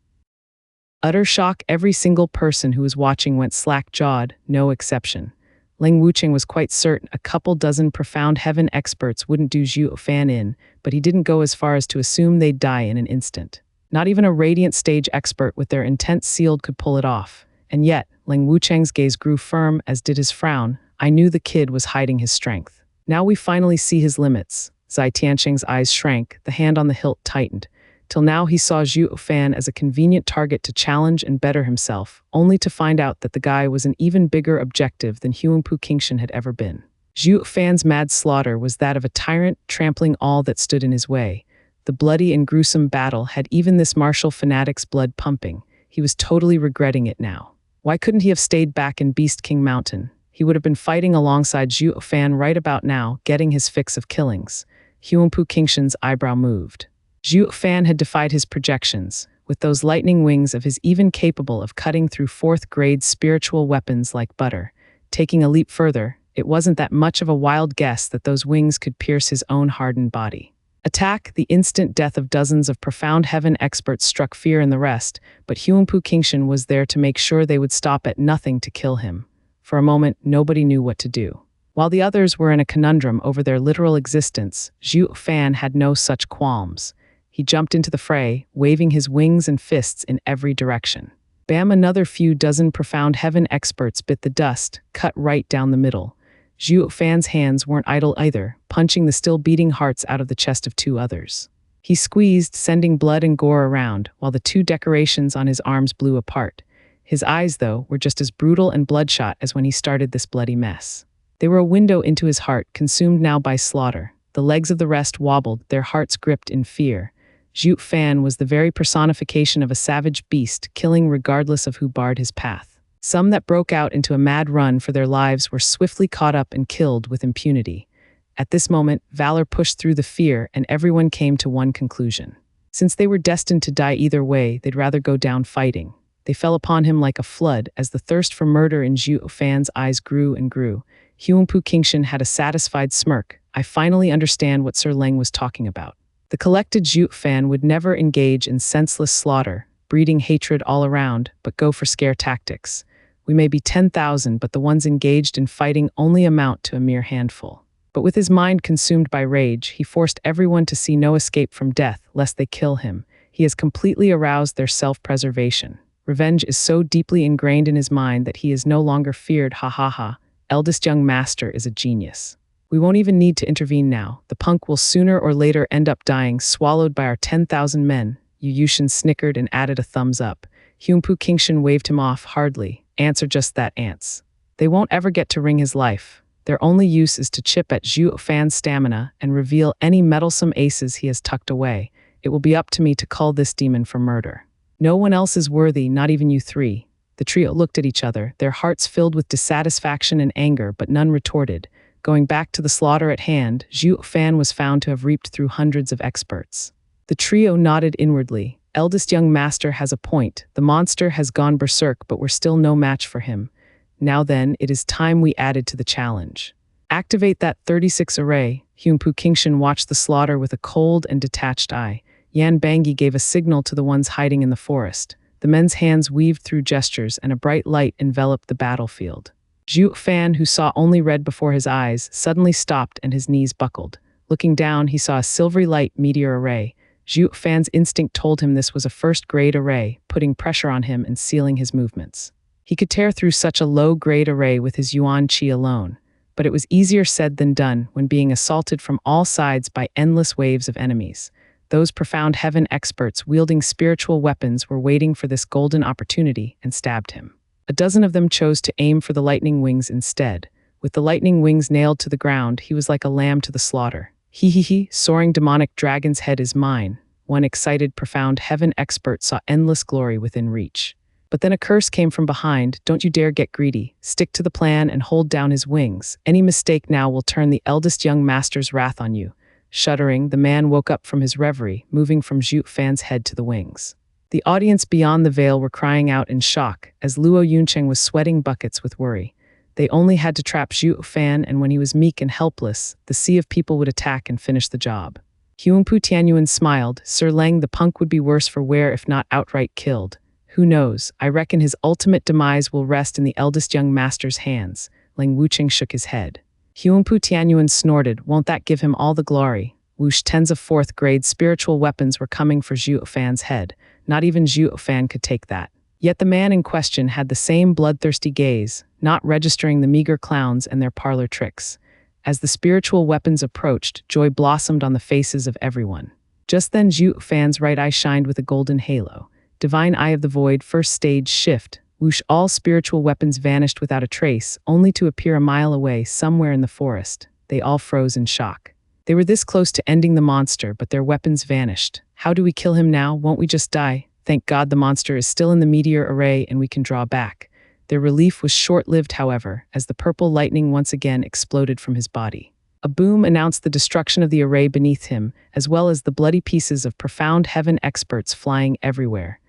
Utter shock, every single person who was watching went slack-jawed, no exception. Lang Wucheng was quite certain a couple dozen profound heaven experts wouldn't do Zhuo Fan in, but he didn't go as far as to assume they'd die in an instant. Not even a radiant stage expert with their intent sealed could pull it off. And yet, Lang Wucheng's gaze grew firm, as did his frown. I knew the kid was hiding his strength. Now we finally see his limits. Zai Tianqing's eyes shrank, the hand on the hilt tightened. Till now he saw Zhuo Fan as a convenient target to challenge and better himself, only to find out that the guy was an even bigger objective than Huangpu Qingshan had ever been. Zhuo Fan's mad slaughter was that of a tyrant, trampling all that stood in his way. The bloody and gruesome battle had even this martial fanatic's blood pumping. He was totally regretting it now. Why couldn't he have stayed back in Beast King Mountain? He would have been fighting alongside Zhuo Fan right about now, getting his fix of killings. Huangpu Qingshan's eyebrow moved. Zhuo Fan had defied his projections. With those lightning wings of his, even capable of cutting through 4th-grade spiritual weapons like butter. Taking a leap further, it wasn't that much of a wild guess that those wings could pierce his own hardened body. Attack, the instant death of dozens of profound heaven experts struck fear in the rest, but Huangpu Qingshan was there to make sure they would stop at nothing to kill him. For a moment, nobody knew what to do. While the others were in a conundrum over their literal existence, Zhuo Fan had no such qualms. He jumped into the fray, waving his wings and fists in every direction. Bam! Another few dozen profound heaven experts bit the dust, cut right down the middle. Zhuo Fan's hands weren't idle either, punching the still beating hearts out of the chest of two others. He squeezed, sending blood and gore around, while the two decorations on his arms blew apart. His eyes, though, were just as brutal and bloodshot as when he started this bloody mess. They were a window into his heart, consumed now by slaughter. The legs of the rest wobbled, their hearts gripped in fear. Zhuo Fan was the very personification of a savage beast, killing regardless of who barred his path. Some that broke out into a mad run for their lives were swiftly caught up and killed with impunity. At this moment, valor pushed through the fear, and everyone came to one conclusion. Since they were destined to die either way, they'd rather go down fighting. They fell upon him like a flood as the thirst for murder in Zhuo Fan's eyes grew and grew. Huangpu Qingshan had a satisfied smirk. I finally understand what Sir Leng was talking about. The collected Zhuo Fan would never engage in senseless slaughter, breeding hatred all around, but go for scare tactics. We may be 10,000, but the ones engaged in fighting only amount to a mere handful. But with his mind consumed by rage, he forced everyone to see no escape from death, lest they kill him. He has completely aroused their self-preservation. Revenge is so deeply ingrained in his mind that he is no longer feared. Ha ha ha. Eldest young master is a genius. We won't even need to intervene now. The punk will sooner or later end up dying, swallowed by our 10,000 men. Yu Yushin snickered and added a thumbs up. Huangpu Qingshan waved him off hardly. Ants are just that, ants. They won't ever get to wring his life. Their only use is to chip at Zhuo Fan's stamina and reveal any meddlesome aces he has tucked away. It will be up to me to cull this demon for murder. No one else is worthy, not even you three. The trio looked at each other, their hearts filled with dissatisfaction and anger, but none retorted. Going back to the slaughter at hand, Zhuo Fan was found to have reaped through hundreds of experts. The trio nodded inwardly. Eldest young master has a point. The monster has gone berserk, but we're still no match for him. Now then, it is time we added to the challenge. Activate that 36 array. Huangpu Qingshan watched the slaughter with a cold and detached eye. Yan Bangyi gave a signal to the ones hiding in the forest. The men's hands weaved through gestures, and a bright light enveloped the battlefield. Zhuo Fan, who saw only red before his eyes, suddenly stopped and his knees buckled. Looking down, he saw a silvery light meteor array. Zhuo Fan's instinct told him this was a first-grade array, putting pressure on him and sealing his movements. He could tear through such a low-grade array with his Yuan Qi alone, but it was easier said than done when being assaulted from all sides by endless waves of enemies. Those profound heaven experts wielding spiritual weapons were waiting for this golden opportunity and stabbed him. A dozen of them chose to aim for the lightning wings instead. With the lightning wings nailed to the ground, he was like a lamb to the slaughter. He, soaring demonic dragon's head is mine. One excited, profound heaven expert saw endless glory within reach. But then a curse came from behind. Don't you dare get greedy. Stick to the plan and hold down his wings. Any mistake now will turn the eldest young master's wrath on you. Shuddering, the man woke up from his reverie, moving from Zhuo Fan's head to the wings. The audience beyond the veil were crying out in shock, as Luo Yuncheng was sweating buckets with worry. They only had to trap Zhuo Fan, and when he was meek and helpless, the sea of people would attack and finish the job. Huangpu Tianyuan smiled. Sir Leng, the punk would be worse for wear if not outright killed. Who knows? I reckon his ultimate demise will rest in the eldest young master's hands. Leng Wucheng shook his head. Huangpu Tianyuan snorted. Won't that give him all the glory? Whoosh, tens of fourth-grade spiritual weapons were coming for Zhuo Fan's head. Not even Zhuo Fan could take that. Yet the man in question had the same bloodthirsty gaze, not registering the meager clowns and their parlor tricks. As the spiritual weapons approached, joy blossomed on the faces of everyone. Just then Zhuo Fan's right eye shined with a golden halo. Divine Eye of the Void, first stage shift. Whoosh, all spiritual weapons vanished without a trace, only to appear a mile away, somewhere in the forest. They all froze in shock. They were this close to ending the monster, but their weapons vanished. How do we kill him now? Won't we just die? Thank God the monster is still in the meteor array and we can draw back. Their relief was short-lived, however, as the purple lightning once again exploded from his body. A boom announced the destruction of the array beneath him, as well as the bloody pieces of profound heaven experts flying everywhere.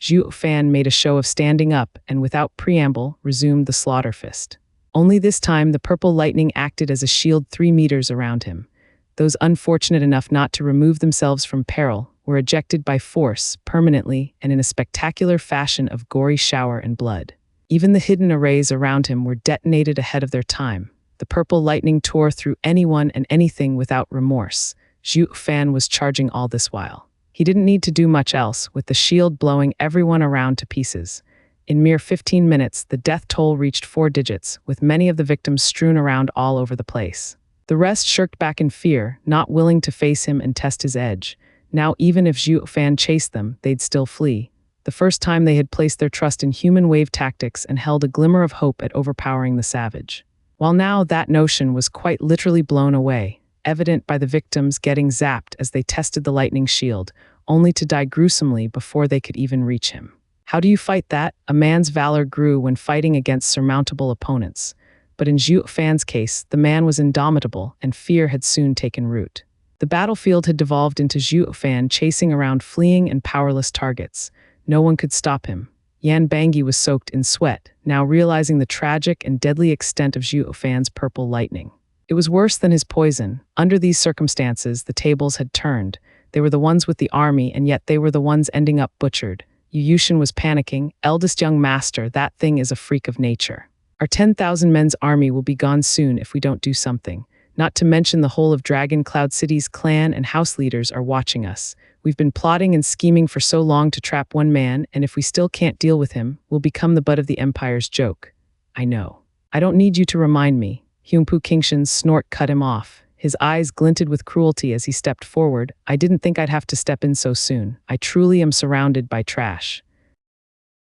Zhuo Fan made a show of standing up and, without preamble, resumed the slaughter fist. Only this time the purple lightning acted as a shield 3 meters around him. Those unfortunate enough not to remove themselves from peril were ejected by force, permanently, and in a spectacular fashion of gory shower and blood. Even the hidden arrays around him were detonated ahead of their time. The purple lightning tore through anyone and anything without remorse. Zhuo Fan was charging all this while. He didn't need to do much else, with the shield blowing everyone around to pieces. In mere 15 minutes, the death toll reached 4 digits, with many of the victims strewn around all over the place. The rest shirked back in fear, not willing to face him and test his edge. Now, even if Zhuo Fan chased them, they'd still flee. The first time they had placed their trust in human wave tactics and held a glimmer of hope at overpowering the savage. While now that notion was quite literally blown away, evident by the victims getting zapped as they tested the lightning shield, only to die gruesomely before they could even reach him. How do you fight that? A man's valor grew when fighting against surmountable opponents. But in Zhuo Fan's case, the man was indomitable, and fear had soon taken root. The battlefield had devolved into Zhuo Fan chasing around fleeing and powerless targets. No one could stop him. Yan Bangui was soaked in sweat, now realizing the tragic and deadly extent of Zhuo Fan's purple lightning. It was worse than his poison. Under these circumstances, the tables had turned. They were the ones with the army, and yet they were the ones ending up butchered. Yu Yushin was panicking. Eldest young master, that thing is a freak of nature. Our 10,000 men's army will be gone soon if we don't do something. Not to mention the whole of Dragon Cloud City's clan and house leaders are watching us. We've been plotting and scheming for so long to trap one man, and if we still can't deal with him, we'll become the butt of the Empire's joke. I know. I don't need you to remind me. Hyunpu Kingshan's snort cut him off. His eyes glinted with cruelty as he stepped forward. I didn't think I'd have to step in so soon. I truly am surrounded by trash.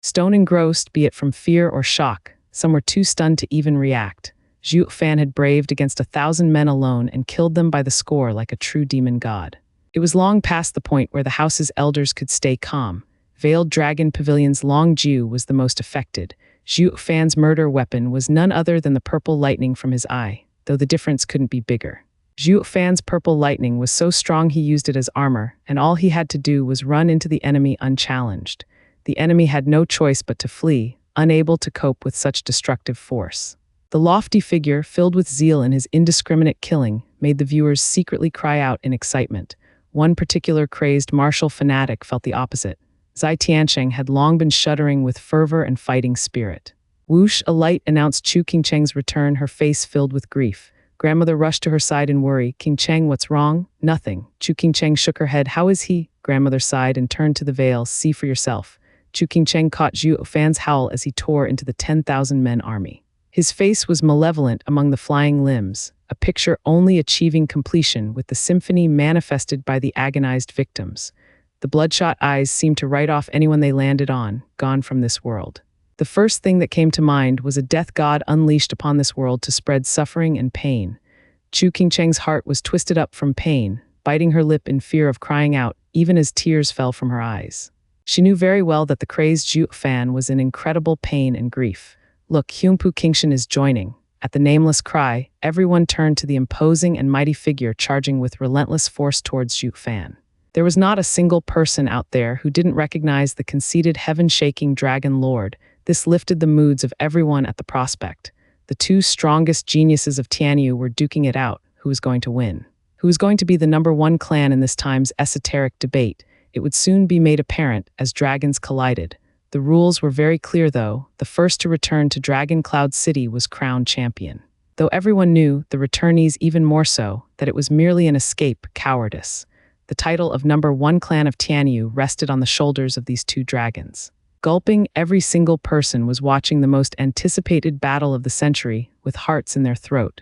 Stone engrossed, be it from fear or shock, some were too stunned to even react. Zhuo Fan had braved against 1,000 men alone and killed them by the score like a true demon god. It was long past the point where the house's elders could stay calm. Veiled Dragon Pavilion's Long Ju was the most affected. Zhuo Fan's murder weapon was none other than the purple lightning from his eye, though the difference couldn't be bigger. Zhuo Fan's purple lightning was so strong he used it as armor, and all he had to do was run into the enemy unchallenged. The enemy had no choice but to flee, unable to cope with such destructive force. The lofty figure, filled with zeal in his indiscriminate killing, made the viewers secretly cry out in excitement. One particular crazed martial fanatic felt the opposite. Zai Tiancheng had long been shuddering with fervor and fighting spirit. Whoosh, a light announced Chu Qingcheng's return, her face filled with grief. Grandmother rushed to her side in worry. Qingcheng, what's wrong? Nothing. Chu Qingcheng shook her head. How is he? Grandmother sighed and turned to the veil. See for yourself. Chu Qingcheng caught Zhuo Fan's howl as he tore into the 10,000 men army. His face was malevolent among the flying limbs, a picture only achieving completion with the symphony manifested by the agonized victims. The bloodshot eyes seemed to write off anyone they landed on, gone from this world. The first thing that came to mind was a death god unleashed upon this world to spread suffering and pain. Chu Qingcheng's heart was twisted up from pain, biting her lip in fear of crying out, even as tears fell from her eyes. She knew very well that the crazed Zhuo Fan was in incredible pain and grief. Look, Hyunpu Kingshan is joining. At the nameless cry, everyone turned to the imposing and mighty figure charging with relentless force towards Zhuo Fan. There was not a single person out there who didn't recognize the conceited, heaven-shaking dragon lord. This lifted the moods of everyone at the prospect. The two strongest geniuses of Tianyu were duking it out. Who was going to win? Who was going to be the #1 clan in this time's esoteric debate? It would soon be made apparent as dragons collided. The rules were very clear, though. The first to return to Dragon Cloud City was crowned champion. Though everyone knew, the returnees even more so, that it was merely an escape cowardice. The title of #1 clan of Tianyu rested on the shoulders of these two dragons. Gulping, every single person was watching the most anticipated battle of the century, with hearts in their throat.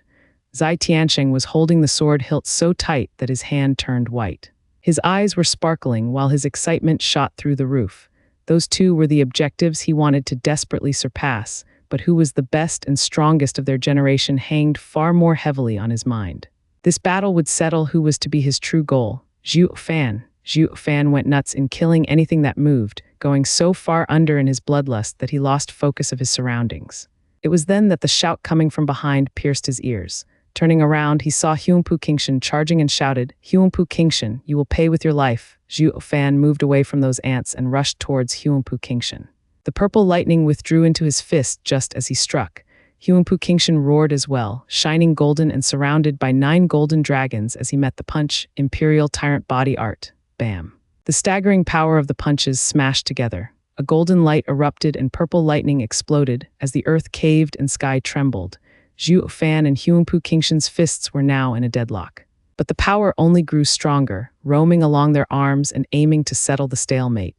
Zai Tiancheng was holding the sword hilt so tight that his hand turned white. His eyes were sparkling while his excitement shot through the roof. Those two were the objectives he wanted to desperately surpass, but who was the best and strongest of their generation hanged far more heavily on his mind. This battle would settle who was to be his true goal. Zhuo Fan. Zhuo Fan went nuts in killing anything that moved, going so far under in his bloodlust that he lost focus of his surroundings. It was then that the shout coming from behind pierced his ears. Turning around, he saw Hyunpu Kingshan charging and shouted, "Hyunpu Kingshan, you will pay with your life." Zhuo Fan moved away from those ants and rushed towards Hyunpu Kingshan. The purple lightning withdrew into his fist just as he struck. Hyunpu Kingshan roared as well, shining golden and surrounded by 9 golden dragons as he met the punch. Imperial Tyrant body art. Bam. The staggering power of the punches smashed together. A golden light erupted and purple lightning exploded as the earth caved and sky trembled. Zhuo Fan and Hyunpu Kingshan's fists were now in a deadlock. But the power only grew stronger, roaming along their arms and aiming to settle the stalemate.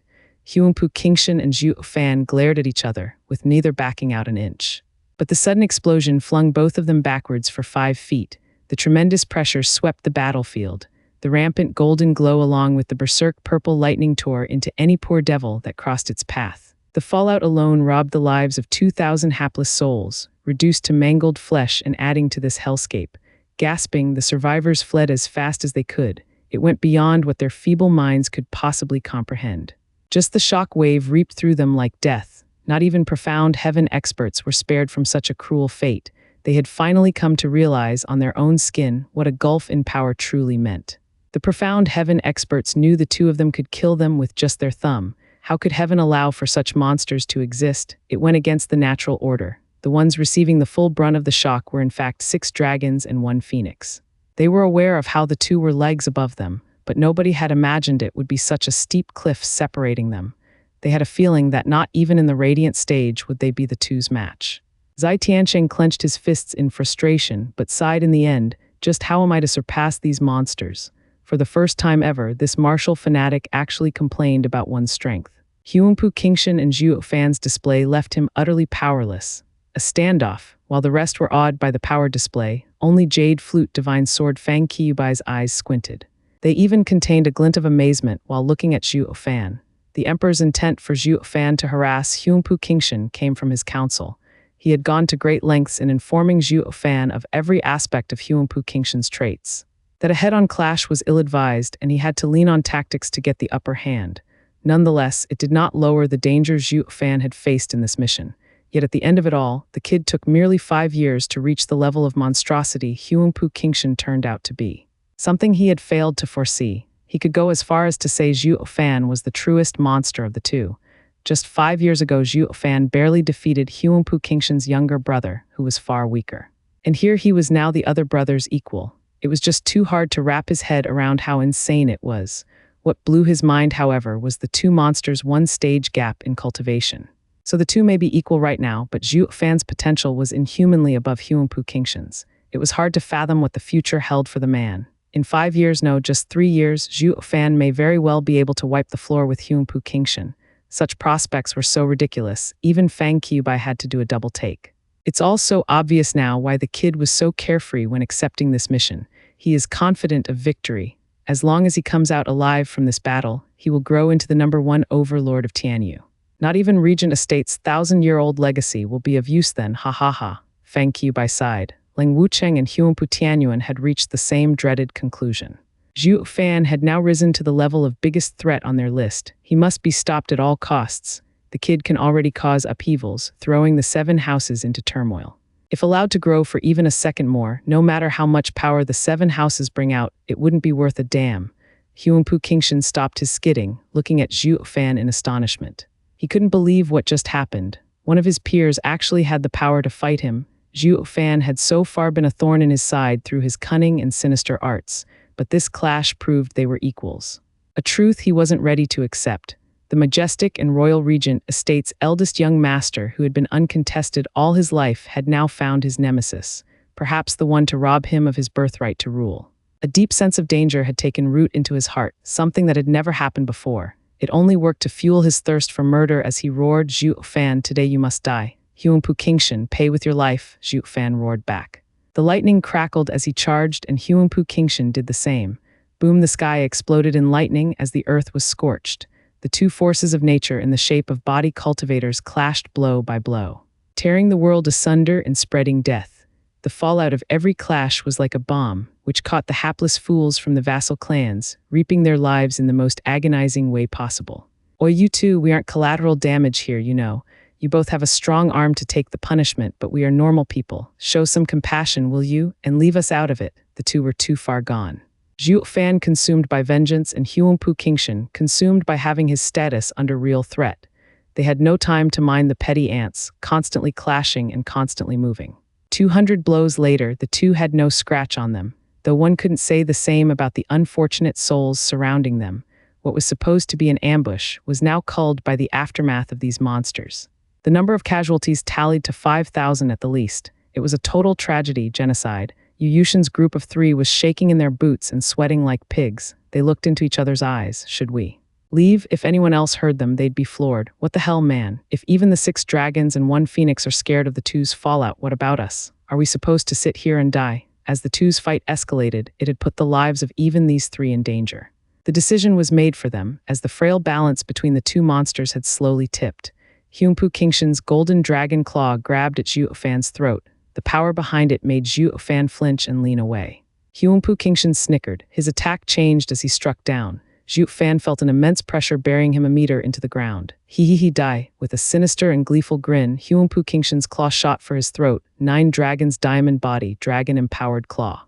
Huangpu Qingshan and Zhuo Fan glared at each other, with neither backing out an inch. But the sudden explosion flung both of them backwards for 5 feet. The tremendous pressure swept the battlefield. The rampant golden glow along with the berserk purple lightning tore into any poor devil that crossed its path. The fallout alone robbed the lives of 2,000 hapless souls, reduced to mangled flesh and adding to this hellscape. Gasping, the survivors fled as fast as they could. It went beyond what their feeble minds could possibly comprehend. Just the shock wave reaped through them like death. Not even profound heaven experts were spared from such a cruel fate. They had finally come to realize on their own skin what a gulf in power truly meant. The profound heaven experts knew the two of them could kill them with just their thumb. How could heaven allow for such monsters to exist? It went against the natural order. The ones receiving the full brunt of the shock were in fact 6 dragons and 1 phoenix. They were aware of how the two were legs above them, but nobody had imagined it would be such a steep cliff separating them. They had a feeling that not even in the radiant stage would they be the two's match. Zai Tiansheng clenched his fists in frustration, but sighed in the end, just how am I to surpass these monsters? For the first time ever, this martial fanatic actually complained about one's strength. Huangpu Qingshan and Zhuo Fan's display left him utterly powerless. A standoff, while the rest were awed by the power display, only Jade Flute Divine Sword Fang Qiyubai's eyes squinted. They even contained a glint of amazement while looking at Zhuo Fan. The Emperor's intent for Zhuo Fan to harass Huangpu Qingshan came from his council. He had gone to great lengths in informing Zhuo Fan of every aspect of Huangpu Qingshan's traits. That a head-on clash was ill-advised and he had to lean on tactics to get the upper hand. Nonetheless, it did not lower the dangers Zhuo Fan had faced in this mission. Yet at the end of it all, the kid took merely 5 years to reach the level of monstrosity Huangpu Qingshan turned out to be. Something he had failed to foresee. He could go as far as to say Zhuo Fan was the truest monster of the two. Just 5 years ago, Zhuo Fan barely defeated Huangpu Qingshan's younger brother, who was far weaker. And here he was now the other brother's equal. It was just too hard to wrap his head around how insane it was. What blew his mind, however, was the two monsters' one-stage gap in cultivation. So the two may be equal right now, but Zhuo Fan's potential was inhumanly above Huangpu Qingshan's. It was hard to fathom what the future held for the man. In 5 years, no, just 3 years, Zhuo Fan may very well be able to wipe the floor with Huangpu Qingshan. Such prospects were so ridiculous, even Fang Qiubai had to do a double take. It's all so obvious now why the kid was so carefree when accepting this mission. He is confident of victory. As long as he comes out alive from this battle, he will grow into the #1 overlord of Tianyu. Not even Regent Estate's 1,000-year-old legacy will be of use then, ha ha ha. Fang Qiubai sighed. Ling Wucheng and Huangpu Tianyuan had reached the same dreaded conclusion. Zhuo Fan had now risen to the level of biggest threat on their list. He must be stopped at all costs. The kid can already cause upheavals, throwing the 7 houses into turmoil. If allowed to grow for even a second more, no matter how much power the 7 houses bring out, it wouldn't be worth a damn. Huangpu Qingshan stopped his skidding, looking at Zhuo Fan in astonishment. He couldn't believe what just happened. One of his peers actually had the power to fight him. Zhuo Fan had so far been a thorn in his side through his cunning and sinister arts, but this clash proved they were equals. A truth he wasn't ready to accept. The majestic and royal regent estate's eldest young master, who had been uncontested all his life, had now found his nemesis, perhaps the one to rob him of his birthright to rule. A deep sense of danger had taken root into his heart, something that had never happened before. It only worked to fuel his thirst for murder as he roared, "Zhuo Fan, today you must die." "Huangpu Qingshan, pay with your life," Zhuo Fan roared back. The lightning crackled as he charged, and Huangpu Qingshan did the same. Boom, the sky exploded in lightning as the earth was scorched. The two forces of nature in the shape of body cultivators clashed blow by blow, tearing the world asunder and spreading death. The fallout of every clash was like a bomb, which caught the hapless fools from the vassal clans, reaping their lives in the most agonizing way possible. "Oi, you two, we aren't collateral damage here, you know. You both have a strong arm to take the punishment, but we are normal people. Show some compassion, will you, and leave us out of it." The two were too far gone. Zhuo Fan consumed by vengeance and Huangpu Qingshan consumed by having his status under real threat. They had no time to mind the petty ants, constantly clashing and constantly moving. 200 blows later, the two had no scratch on them, though one couldn't say the same about the unfortunate souls surrounding them. What was supposed to be an ambush was now culled by the aftermath of these monsters. The number of casualties tallied to 5,000 at the least. It was a total tragedy, genocide. Yushin's group of 3 was shaking in their boots and sweating like pigs. They looked into each other's eyes. "Should we Leave. If anyone else heard them, they'd be floored. What the hell, man? If even the 6 dragons and 1 phoenix are scared of the two's fallout, what about us? Are we supposed to sit here and die? As the two's fight escalated, it had put the lives of even these 3 in danger. The decision was made for them, as the frail balance between the 2 monsters had slowly tipped. Hyunpu Kingshan's golden dragon claw grabbed at Zhuo Fan's throat. The power behind it made Zhuo Fan flinch and lean away. Hyunpu Kingshan snickered. His attack changed as he struck down. Zhuo Fan felt an immense pressure burying him a meter into the ground. He die. With a sinister and gleeful grin, Hyunpu Kingshan's claw shot for his throat. 9 dragons diamond body, dragon-empowered claw.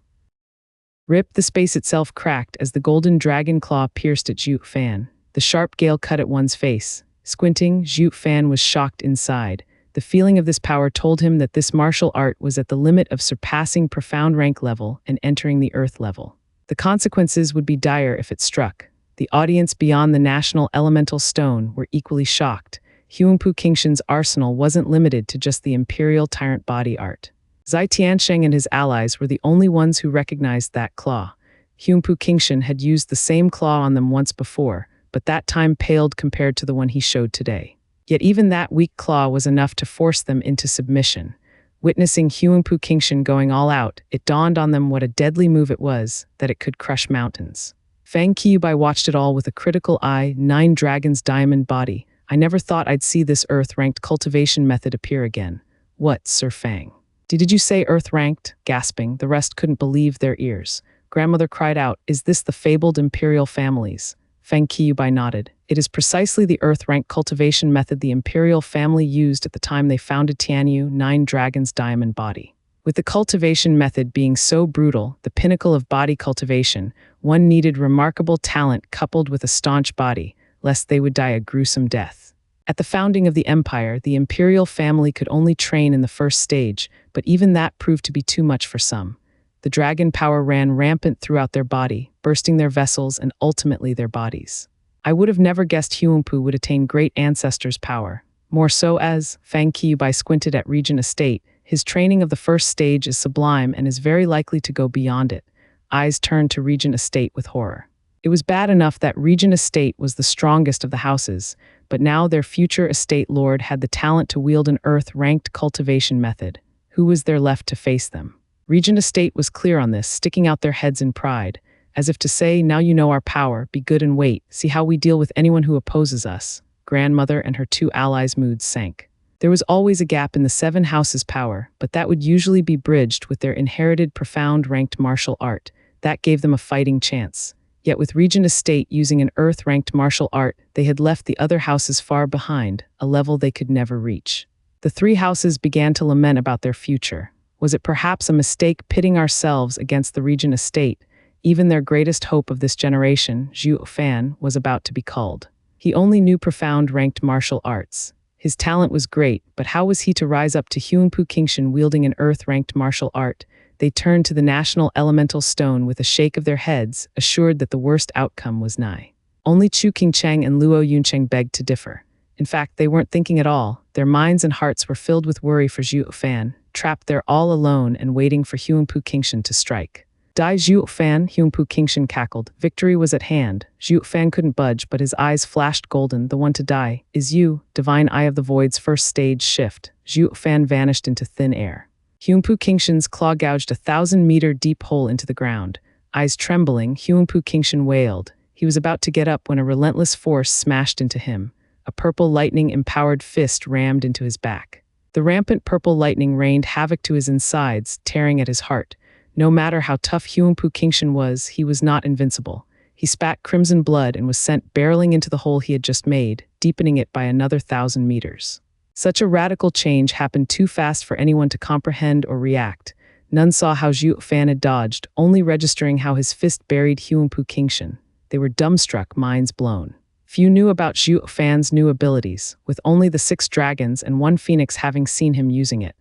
Rip, the space itself cracked as the golden dragon claw pierced at Zhuo Fan. The sharp gale cut at one's face. Squinting, Zhuo Fan was shocked inside. The feeling of this power told him that this martial art was at the limit of surpassing profound rank level and entering the earth level. The consequences would be dire if it struck. The audience beyond the national elemental stone were equally shocked. Hyunpu Kingshan's arsenal wasn't limited to just the imperial tyrant body art. Zai Tiansheng and his allies were the only ones who recognized that claw. Hyunpu Kingshan had used the same claw on them once before, but that time paled compared to the one he showed today. Yet even that weak claw was enough to force them into submission. Witnessing Hyunpu Kingshan going all out, it dawned on them what a deadly move it was, that it could crush mountains. Fang Qiubai watched it all with a critical eye. 9 dragons diamond body. I never thought I'd see this Earth-ranked cultivation method appear again. What, Sir Fang? Did you say Earth-ranked? Gasping, the rest couldn't believe their ears. Grandmother cried out, is this the fabled imperial families? Fang Qiubai nodded. It is precisely the Earth-ranked cultivation method the imperial family used at the time they founded Tianyu, 9 dragons diamond body. With the cultivation method being so brutal, the pinnacle of body cultivation, one needed remarkable talent coupled with a staunch body, lest they would die a gruesome death. At the founding of the empire, the imperial family could only train in the first stage, but even that proved to be too much for some. The dragon power ran rampant throughout their body, bursting their vessels and ultimately their bodies. I would have never guessed Hyunpu would attain great ancestors' power. More so as, Fang Qiubai squinted at Regent Estate, his training of the first stage is sublime and is very likely to go beyond it. Eyes turned to Regent Estate with horror. It was bad enough that Regent Estate was the strongest of the houses, but now their future estate lord had the talent to wield an Earth-ranked cultivation method. Who was there left to face them? Regent Estate was clear on this, sticking out their heads in pride, as if to say, now you know our power, be good and wait, see how we deal with anyone who opposes us. Grandmother and her 2 allies' moods sank. There was always a gap in the 7 houses' power, but that would usually be bridged with their inherited profound ranked martial art. That gave them a fighting chance. Yet with Regent Estate using an Earth-ranked martial art, they had left the other houses far behind, a level they could never reach. The 3 houses began to lament about their future. Was it perhaps a mistake pitting ourselves against the Regent Estate? Even their greatest hope of this generation, Zhuo Fan, was about to be culled. He only knew profound ranked martial arts. His talent was great, but how was he to rise up to Hyunpu Kingshan wielding an Earth-ranked martial art? They turned to the national elemental stone with a shake of their heads, assured that the worst outcome was nigh. Only Chu Qingcheng and Luo Yuncheng begged to differ. In fact, they weren't thinking at all. Their minds and hearts were filled with worry for Zhuo Fan, trapped there all alone and waiting for Hyunpu Kingshan to strike. Die Zhuo Fan, Hyunpu Kingshan cackled. Victory was at hand. Zhuo Fan couldn't budge, but his eyes flashed golden. The one to die is you. Divine Eye of the Void's first stage shift. Zhuo Fan vanished into thin air. Hyunpu Kingshan's claw gouged a 1,000-meter deep hole into the ground. Eyes trembling, Hyunpu Kingshan wailed. He was about to get up when a relentless force smashed into him. A purple lightning-empowered fist rammed into his back. The rampant purple lightning rained havoc to his insides, tearing at his heart. No matter how tough Hyunpu Kingshan was, he was not invincible. He spat crimson blood and was sent barreling into the hole he had just made, deepening it by another 1,000 meters. Such a radical change happened too fast for anyone to comprehend or react. None saw how Zhuo Fan had dodged, only registering how his fist buried Hyunpu Kingshan. They were dumbstruck, minds blown. Few knew about Zhuo Fan's new abilities, with only the 6 dragons and 1 phoenix having seen him using it.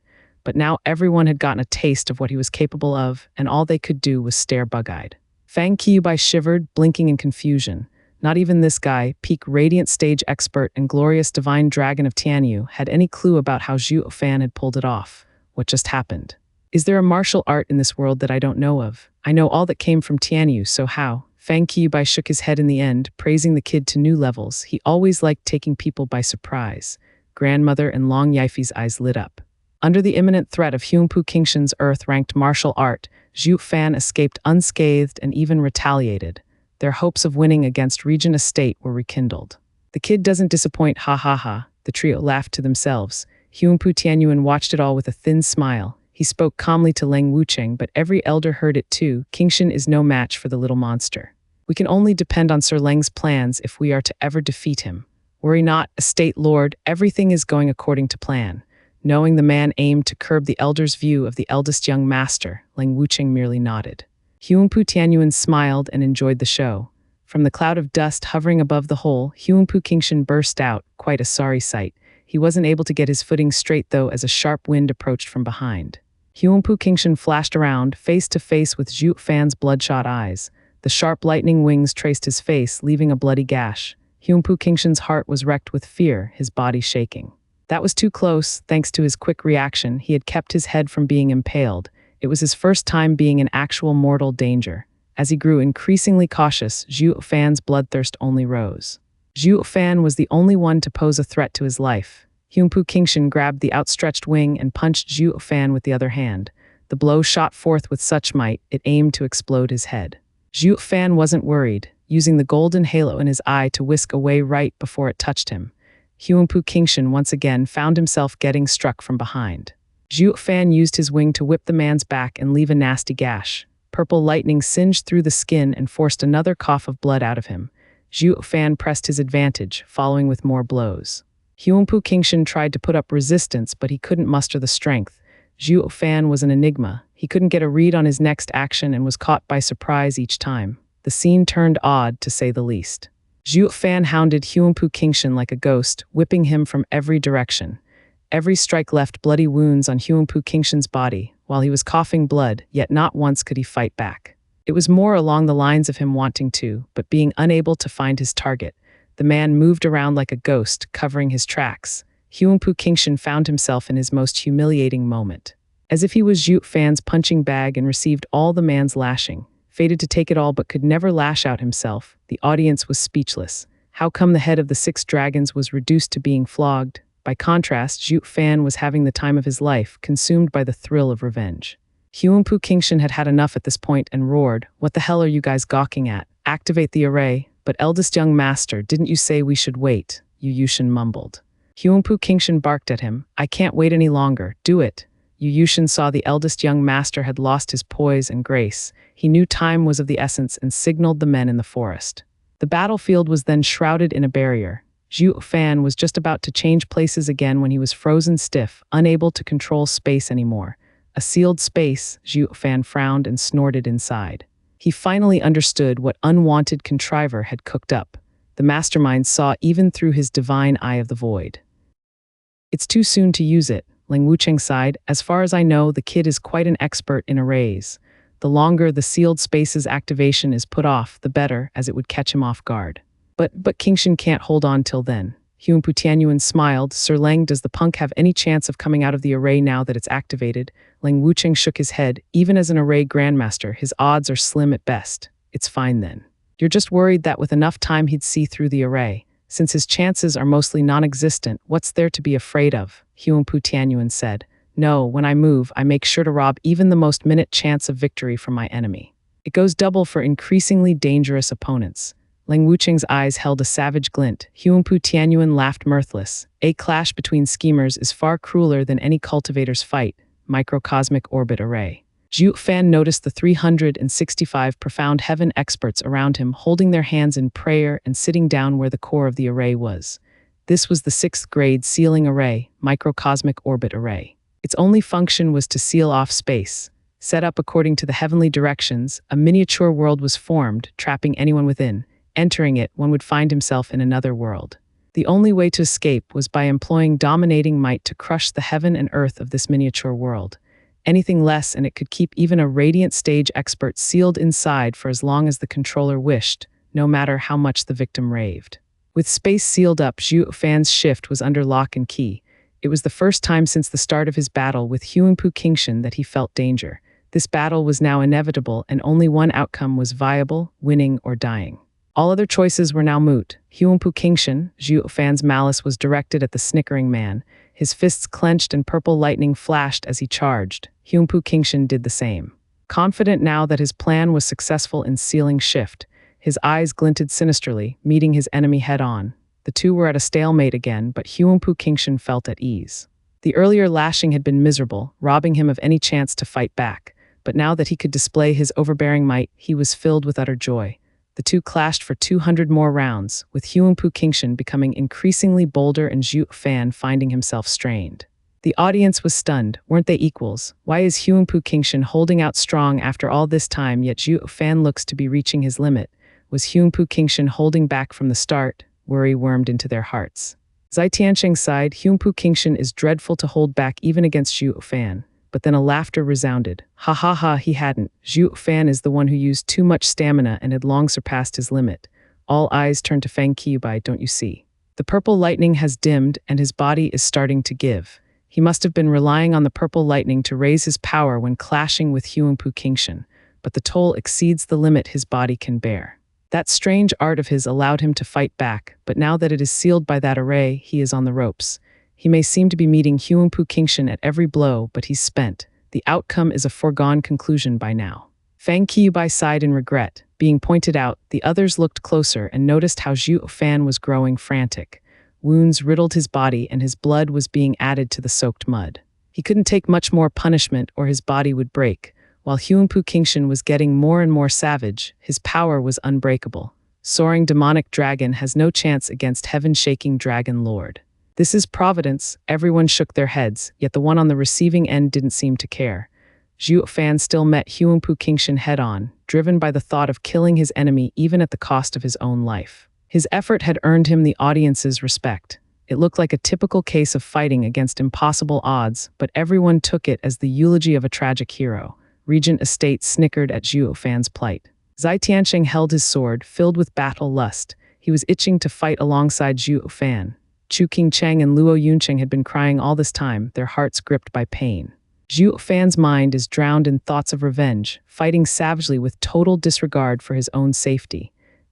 But now everyone had gotten a taste of what he was capable of, and all they could do was stare bug-eyed. Fang Qiubai shivered, blinking in confusion. Not even this guy, peak radiant stage expert and glorious divine dragon of Tianyu, had any clue about how Zhuo Fan had pulled it off. What just happened? Is there a martial art in this world that I don't know of? I know all that came from Tianyu, so how? Fang Qibai shook his head in the end, praising the kid to new levels. He always liked taking people by surprise. Grandmother and Long Yifei's eyes lit up. Under the imminent threat of Huangpu Qingshan's Earth-ranked martial art, Zhuo Fan escaped unscathed and even retaliated. Their hopes of winning against Regent Estate were rekindled. The kid doesn't disappoint, ha ha ha, the trio laughed to themselves. Huangpu Tianyuan watched it all with a thin smile. He spoke calmly to Leng Wucheng, but every elder heard it too. Qingshan is no match for the little monster. We can only depend on Sir Leng's plans if we are to ever defeat him. Worry not, Estate Lord, everything is going according to plan. Knowing the man aimed to curb the elder's view of the eldest young master, Leng Wucheng merely nodded. Huangpu Tianyuan smiled and enjoyed the show. From the cloud of dust hovering above the hole, Huangpu Qingshan burst out, quite a sorry sight. He wasn't able to get his footing straight though as a sharp wind approached from behind. Huangpu Qingshan flashed around, face to face with Zhuo Fan's bloodshot eyes. The sharp lightning wings traced his face, leaving a bloody gash. Huangpu Qingshan's heart was wrecked with fear, his body shaking. That was too close. Thanks to his quick reaction, he had kept his head from being impaled. It was his first time being in actual mortal danger. As he grew increasingly cautious, Zhuo Fan's bloodthirst only rose. Zhuo Fan was the only one to pose a threat to his life. Huangpu Qingshan grabbed the outstretched wing and punched Zhuo Fan with the other hand. The blow shot forth with such might, it aimed to explode his head. Zhuo Fan wasn't worried, using the golden halo in his eye to whisk away right before it touched him. Huangpu Qingshan once again found himself getting struck from behind. Zhuo Fan used his wing to whip the man's back and leave a nasty gash. Purple lightning singed through the skin and forced another cough of blood out of him. Zhuo Fan pressed his advantage, following with more blows. Huangpu Qingshan tried to put up resistance, but he couldn't muster the strength. Zhuo Fan was an enigma. He couldn't get a read on his next action and was caught by surprise each time. The scene turned odd, to say the least. Zhuo Fan hounded Huangpu Qingshan like a ghost, whipping him from every direction. Every strike left bloody wounds on Huangpu Qingshan's body, while he was coughing blood, yet not once could he fight back. It was more along the lines of him wanting to, but being unable to find his target. The man moved around like a ghost, covering his tracks. Huangpu Qingshan found himself in his most humiliating moment. As if he was Zhuo Fan's punching bag and received all the man's lashing. Fated to take it all but could never lash out himself, the audience was speechless. How come the head of the 6 dragons was reduced to being flogged? By contrast, Zhuo Fan was having the time of his life, consumed by the thrill of revenge. Huangpu Qingshan had had enough at this point and roared, "What the hell are you guys gawking at? Activate the array." "But eldest young master, didn't you say we should wait?" Yu Yushin mumbled. Huangpu Qingshan barked at him, "I can't wait any longer, do it." Yu Yushin saw the eldest young master had lost his poise and grace. He knew time was of the essence and signaled the men in the forest. The battlefield was then shrouded in a barrier. Zhuo Fan was just about to change places again when he was frozen stiff, unable to control space anymore. A sealed space, Zhuo Fan frowned and snorted inside. He finally understood what unwanted contriver had cooked up. The mastermind saw even through his divine eye of the void. "It's too soon to use it," Leng Wucheng sighed. "As far as I know, the kid is quite an expert in arrays. The longer the sealed space's activation is put off, the better, as it would catch him off guard." But Qingshan can't hold on till then." Huangpu Tianyuan smiled. "Sir Leng, does the punk have any chance of coming out of the array now that it's activated?" Leng Wucheng shook his head. "Even as an array grandmaster, his odds are slim at best." "It's fine then. You're just worried that with enough time he'd see through the array. Since his chances are mostly non-existent, what's there to be afraid of?" Huangpu Tianyuan said. "No, when I move, I make sure to rob even the most minute chance of victory from my enemy. It goes double for increasingly dangerous opponents." Leng Wucheng's eyes held a savage glint. Huangpu Tianyuan laughed mirthless. "A clash between schemers is far crueler than any cultivator's fight." Microcosmic orbit array. Zhuo Fan noticed the 365 profound heaven experts around him holding their hands in prayer and sitting down where the core of the array was. This was the 6th grade sealing array, microcosmic orbit array. Its only function was to seal off space. Set up according to the heavenly directions, a miniature world was formed, trapping anyone within. Entering it, one would find himself in another world. The only way to escape was by employing dominating might to crush the heaven and earth of this miniature world. Anything less and it could keep even a radiant stage expert sealed inside for as long as the controller wished, no matter how much the victim raved. With space sealed up, Zhuo Fan's shift was under lock and key. It was the first time since the start of his battle with Huangpu Qingshan that he felt danger. This battle was now inevitable, and only one outcome was viable: winning or dying. All other choices were now moot. Huangpu Qingshan, Zhuo Fan's malice was directed at the snickering man. His fists clenched and purple lightning flashed as he charged. Huangpu Qingshan did the same. Confident now that his plan was successful in sealing shift, his eyes glinted sinisterly, meeting his enemy head-on. The two were at a stalemate again, but Huangpu Qingshan felt at ease. The earlier lashing had been miserable, robbing him of any chance to fight back, but now that he could display his overbearing might, he was filled with utter joy. The two clashed for 200 more rounds, with Huangpu Qingshan becoming increasingly bolder and Zhuo Fan finding himself strained. The audience was stunned. Weren't they equals? Why is Huangpu Qingshan holding out strong after all this time, yet Zhuo Fan looks to be reaching his limit? Was Huangpu Qingshan holding back from the start? Worry wormed into their hearts. Zai Tiansheng sighed. Huangpu Qingshan is dreadful to hold back even against Zhuo Fan. But then a laughter resounded. Ha ha ha, he hadn't. Zhuo Fan is the one who used too much stamina and had long surpassed his limit. All eyes turned to Fang Qiubai, don't you see? The purple lightning has dimmed and his body is starting to give. He must have been relying on the purple lightning to raise his power when clashing with Huangpu Qingshan, but the toll exceeds the limit his body can bear. That strange art of his allowed him to fight back, but now that it is sealed by that array, he is on the ropes. He may seem to be meeting Huangpu Qingshan at every blow, but he's spent. The outcome is a foregone conclusion by now. Fang Qiubai sighed in regret. Being pointed out, the others looked closer and noticed how Zhuo Fan was growing frantic. Wounds riddled his body and his blood was being added to the soaked mud. He couldn't take much more punishment or his body would break. While Huangpu Qingshan was getting more and more savage, his power was unbreakable. Soaring demonic dragon has no chance against heaven-shaking dragon lord. This is providence. Everyone shook their heads, yet the one on the receiving end didn't seem to care. Zhuo Fan still met Huangpu Qingshan head-on, driven by the thought of killing his enemy even at the cost of his own life. His effort had earned him the audience's respect. It looked like a typical case of fighting against impossible odds, but everyone took it as the eulogy of a tragic hero. Regent Estate snickered at Zhuo Fan's plight. Zai Tiansheng held his sword, filled with battle lust. He was itching to fight alongside Zhuo Fan. Chu Qingcheng and Luo Yuncheng had been crying all this time, their hearts gripped by pain. Zhuo Fan's mind is drowned in thoughts of revenge, fighting savagely with total disregard for his own safety.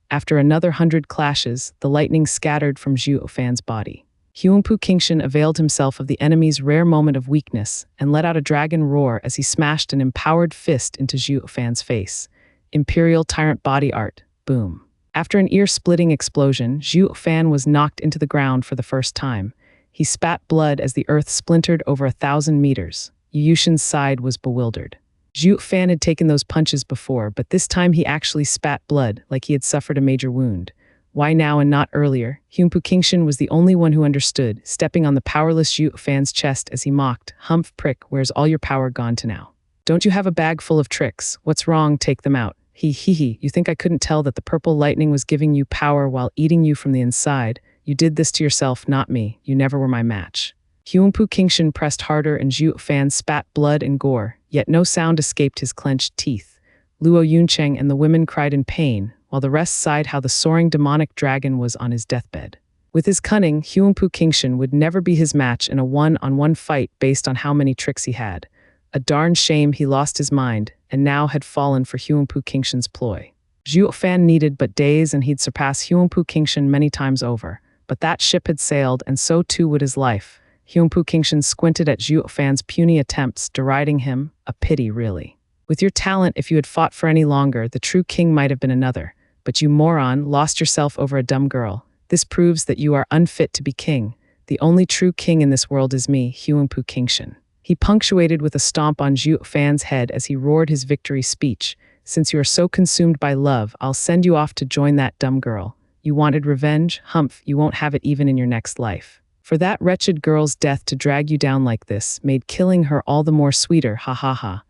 After another 100 clashes, the lightning scattered from Zhuo Fan's body. Huangpu Qingshan availed himself of the enemy's rare moment of weakness and let out a dragon roar as he smashed an empowered fist into Zhuo Fan's face. Imperial Tyrant Body Art. Boom. After an ear-splitting explosion, Zhuo Fan was knocked into the ground for the first time. He spat blood as the earth splintered over 1,000 meters. Yushin's side was bewildered. Zhuo Fan had taken those punches before, but this time he actually spat blood, like he had suffered a major wound. Why now and not earlier? Huangpu Qingshan was the only one who understood, stepping on the powerless Zhuo Fan's chest as he mocked, "Humph, prick, where's all your power gone to now? Don't you have a bag full of tricks? What's wrong? Take them out. He, you think I couldn't tell that the purple lightning was giving you power while eating you from the inside? You did this to yourself, not me. You never were my match." Huangpu Qingshan pressed harder and Zhuo Fan spat blood and gore, yet no sound escaped his clenched teeth. Luo Yuncheng and the women cried in pain, while the rest sighed how the soaring demonic dragon was on his deathbed. With his cunning, Huangpu Qingshan would never be his match in a one-on-one fight based on how many tricks he had. A darn shame he lost his mind, and now had fallen for Huangpu Qingshan's ploy. Zhuo Fan needed but days and he'd surpass Huangpu Qingshan many times over. But that ship had sailed, and so too would his life. Huangpu Qingshan squinted at Zhuo Fan's puny attempts, deriding him. A pity, really. With your talent, if you had fought for any longer, the true king might have been another. But you moron, lost yourself over a dumb girl. This proves that you are unfit to be king. The only true king in this world is me, Huangpu Qingshan. He punctuated with a stomp on Zhuo Fan's head as he roared his victory speech. Since you are so consumed by love, I'll send you off to join that dumb girl. You wanted revenge? Humph, you won't have it even in your next life. For that wretched girl's death to drag you down like this made killing her all the more sweeter, ha ha ha.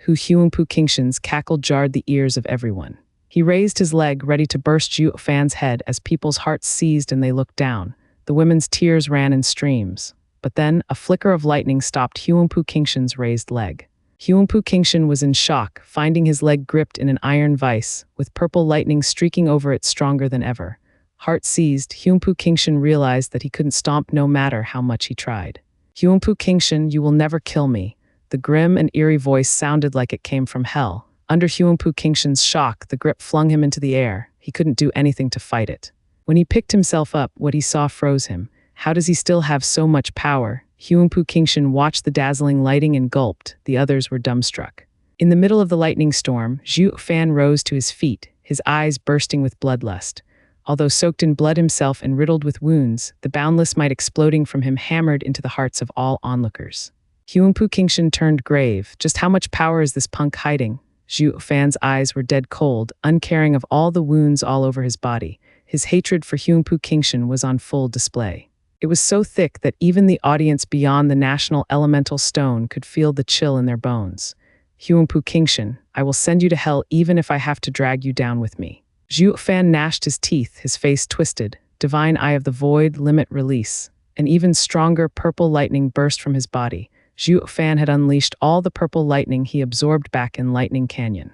Huangpu Qingshan's cackle jarred the ears of everyone. He raised his leg, ready to burst Zhuo Fan's head as people's hearts seized and they looked down. The women's tears ran in streams. But then, a flicker of lightning stopped Huangpu Qingshan's raised leg. Huangpu Qingshan was in shock, finding his leg gripped in an iron vise, with purple lightning streaking over it stronger than ever. Heart seized, Huangpu Qingshan realized that he couldn't stomp no matter how much he tried. Huangpu Qingshan, you will never kill me. The The grim and eerie voice sounded like it came from hell. Under Huangpu Qingshan's shock, the grip flung him into the air. He couldn't do anything to fight it. When he picked himself up, what he saw froze him. How does he still have so much power? Huangpu Qingshan watched the dazzling lighting and gulped. The others were dumbstruck. In the middle of the lightning storm, Zhuo Fan rose to his feet, his eyes bursting with bloodlust. Although soaked in blood himself and riddled with wounds, the boundless might exploding from him hammered into the hearts of all onlookers. Huangpu Qingshan turned grave. Just how much power is this punk hiding? Zhuo Fan's eyes were dead cold, uncaring of all the wounds all over his body. His hatred for Huangpu Qingshan was on full display. It was so thick that even the audience beyond the national elemental stone could feel the chill in their bones. Huangpu Qingshan, I will send you to hell even if I have to drag you down with me. Zhuo Fan gnashed his teeth, his face twisted. Divine Eye of the Void, limit release. An even stronger purple lightning burst from his body. Zhuo Fan had unleashed all the purple lightning he absorbed back in Lightning Canyon.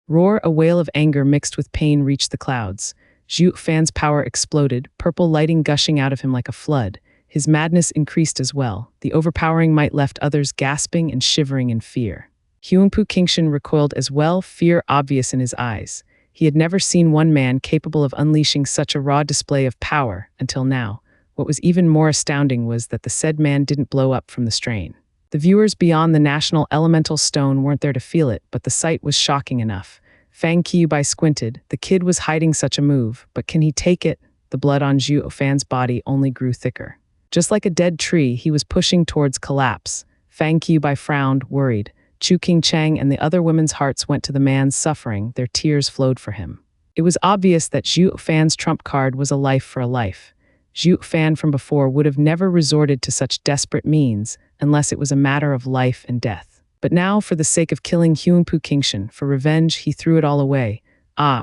Roar, a wail of anger mixed with pain reached the clouds. Zhuo Fan's power exploded, purple lighting gushing out of him like a flood. His madness increased as well. The overpowering might left others gasping and shivering in fear. Huangpu Qingshan recoiled as well, fear obvious in his eyes. He had never seen one man capable of unleashing such a raw display of power until now. What was even more astounding was that the said man didn't blow up from the strain. The viewers beyond the national elemental stone weren't there to feel it, but the sight was shocking enough. Fang Qiubai squinted. The kid was hiding such a move, but can he take it? The blood on Zhuo Fan's body only grew thicker. Just like a dead tree, he was pushing towards collapse. Fang Qiubai frowned, worried. Chu Qingchang and the other women's hearts went to the man's suffering. Their tears flowed for him. It was obvious that Zhuo Fan's trump card was a life for a life. Zhuo Fan from before would have never resorted to such desperate means unless it was a matter of life and death. But now, for the sake of killing Huangpu Qingshan, for revenge, he threw it all away.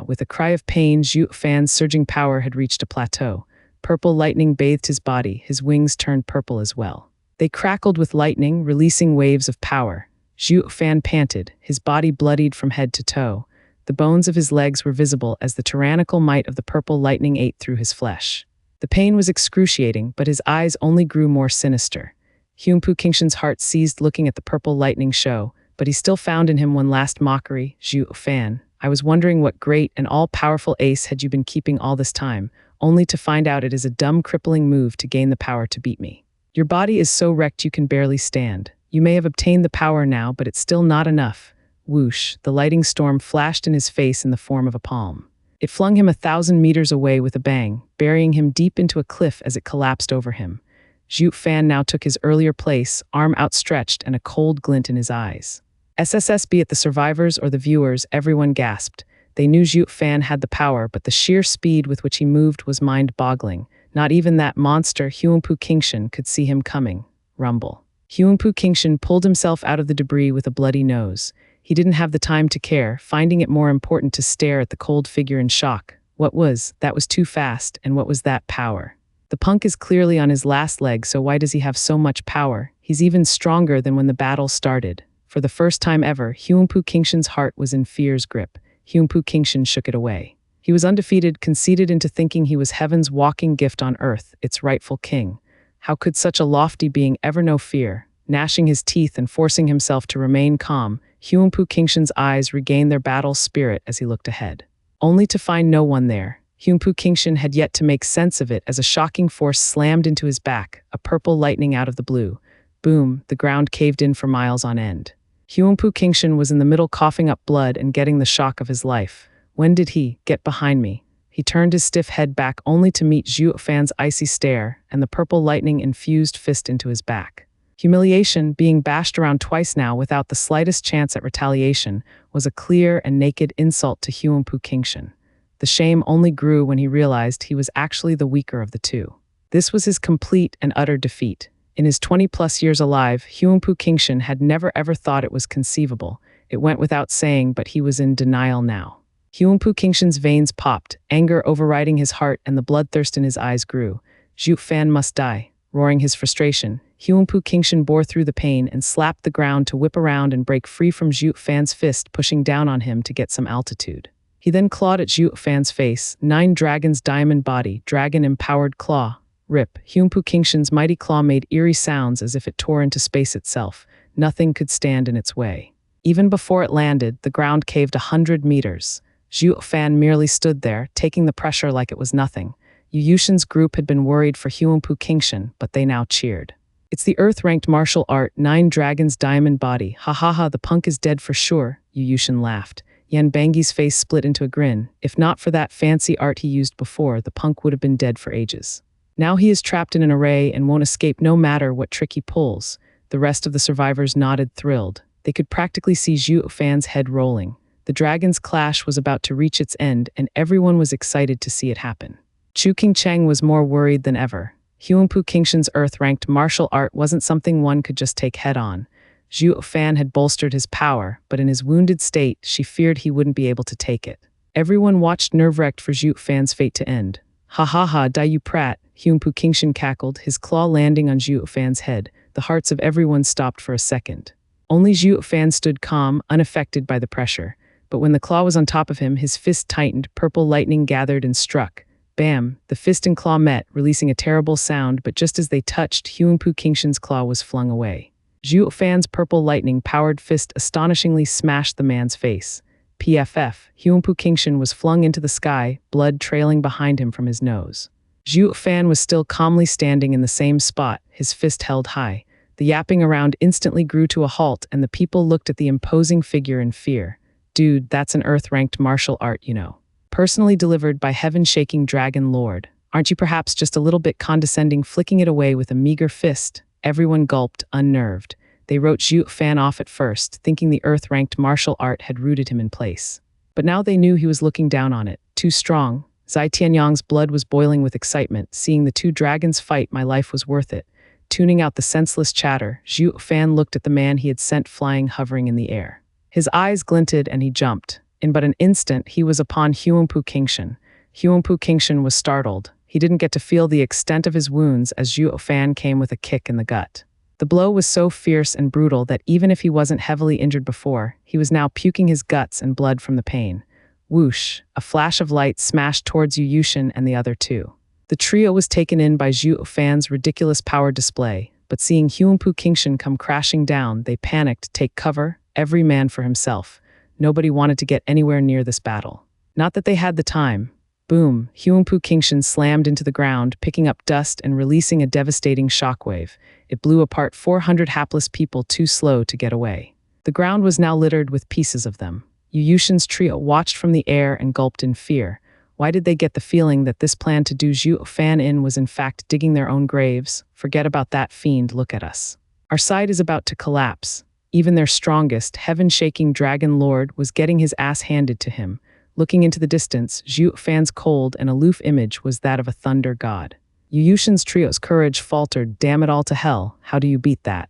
With a cry of pain, Zhuo Fan's surging power had reached a plateau. Purple lightning bathed his body, his wings turned purple as well. They crackled with lightning, releasing waves of power. Zhuo Fan panted, his body bloodied from head to toe. The bones of his legs were visible as the tyrannical might of the purple lightning ate through his flesh. The pain was excruciating, but his eyes only grew more sinister. Huangpu Qingshan's heart seized looking at the purple lightning show, but he still found in him one last mockery. Zhuo Fan, I was wondering what great and all-powerful ace had you been keeping all this time, only to find out it is a dumb, crippling move to gain the power to beat me. Your body is so wrecked you can barely stand. You may have obtained the power now, but it's still not enough. Whoosh, the lighting storm flashed in his face in the form of a palm. It flung him 1,000 meters away with a bang, burying him deep into a cliff as it collapsed over him. Zhuo Fan now took his earlier place, arm outstretched and a cold glint in his eyes. SSS, be it the survivors or the viewers, everyone gasped. They knew Zhuo Fan had the power, but the sheer speed with which he moved was mind-boggling. Not even that monster, Huangpu Qingshan, could see him coming. Rumble. Huangpu Qingshan pulled himself out of the debris with a bloody nose. He didn't have the time to care, finding it more important to stare at the cold figure in shock. That was too fast, and what was that power? The punk is clearly on his last leg, so why does he have so much power? He's even stronger than when the battle started. For the first time ever, Huangpu Qingshan's heart was in fear's grip. Huangpu Qingshan shook it away. He was undefeated, conceited into thinking he was heaven's walking gift on earth, its rightful king. How could such a lofty being ever know fear? Gnashing his teeth and forcing himself to remain calm, Huangpu Qingshan's eyes regained their battle spirit as he looked ahead. Only to find no one there. Huangpu Qingshan had yet to make sense of it as a shocking force slammed into his back, a purple lightning out of the blue. Boom, the ground caved in for miles on end. Huangpu Qingshan was in the middle coughing up blood and getting the shock of his life. When did he get behind me? He turned his stiff head back only to meet Zhuo Fan's icy stare and the purple lightning-infused fist into his back. Humiliation, being bashed around twice now without the slightest chance at retaliation, was a clear and naked insult to Huangpu Qingshan. The shame only grew when he realized he was actually the weaker of the two. This was his complete and utter defeat. In his 20-plus years alive, Huangpu Qingshan had never ever thought it was conceivable. It went without saying, but he was in denial now. Huangpu Qingshan's veins popped, anger overriding his heart and the bloodthirst in his eyes grew. Zhuo Fan must die. Roaring his frustration, Huangpu Qingshan bore through the pain and slapped the ground to whip around and break free from Zhuo Fan's fist, pushing down on him to get some altitude. He then clawed at Zhuo Fan's face, 9 dragons diamond body, dragon-empowered claw. Rip, Huangpu Qingshan's mighty claw made eerie sounds as if it tore into space itself. Nothing could stand in its way. Even before it landed, the ground caved 100 meters. Zhuo Fan merely stood there, taking the pressure like it was nothing. Yu Yushin's group had been worried for Huanpu Kingshan, but they now cheered. It's the Earth-ranked martial art, 9 Dragons Diamond Body. Ha ha ha, the punk is dead for sure, Yu Yushin laughed. Yan Bangyi's face split into a grin. If not for that fancy art he used before, the punk would have been dead for ages. Now he is trapped in an array and won't escape no matter what trick he pulls. The rest of the survivors nodded, thrilled. They could practically see Zhuo Fan's head rolling. The dragon's clash was about to reach its end, and everyone was excited to see it happen. Chu Qingcheng was more worried than ever. Huanpu Kingshan's Earth-ranked martial art wasn't something one could just take head-on. Zhuo Fan had bolstered his power, but in his wounded state, she feared he wouldn't be able to take it. Everyone watched nerve-wracked for Zhuo Fan's fate to end. Ha ha ha, die you prat, Huanpu Kingshan cackled, his claw landing on Zhuo Fan's head. The hearts of everyone stopped for a second. Only Zhuo Fan stood calm, unaffected by the pressure. But when the claw was on top of him, his fist tightened, purple lightning gathered and struck. Bam! The fist and claw met, releasing a terrible sound, but just as they touched, Huanpu Kingshan's claw was flung away. Zhuo Fan's purple lightning-powered fist astonishingly smashed the man's face. PFF, Huanpu Kingshan was flung into the sky, blood trailing behind him from his nose. Zhuo Fan was still calmly standing in the same spot, his fist held high. The yapping around instantly grew to a halt, and the people looked at the imposing figure in fear. Dude, that's an Earth-ranked martial art, you know. Personally delivered by heaven-shaking Dragon Lord. Aren't you perhaps just a little bit condescending, flicking it away with a meager fist? Everyone gulped, unnerved. They wrote Zhuo Fan off at first, thinking the Earth-ranked martial art had rooted him in place. But now they knew he was looking down on it. Too strong. Zai Tianyang's blood was boiling with excitement. Seeing the 2 dragons fight, my life was worth it. Tuning out the senseless chatter, Zhuo Fan looked at the man he had sent flying, hovering in the air. His eyes glinted and he jumped. In but an instant, he was upon Huanpu Kingshan. Huanpu Kingshan was startled. He didn't get to feel the extent of his wounds as Zhuo Fan came with a kick in the gut. The blow was so fierce and brutal that even if he wasn't heavily injured before, he was now puking his guts and blood from the pain. Whoosh! A flash of light smashed towards Yu Yushin and the other 2. The trio was taken in by Zhuo Fan's ridiculous power display, but seeing Huanpu Kingshan come crashing down, they panicked, take cover, every man for himself. Nobody wanted to get anywhere near this battle. Not that they had the time. Boom! Huanpu Kingshan slammed into the ground, picking up dust and releasing a devastating shockwave. It blew apart 400 hapless people too slow to get away. The ground was now littered with pieces of them. Yu Yushin's trio watched from the air and gulped in fear. Why did they get the feeling that this plan to do Zhuo Fan in was in fact digging their own graves? Forget about that fiend, look at us. Our side is about to collapse. Even their strongest, heaven-shaking Dragon Lord was getting his ass handed to him. Looking into the distance, Zhuo Fan's cold and aloof image was that of a thunder god. Yu Yushin's trio's courage faltered. Damn it all to hell, how do you beat that?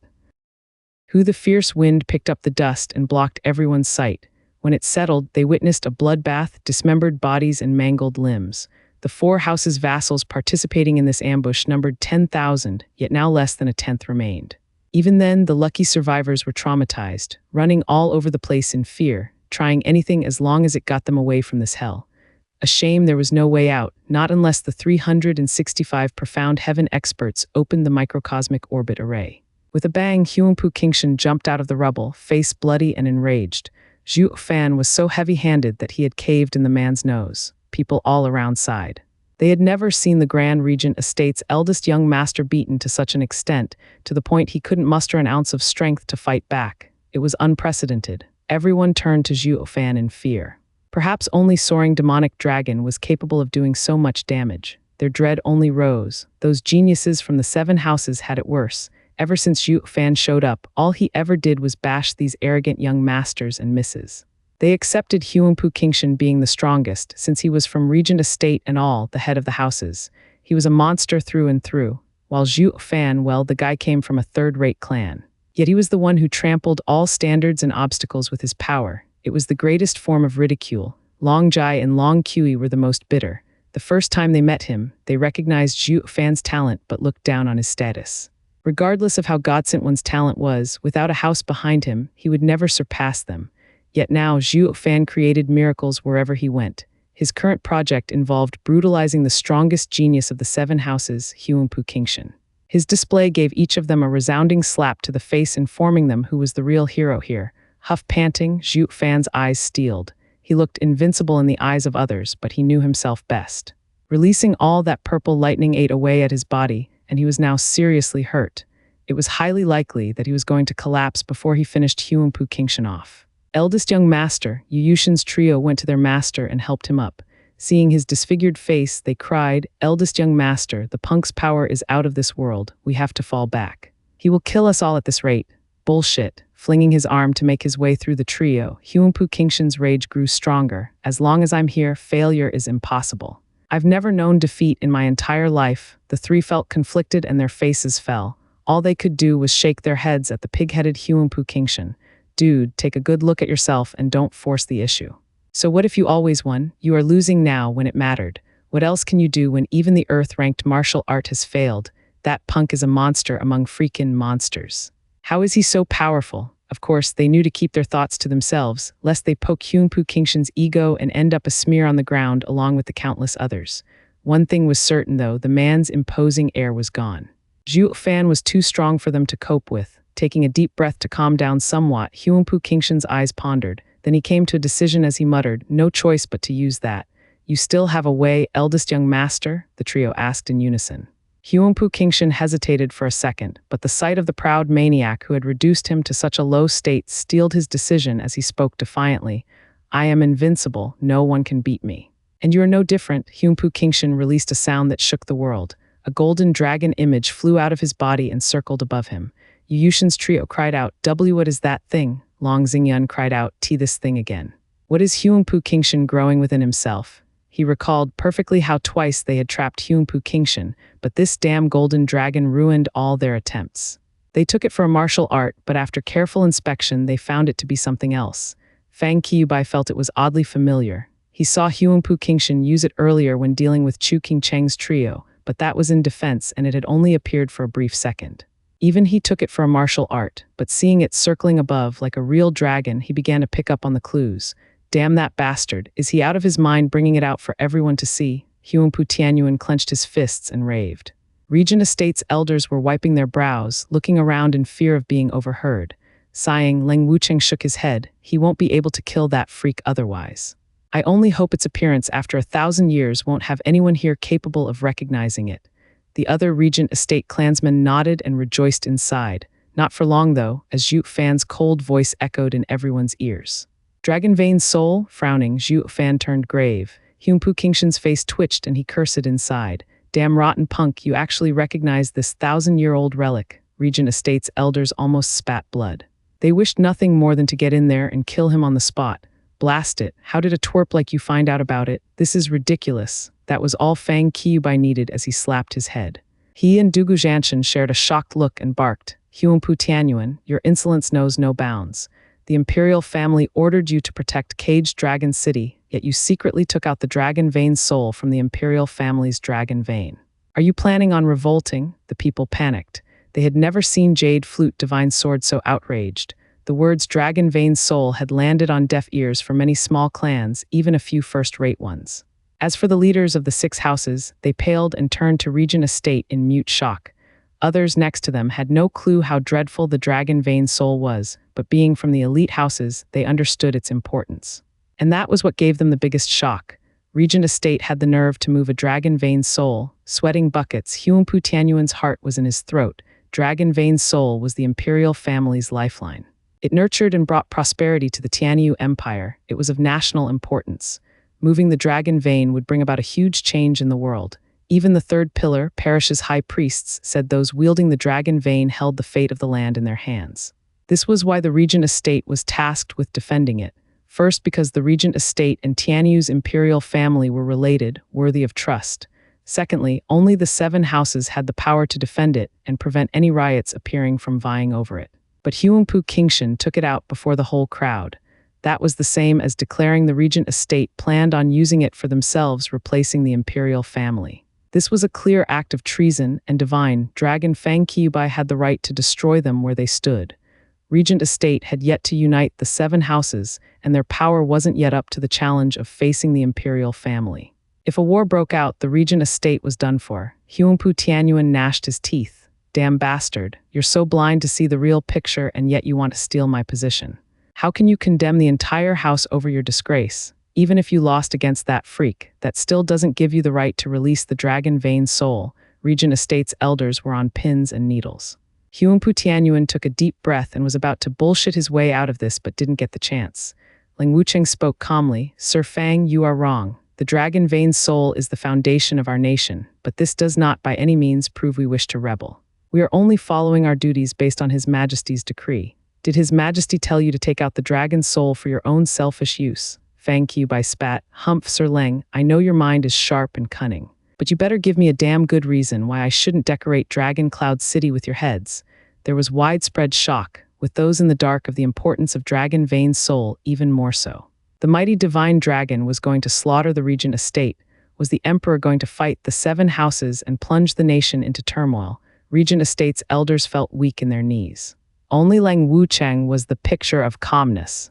The fierce wind picked up the dust and blocked everyone's sight. When it settled, they witnessed a bloodbath, dismembered bodies and mangled limbs. The 4 houses' vassals participating in this ambush numbered 10,000, yet now less than a tenth remained. Even then, the lucky survivors were traumatized, running all over the place in fear, trying anything as long as it got them away from this hell. A shame there was no way out, not unless the 365 profound heaven experts opened the microcosmic orbit array. With a bang, Huanpu Kingshan jumped out of the rubble, face bloody and enraged. Zhuo Fan was so heavy-handed that he had caved in the man's nose. People all around sighed. They had never seen the Grand Regent Estate's eldest young master beaten to such an extent, to the point he couldn't muster an ounce of strength to fight back. It was unprecedented. Everyone turned to Zhuo Fan in fear. Perhaps only soaring demonic dragon was capable of doing so much damage. Their dread only rose. Those geniuses from the 7 houses had it worse. Ever since Zhuo Fan showed up, all he ever did was bash these arrogant young masters and misses. They accepted Huanpu Kingshan being the strongest, since he was from Regent Estate and all, the head of the houses. He was a monster through and through, while Zhuo Fan, well, the guy came from a third-rate clan. Yet he was the one who trampled all standards and obstacles with his power. It was the greatest form of ridicule. Long Jai and Long Kui were the most bitter. The first time they met him, they recognized Zhuo Fan's talent but looked down on his status. Regardless of how God-sent one's talent was, without a house behind him, he would never surpass them. Yet now, Zhuo Fan created miracles wherever he went. His current project involved brutalizing the strongest genius of the 7 houses, Huanpu Kingshan. His display gave each of them a resounding slap to the face, informing them who was the real hero here. Huff panting, Zhuo Fan's eyes steeled. He looked invincible in the eyes of others, but he knew himself best. Releasing all that purple lightning ate away at his body, and he was now seriously hurt. It was highly likely that he was going to collapse before he finished Huangpu Qingshan off. Eldest young master, Yu Yushin's trio went to their master and helped him up. Seeing his disfigured face, they cried, "Eldest young master, the punk's power is out of this world. We have to fall back. He will kill us all at this rate." Bullshit. Flinging his arm to make his way through the trio, Huangpu Qingshan's rage grew stronger. "As long as I'm here, failure is impossible. I've never known defeat in my entire life." The three felt conflicted and their faces fell. All they could do was shake their heads at the pig-headed Huangpu Qingshan. "Dude, take a good look at yourself and don't force the issue. So what if you always won? You are losing now when it mattered. What else can you do when even the Earth-ranked martial art has failed? That punk is a monster among freaking monsters. How is he so powerful?" Of course, they knew to keep their thoughts to themselves, lest they poke Huangpu Qingshan's ego and end up a smear on the ground along with the countless others. One thing was certain, though, the man's imposing air was gone. Zhuo Fan was too strong for them to cope with. Taking a deep breath to calm down somewhat, Huangpu Qingshan's eyes pondered. Then he came to a decision as he muttered, "No choice but to use that." "You still have a way, eldest young master?" the trio asked in unison. Huangpu Qingshan hesitated for a second, but the sight of the proud maniac who had reduced him to such a low state steeled his decision as he spoke defiantly. "I am invincible, no one can beat me." "And you are no different." Huangpu Qingshan released a sound that shook the world. A golden dragon image flew out of his body and circled above him. Yu Yushin's trio cried out, "W, what is that thing?" Long Xingyun cried out, "T, this thing again." What is Huangpu Qingshan growing within himself? He recalled perfectly how twice they had trapped Huangpu Qingshan, but this damn golden dragon ruined all their attempts. They took it for a martial art, but after careful inspection they found it to be something else. Fang Qiubai felt it was oddly familiar. He saw Huangpu Qingshan use it earlier when dealing with Chu Qingcheng's trio, but that was in defense and it had only appeared for a brief second. Even he took it for a martial art, but seeing it circling above like a real dragon, he began to pick up on the clues. Damn that bastard, is he out of his mind bringing it out for everyone to see? Huangpu Tianyuan clenched his fists and raved. Regent Estate's elders were wiping their brows, looking around in fear of being overheard. Sighing, Leng Wucheng shook his head. He won't be able to kill that freak otherwise. I only hope its appearance after 1,000 years won't have anyone here capable of recognizing it. The other Regent Estate clansmen nodded and rejoiced inside. Not for long, though, as Zhuo Fan's cold voice echoed in everyone's ears. "Dragon Vein Soul?" Frowning, Zhuo Fan turned grave. Huangpu Qingshan's face twitched and he cursed inside. "Damn rotten punk, you actually recognize this 1,000-year-old relic." Regent Estate's elders almost spat blood. They wished nothing more than to get in there and kill him on the spot. "Blast it, how did a twerp like you find out about it? This is ridiculous." That was all Fang Qiubai needed as he slapped his head. He and Dugu Zhanshan shared a shocked look and barked, "Huangpu Tianyuan, your insolence knows no bounds. The imperial family ordered you to protect Caged Dragon City, yet you secretly took out the Dragon Vein Soul from the imperial family's Dragon Vein. Are you planning on revolting?" The people panicked. They had never seen Jade Flute Divine Sword so outraged. The words Dragon Vein Soul had landed on deaf ears for many small clans, even a few first-rate ones. As for the leaders of the 6 houses, they paled and turned to Regent Estate in mute shock. Others next to them had no clue how dreadful the Dragon Vein Soul was, but being from the elite houses, they understood its importance. And that was what gave them the biggest shock. Regent Estate had the nerve to move a Dragon Vein Soul. Sweating buckets, Huangpu Tianyuan's heart was in his throat. Dragon Vein Soul was the imperial family's lifeline. It nurtured and brought prosperity to the Tianyu Empire. It was of national importance. Moving the Dragon Vein would bring about a huge change in the world. Even the third pillar, Parish's high priests, said those wielding the Dragon Vein held the fate of the land in their hands. This was why the Regent Estate was tasked with defending it. First, because the Regent Estate and Tianyu's imperial family were related, worthy of trust. Secondly, only the 7 houses had the power to defend it and prevent any riots appearing from vying over it. But Huangpu Qingshan took it out before the whole crowd. That was the same as declaring the Regent Estate planned on using it for themselves, replacing the imperial family. This was a clear act of treason and divine. Dragon Fang Qiubai had the right to destroy them where they stood. Regent Estate had yet to unite the 7 houses, and their power wasn't yet up to the challenge of facing the imperial family. If a war broke out, the Regent Estate was done for. Huangpu Tianyuan gnashed his teeth. "Damn bastard, you're so blind to see the real picture and yet you want to steal my position. How can you condemn the entire house over your disgrace? Even if you lost against that freak, that still doesn't give you the right to release the dragon vein soul." Regent Estate's elders were on pins and needles. Huangpu Tianyuan took a deep breath and was about to bullshit his way out of this but didn't get the chance. Ling Wucheng spoke calmly, "Sir Fang, you are wrong. The dragon vein soul is the foundation of our nation, but this does not by any means prove we wish to rebel. We are only following our duties based on His Majesty's decree. Did His Majesty tell you to take out the dragon soul for your own selfish use?" Fang Qiubai spat, "Humph, Sir Leng, I know your mind is sharp and cunning. But you better give me a damn good reason why I shouldn't decorate Dragon Cloud City with your heads." There was widespread shock, with those in the dark of the importance of Dragon Vein Soul even more so. The mighty divine dragon was going to slaughter the Regent Estate. Was the Emperor going to fight the 7 houses and plunge the nation into turmoil? Regent Estate's elders felt weak in their knees. Only Lang Wucheng was the picture of calmness.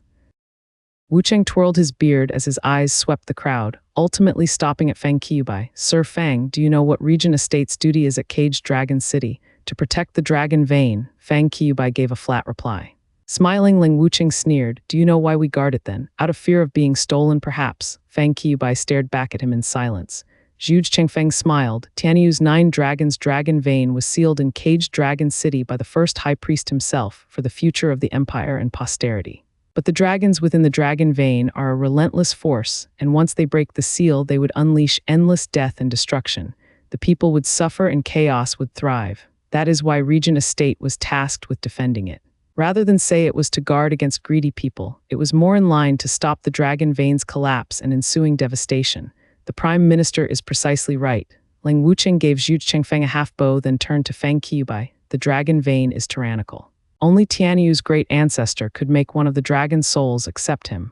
Wucheng twirled his beard as his eyes swept the crowd, ultimately stopping at Fang Qiubai. "Sir Fang, do you know what Regent Estate's duty is at Caged Dragon City? To protect the dragon vein." Fang Qiubai gave a flat reply. Smiling, Ling Wucheng sneered, "Do you know why we guard it then? Out of fear of being stolen, perhaps?" Fang Qiubai stared back at him in silence. Zhu Chengfeng smiled. Tianyu's 9 dragons dragon vein was sealed in Caged Dragon City by the first high priest himself for the future of the empire and posterity. But the dragons within the dragon vein are a relentless force, and once they break the seal, they would unleash endless death and destruction. The people would suffer and chaos would thrive. That is why Regent Estate was tasked with defending it. Rather than say it was to guard against greedy people, it was more in line to stop the dragon vein's collapse and ensuing devastation. The Prime Minister is precisely right. Ling Wucheng gave Zhu Chengfeng a half-bow, then turned to Fang Qiubai. "The dragon vein is tyrannical. Only Tianyu's great ancestor could make one of the dragon souls accept him.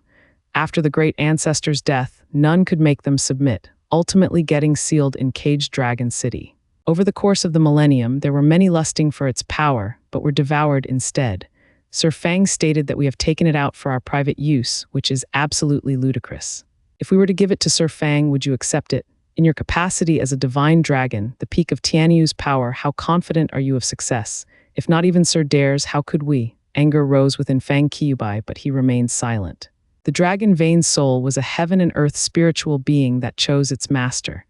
After the great ancestor's death, none could make them submit, ultimately getting sealed in Caged Dragon City. Over the course of the millennium, there were many lusting for its power, but were devoured instead. Sir Fang stated that we have taken it out for our private use, which is absolutely ludicrous. If we were to give it to Sir Fang, would you accept it? In your capacity as a divine dragon, the peak of Tianyu's power, how confident are you of success? If not even Sir dares, how could we?" Anger rose within Fang Qiubai, but he remained silent. The dragon vein soul was a heaven and earth spiritual being that chose its master.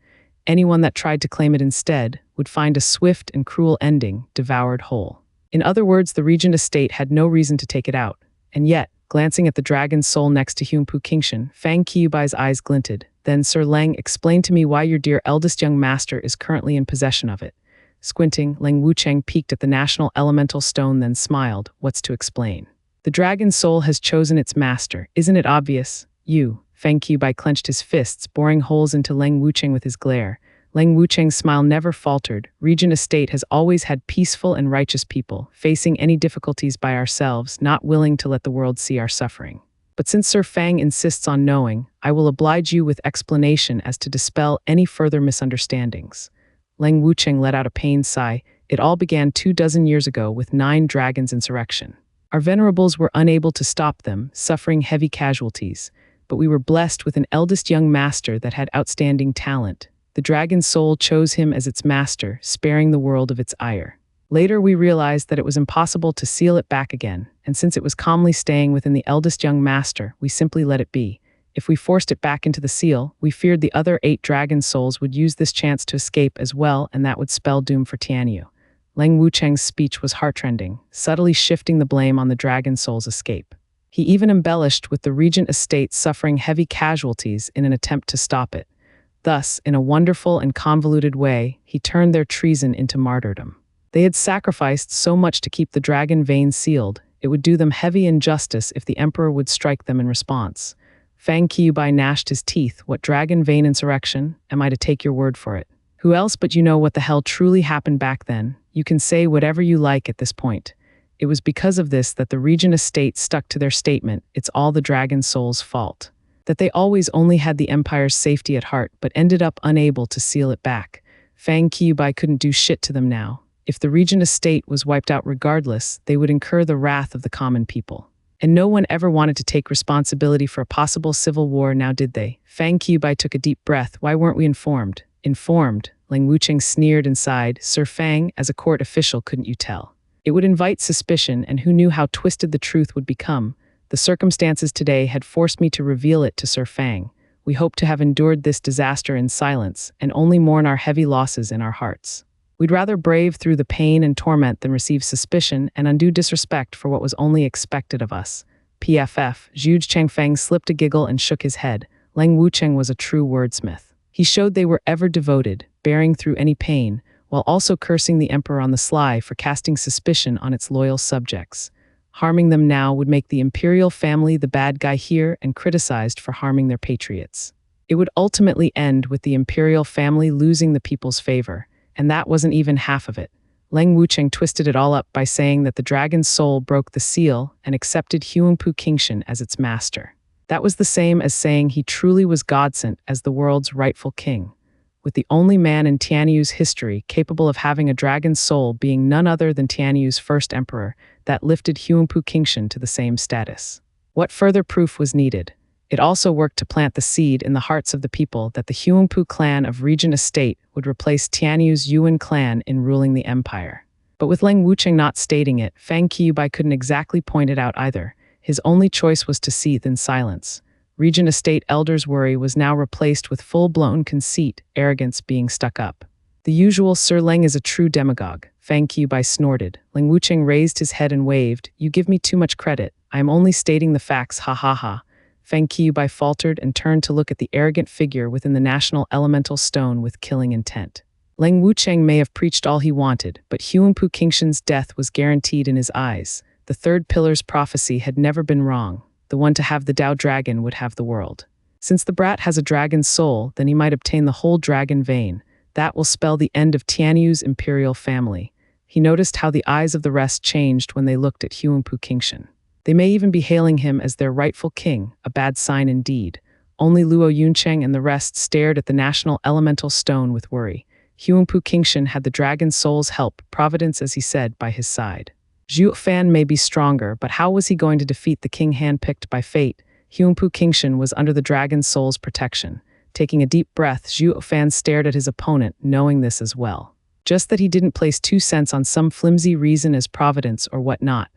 Anyone that tried to claim it instead would find a swift and cruel ending, devoured whole. In other words, the Regent Estate had no reason to take it out. And yet, glancing at the dragon's soul next to Huangpu Qingshan, Fang Qiubai's eyes glinted. "Then, Sir Leng, explain to me why your dear eldest young master is currently in possession of it." Squinting, Ling Wucheng peeked at the national elemental stone, then smiled. "What's to explain? The dragon soul has chosen its master. Isn't it obvious?" "You." Fang Qiubai clenched his fists, boring holes into Ling Wucheng with his glare. Ling Wucheng's smile never faltered. "Regent Estate has always had peaceful and righteous people, facing any difficulties by ourselves, not willing to let the world see our suffering. But since Sir Fang insists on knowing, I will oblige you with explanation as to dispel any further misunderstandings." Ling Wucheng let out a pained sigh. "It all began 24 years ago with 9 dragons' insurrection. Our venerables were unable to stop them, suffering heavy casualties. But we were blessed with an eldest young master that had outstanding talent. The dragon soul chose him as its master, sparing the world of its ire. Later we realized that it was impossible to seal it back again, and since it was calmly staying within the eldest young master, we simply let it be. If we forced it back into the seal, we feared the other 8 dragon souls would use this chance to escape as well, and that would spell doom for Tianyu." Ling Wucheng's speech was heartrending, subtly shifting the blame on the dragon soul's escape. He even embellished with the Regent Estate suffering heavy casualties in an attempt to stop it. Thus, in a wonderful and convoluted way, he turned their treason into martyrdom. They had sacrificed so much to keep the dragon vein sealed, it would do them heavy injustice if the Emperor would strike them in response. Fang Qiubai gnashed his teeth. "What dragon vein insurrection? Am I to take your word for it? Who else but you know what the hell truly happened back then? You can say whatever you like at this point. It was because of this that the Regent Estate stuck to their statement, it's all the dragon soul's fault. That they always only had the Empire's safety at heart, but ended up unable to seal it back. Fang Qiubai couldn't do shit to them now. If the Regent Estate was wiped out regardless, they would incur the wrath of the common people. And no one ever wanted to take responsibility for a possible civil war, now did they?" Fang Qiubai took a deep breath. "Why weren't we informed?" "Informed? Lang Wucheng sneered and sighed. Sir Fang, as a court official, couldn't you tell? It would invite suspicion, and who knew how twisted the truth would become? The circumstances today had forced me to reveal it to Sir Fang. We hope to have endured this disaster in silence, and only mourn our heavy losses in our hearts. We'd rather brave through the pain and torment than receive suspicion and undue disrespect for what was only expected of us. PFF, Zhu Changfeng slipped a giggle and shook his head. Lang Wucheng was a true wordsmith. He showed they were ever devoted, bearing through any pain, while also cursing the emperor on the sly for casting suspicion on its loyal subjects. Harming them now would make the imperial family the bad guy here and criticized for harming their patriots. It would ultimately end with the imperial family losing the people's favor, and that wasn't even half of it. Lang Wucheng twisted it all up by saying that the dragon's soul broke the seal and accepted Huangpu Qingshan as its master. That was the same as saying he truly was God-sent as the world's rightful king, with the only man in Tianyu's history capable of having a dragon's soul being none other than Tianyu's first emperor. That lifted Huangpu Qingshan to the same status. What further proof was needed? It also worked to plant the seed in the hearts of the people that the Huangpu clan of Regent Estate would replace Tianyu's Yuan clan in ruling the empire. But with Lang Wucheng not stating it, Fang Qiubai couldn't exactly point it out either. His only choice was to seethe in silence. Regent Estate elders' worry was now replaced with full-blown conceit, arrogance being stuck up. The usual Sir Lang is a true demagogue, Fang Qiubai snorted. Lang Wucheng raised his head and waved. You give me too much credit. I am only stating the facts, ha ha ha. Fang Qiubai faltered and turned to look at the arrogant figure within the national elemental stone with killing intent. Lang Wucheng may have preached all he wanted, but Huangpu Qingshan's death was guaranteed in his eyes. The third pillar's prophecy had never been wrong. The one to have the Dao dragon would have the world. Since the brat has a dragon's soul, then he might obtain the whole dragon vein. That will spell the end of Tianyu's imperial family. He noticed how the eyes of the rest changed when they looked at Huangpu Qingshan. They may even be hailing him as their rightful king, a bad sign indeed. Only Luo Yuncheng and the rest stared at the national elemental stone with worry. Huangpu Qingshan had the dragon's soul's help, providence as he said, by his side. Zhuo Fan may be stronger, but how was he going to defeat the king handpicked by fate? Huangpu Qingshan was under the dragon's soul's protection. Taking a deep breath, Zhuo Fan stared at his opponent, knowing this as well. Just that he didn't place 2 cents on some flimsy reason as providence or whatnot.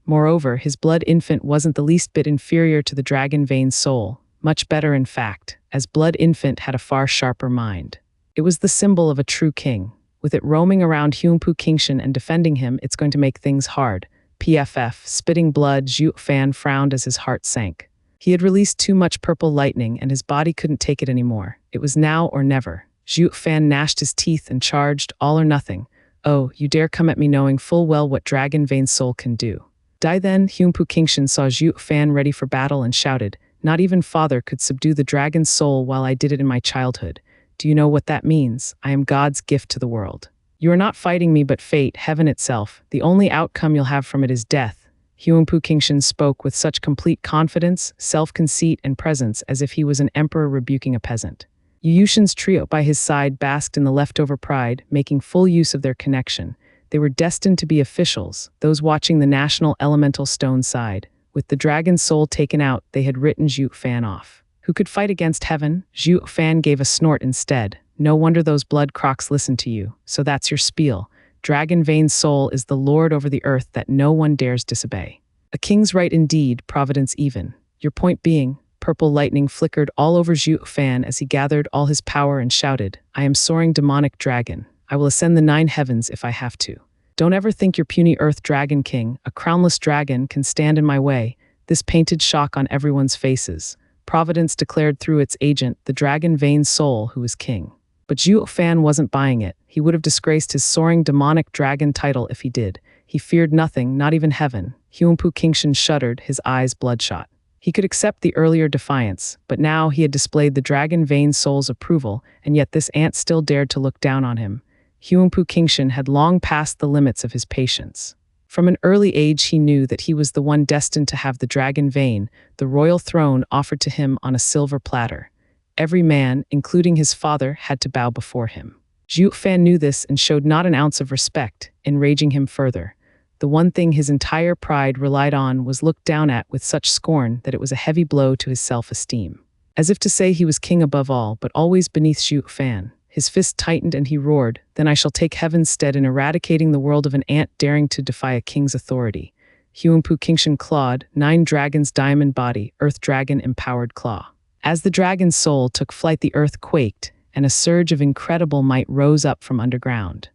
Moreover, his blood infant wasn't the least bit inferior to the dragon vein soul. Much better, in fact, as blood infant had a far sharper mind. It was the symbol of a true king. With it roaming around Huangpu Qingshan and defending him, it's going to make things hard. PFF, spitting blood, Zhuo Fan frowned as his heart sank. He had released too much purple lightning and his body couldn't take it anymore. It was now or never. Zhuo Fan gnashed his teeth and charged, all or nothing. Oh, you dare come at me knowing full well what dragon vein soul can do. Die then, Huangpu Qingshan saw Zhuo Fan ready for battle and shouted, not even father could subdue the dragon's soul while I did it in my childhood. Do you know what that means? I am God's gift to the world. You are not fighting me but fate, heaven itself. The only outcome you'll have from it is death. Huangpu Qingshan spoke with such complete confidence, self-conceit, and presence as if he was an emperor rebuking a peasant. Yu Yushin's trio by his side basked in the leftover pride, making full use of their connection. They were destined to be officials, those watching the national elemental stone side. With the dragon's soul taken out, they had written Zhuo Fan off. Who could fight against heaven? Zhuo Fan gave a snort instead. No wonder those blood crocs listened to you. So that's your spiel. Dragon vein soul is the lord over the earth that no one dares disobey. A king's right indeed, providence even. Your point being, purple lightning flickered all over Zhuo Fan as he gathered all his power and shouted, I am soaring demonic dragon. I will ascend the 9 heavens if I have to. Don't ever think your puny earth dragon king, a crownless dragon, can stand in my way. This painted shock on everyone's faces. Providence declared through its agent, the dragon vein soul, who is king. But Zhuo Fan wasn't buying it. He would have disgraced his soaring demonic dragon title if he did. He feared nothing, not even heaven. Huangpu Qingshan shuddered, his eyes bloodshot. He could accept the earlier defiance, but now he had displayed the dragon vein soul's approval, and yet this ant still dared to look down on him. Huangpu Qingshan had long passed the limits of his patience. From an early age he knew that he was the one destined to have the dragon vein, the royal throne offered to him on a silver platter. Every man, including his father, had to bow before him. Zhuo Fan knew this and showed not an ounce of respect, enraging him further. The one thing his entire pride relied on was looked down at with such scorn that it was a heavy blow to his self-esteem. As if to say he was king above all, but always beneath Zhuo Fan. His fist tightened and he roared, "Then I shall take heaven's stead in eradicating the world of an ant daring to defy a king's authority." Huanpu Kingshan clawed, 9 dragons diamond body, earth dragon empowered claw. As the dragon's soul took flight, the earth quaked, and a surge of incredible might rose up from underground.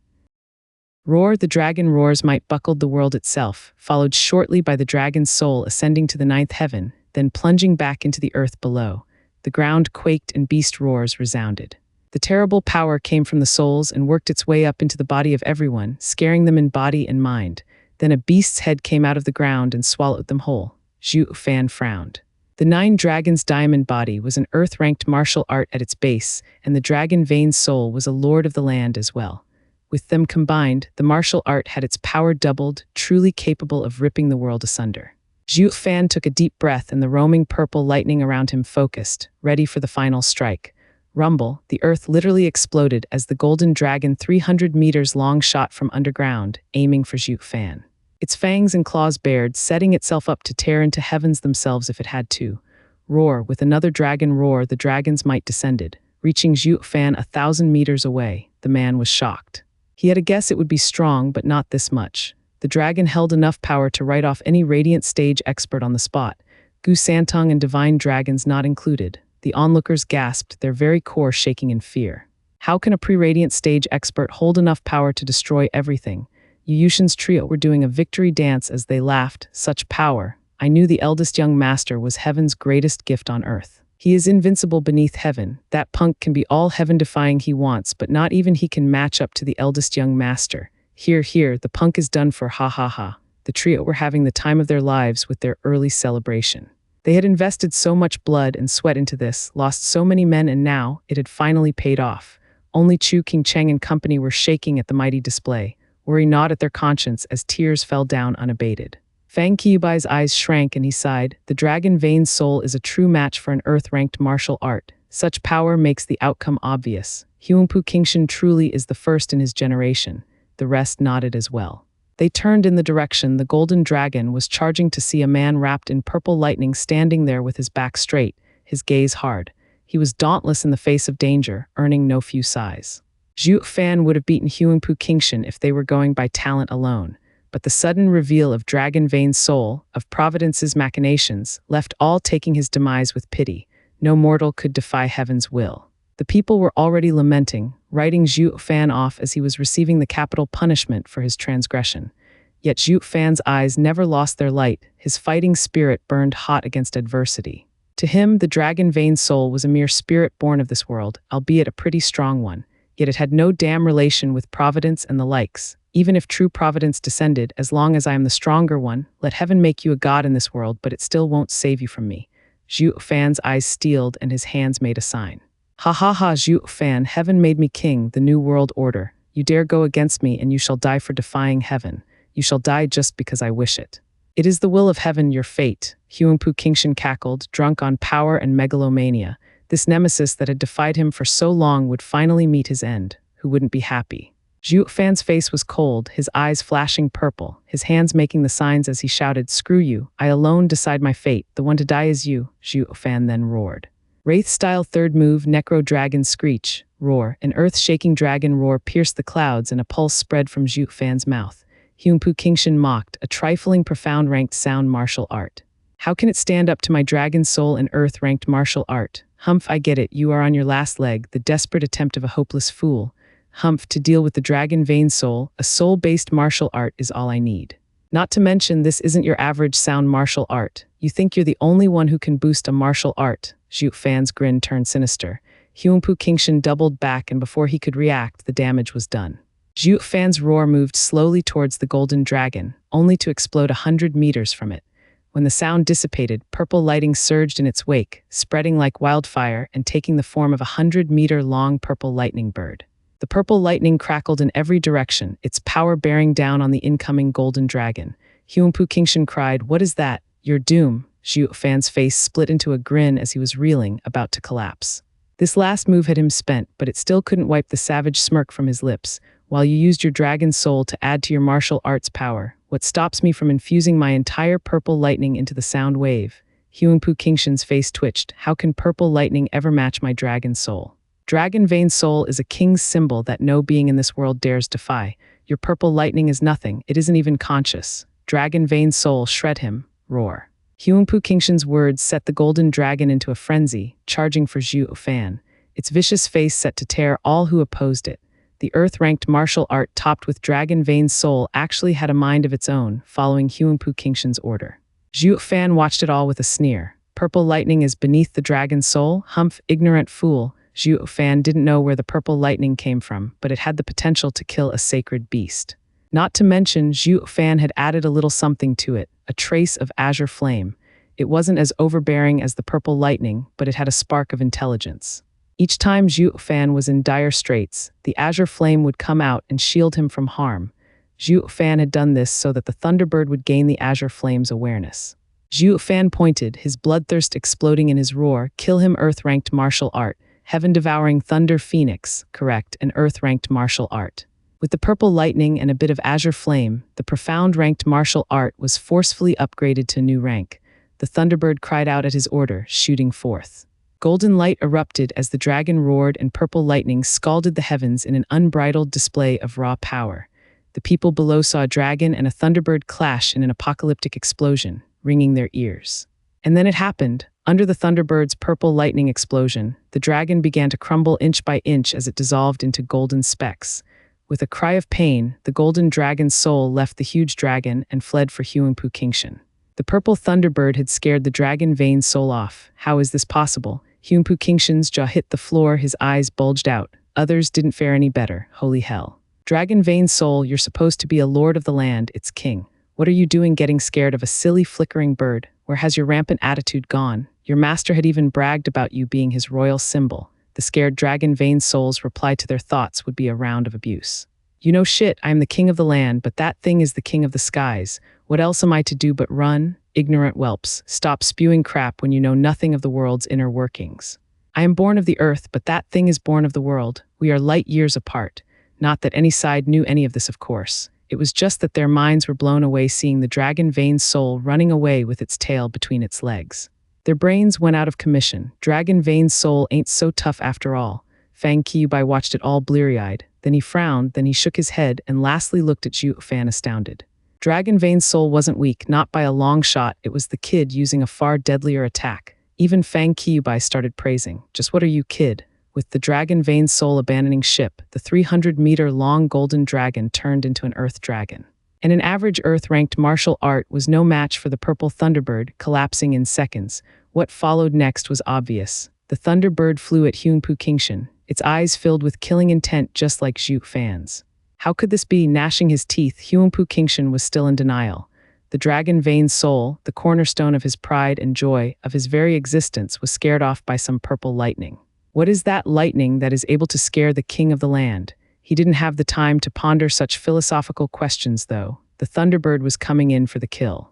Roar, the dragon roar's might buckled the world itself, followed shortly by the dragon's soul ascending to the 9th heaven, then plunging back into the earth below. The ground quaked and beast roars resounded. The terrible power came from the souls and worked its way up into the body of everyone, scaring them in body and mind. Then a beast's head came out of the ground and swallowed them whole. Zhuo Fan frowned. The 9 dragons' diamond body was an earth-ranked martial art at its base, and the dragon vein's soul was a lord of the land as well. With them combined, the martial art had its power doubled, truly capable of ripping the world asunder. Zhuo Fan took a deep breath and the roaming purple lightning around him focused, ready for the final strike. Rumble, the earth literally exploded as the golden dragon 300 meters long shot from underground, aiming for Zhuo Fan. Its fangs and claws bared, setting itself up to tear into heavens themselves if it had to. Roar, with another dragon roar, the dragon's might descended, reaching Zhuo Fan 1,000 meters away. The man was shocked. He had a guess it would be strong, but not this much. The dragon held enough power to write off any radiant stage expert on the spot, Gu Santong and divine dragons not included. The onlookers gasped, their very core shaking in fear. How can a pre-radiant stage expert hold enough power to destroy everything? Yushin's trio were doing a victory dance as they laughed. Such power. I knew the eldest young master was heaven's greatest gift on earth. He is invincible beneath heaven. That punk can be all heaven-defying he wants, but not even he can match up to the eldest young master. Here, the punk is done for, ha ha ha. The trio were having the time of their lives with their early celebration. They had invested so much blood and sweat into this, lost so many men, and now it had finally paid off. Only Chu King Cheng and company were shaking at the mighty display, worry gnawed at their conscience as tears fell down unabated. Fang Qiubai's eyes shrank and he sighed. The dragon vein's soul is a true match for an earth-ranked martial art. Such power makes the outcome obvious. Huanpu Kingshan truly is the first in his generation. The rest nodded as well. They turned in the direction the golden dragon was charging to see a man wrapped in purple lightning standing there with his back straight, his gaze hard. He was dauntless in the face of danger, earning no few sighs. Zhuo Fan would have beaten Huanpu Kingshan if they were going by talent alone, but the sudden reveal of Dragon Vein's soul, of Providence's machinations, left all taking his demise with pity. No mortal could defy heaven's will. The people were already lamenting, writing Zhuo Fan off as he was receiving the capital punishment for his transgression. Yet Zhuo Fan's eyes never lost their light, his fighting spirit burned hot against adversity. To him, the Dragon Vein's soul was a mere spirit born of this world, albeit a pretty strong one. Yet it had no damn relation with Providence and the likes. Even if true Providence descended, as long as I am the stronger one, let heaven make you a god in this world, but it still won't save you from me. Zhuo Fan's eyes steeled and his hands made a sign. Ha ha ha, Zhuo Fan, heaven made me king, the new world order. You dare go against me and you shall die for defying heaven. You shall die just because I wish it. It is the will of heaven, your fate. Huanpu Kingshan cackled, drunk on power and megalomania. This nemesis that had defied him for so long would finally meet his end. Who wouldn't be happy? Zhuo Fan's face was cold, his eyes flashing purple, his hands making the signs as he shouted, "Screw you, I alone decide my fate, the one to die is you," Zhuo Fan then roared. Wraith-style third move, Necro Dragon Screech, roar, an earth-shaking dragon roar pierced the clouds and a pulse spread from Zhuo Fan's mouth. Huanpu Kingshan mocked, a trifling profound ranked sound martial art. How can it stand up to my dragon soul and earth-ranked martial art? Humph, I get it, you are on your last leg, the desperate attempt of a hopeless fool. Humph, to deal with the Dragon Vein soul, a soul-based martial art is all I need. Not to mention, this isn't your average sound martial art. You think you're the only one who can boost a martial art. Zhuo Fan's grin turned sinister. Huanpu Kingshan doubled back, and before he could react, the damage was done. Zhuo Fan's roar moved slowly towards the golden dragon, only to explode 100 meters from it. When the sound dissipated, purple lighting surged in its wake, spreading like wildfire and taking the form of a 100-meter-long purple lightning bird. The purple lightning crackled in every direction, its power bearing down on the incoming golden dragon. Huanpu Kingshan cried, "What is that? Your doom." Zhuo Fan's face split into a grin as he was reeling, about to collapse. This last move had him spent, but it still couldn't wipe the savage smirk from his lips. While you used your dragon soul to add to your martial arts power, what stops me from infusing my entire purple lightning into the sound wave? Huanpu Kingshan's face twitched. How can purple lightning ever match my dragon soul? Dragon Vein Soul is a king's symbol that no being in this world dares defy. Your purple lightning is nothing, it isn't even conscious. Dragon Vein Soul, shred him, roar. Huangpu Qingshan's words set the golden dragon into a frenzy, charging for Zhuo Fan, its vicious face set to tear all who opposed it. The earth-ranked martial art topped with Dragon Vein Soul actually had a mind of its own, following Huangpu Qingshan's order. Zhuo Fan watched it all with a sneer. Purple lightning is beneath the dragon soul? Humph, ignorant fool. Zhuo Fan didn't know where the purple lightning came from, but it had the potential to kill a sacred beast. Not to mention, Zhuo Fan had added a little something to it, a trace of azure flame. It wasn't as overbearing as the purple lightning, but it had a spark of intelligence. Each time Zhuo Fan was in dire straits, the azure flame would come out and shield him from harm. Zhuo Fan had done this so that the Thunderbird would gain the azure flame's awareness. Zhuo Fan pointed, his bloodthirst exploding in his roar, kill him, earth-ranked martial art. Heaven-devouring thunder phoenix, correct, an earth-ranked martial art. With the purple lightning and a bit of azure flame, the profound ranked martial art was forcefully upgraded to a new rank. The Thunderbird cried out at his order, shooting forth. Golden light erupted as the dragon roared and purple lightning scalded the heavens in an unbridled display of raw power. The people below saw a dragon and a Thunderbird clash in an apocalyptic explosion, ringing their ears. And then it happened. Under the Thunderbird's purple lightning explosion, the dragon began to crumble inch by inch as it dissolved into golden specks. With a cry of pain, the golden dragon's soul left the huge dragon and fled for Huangpu Qingshan. The purple Thunderbird had scared the Dragon Vein Soul off. How is this possible? Huangpu Qingshan's jaw hit the floor, his eyes bulged out. Others didn't fare any better. Holy hell. Dragon Vein Soul, you're supposed to be a lord of the land, its king. What are you doing getting scared of a silly flickering bird? Where has your rampant attitude gone? Your master had even bragged about you being his royal symbol. The scared Dragon Vein Soul's reply to their thoughts would be a round of abuse. You know shit, I am the king of the land, but that thing is the king of the skies. What else am I to do but run? Ignorant whelps, stop spewing crap when you know nothing of the world's inner workings. I am born of the earth, but that thing is born of the world. We are light years apart. Not that any side knew any of this, of course. It was just that their minds were blown away seeing the Dragon Vein Soul running away with its tail between its legs. Their brains went out of commission. Dragon Vein Soul ain't so tough after all. Fang Qiubai watched it all bleary-eyed. Then he frowned, then he shook his head, and lastly looked at Zhuo Fan astounded. Dragon Vein Soul wasn't weak, not by a long shot. It was the kid using a far deadlier attack. Even Fang Qiubai started praising. Just what are you, kid? With the Dragon Vein Soul abandoning ship, the 300-meter-long golden dragon turned into an earth dragon. And an average earth-ranked martial art was no match for the purple Thunderbird, collapsing in seconds. What followed next was obvious. The Thunderbird flew at Huangpu Qingshan, its eyes filled with killing intent just like Zhuo Fan's. How could this be? Gnashing his teeth, Huangpu Qingshan was still in denial. The Dragon Vein Soul, the cornerstone of his pride and joy, of his very existence, was scared off by some purple lightning. What is that lightning that is able to scare the king of the land? He didn't have the time to ponder such philosophical questions, though. The Thunderbird was coming in for the kill.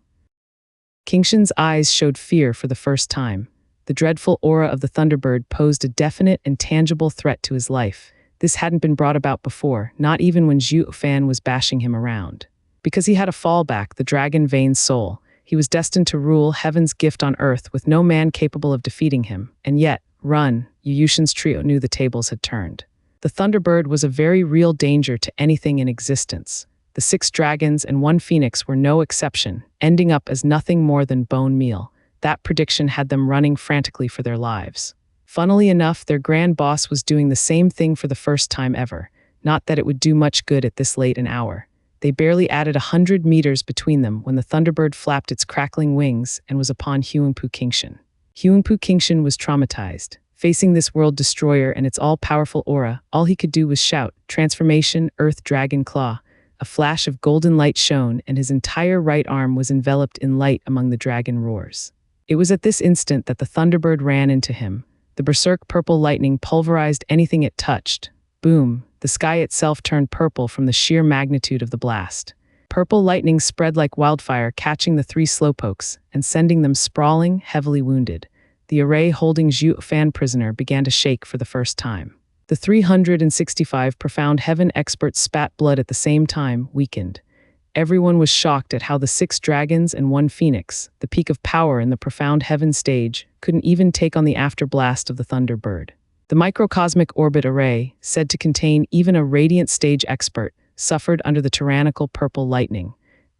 Qingshan's eyes showed fear for the first time. The dreadful aura of the Thunderbird posed a definite and tangible threat to his life. This hadn't been brought about before, not even when Zhuo Fan was bashing him around. Because he had a fallback, the Dragon Vein Soul. He was destined to rule heaven's gift on earth with no man capable of defeating him. And yet, Yushin's trio knew the tables had turned. The Thunderbird was a very real danger to anything in existence. The 6 dragons and 1 phoenix were no exception, ending up as nothing more than bone meal. That prediction had them running frantically for their lives. Funnily enough, their grand boss was doing the same thing for the first time ever. Not that it would do much good at this late an hour. They barely added 100 meters between them when the Thunderbird flapped its crackling wings and was upon Huangpu Qingshan. Huangpu Qingshan was traumatized. Facing this world destroyer and its all-powerful aura, all he could do was shout, "Transformation, Earth Dragon Claw." A flash of golden light shone, and his entire right arm was enveloped in light among the dragon roars. It was at this instant that the Thunderbird ran into him. The berserk purple lightning pulverized anything it touched. Boom! The sky itself turned purple from the sheer magnitude of the blast. Purple lightning spread like wildfire, catching the 3 slowpokes and sending them sprawling, heavily wounded. The array holding Zhuo Fan prisoner began to shake for the first time. The 365 profound heaven experts spat blood at the same time, weakened. Everyone was shocked at how the 6 dragons and 1 phoenix, the peak of power in the profound heaven stage, couldn't even take on the afterblast of the Thunderbird. The microcosmic orbit array, said to contain even a radiant stage expert, suffered under the tyrannical purple lightning.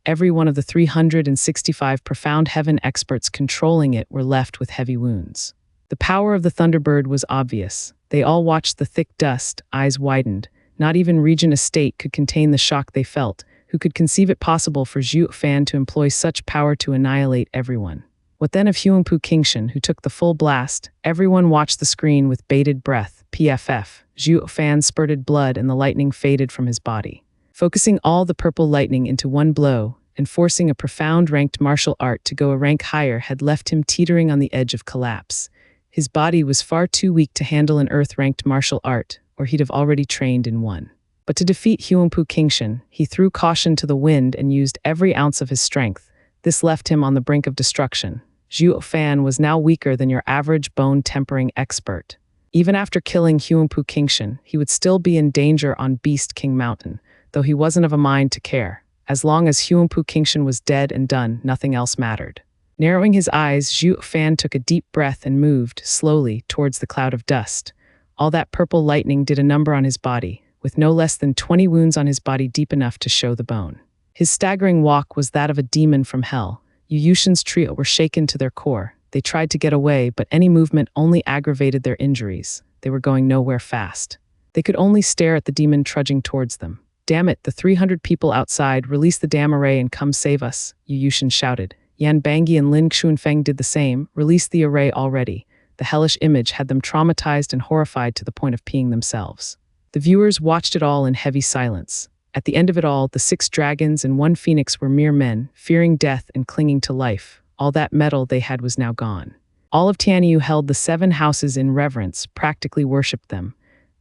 Every one of the 365 profound heaven experts controlling it were left with heavy wounds. The power of the Thunderbird was obvious. They all watched the thick dust, eyes widened. Not even Regent Estate could contain the shock they felt. Who could conceive it possible for Zhuo Fan to employ such power to annihilate everyone? What then of Huangpu Qingshan, who took the full blast? Everyone watched the screen with bated breath. PFF. Zhuo Fan spurted blood and the lightning faded from his body. Focusing all the purple lightning into one blow, and forcing a profound ranked martial art to go a rank higher had left him teetering on the edge of collapse. His body was far too weak to handle an earth-ranked martial art, or he'd have already trained in one. But to defeat Huangpu Qingshan, he threw caution to the wind and used every ounce of his strength. This left him on the brink of destruction. Zhuo Fan was now weaker than your average bone-tempering expert. Even after killing Huangpu Qingshan, he would still be in danger on Beast King Mountain, though he wasn't of a mind to care. As long as Huangpu Qingshan was dead and done, nothing else mattered. Narrowing his eyes, Zhuo Fan took a deep breath and moved, slowly, towards the cloud of dust. All that purple lightning did a number on his body, with no less than 20 wounds on his body deep enough to show the bone. His staggering walk was that of a demon from hell. Yushin's trio were shaken to their core. They tried to get away, but any movement only aggravated their injuries. They were going nowhere fast. They could only stare at the demon trudging towards them. "Damn it, the 300 people outside, release the damn array and come save us," Yushin shouted. Yan Bangyi and Lin Xunfeng did the same. "Release the array already." The hellish image had them traumatized and horrified to the point of peeing themselves. The viewers watched it all in heavy silence. At the end of it all, the 6 dragons and 1 phoenix were mere men, fearing death and clinging to life. All that metal they had was now gone. All of Tianyu held the 7 houses in reverence, practically worshipped them.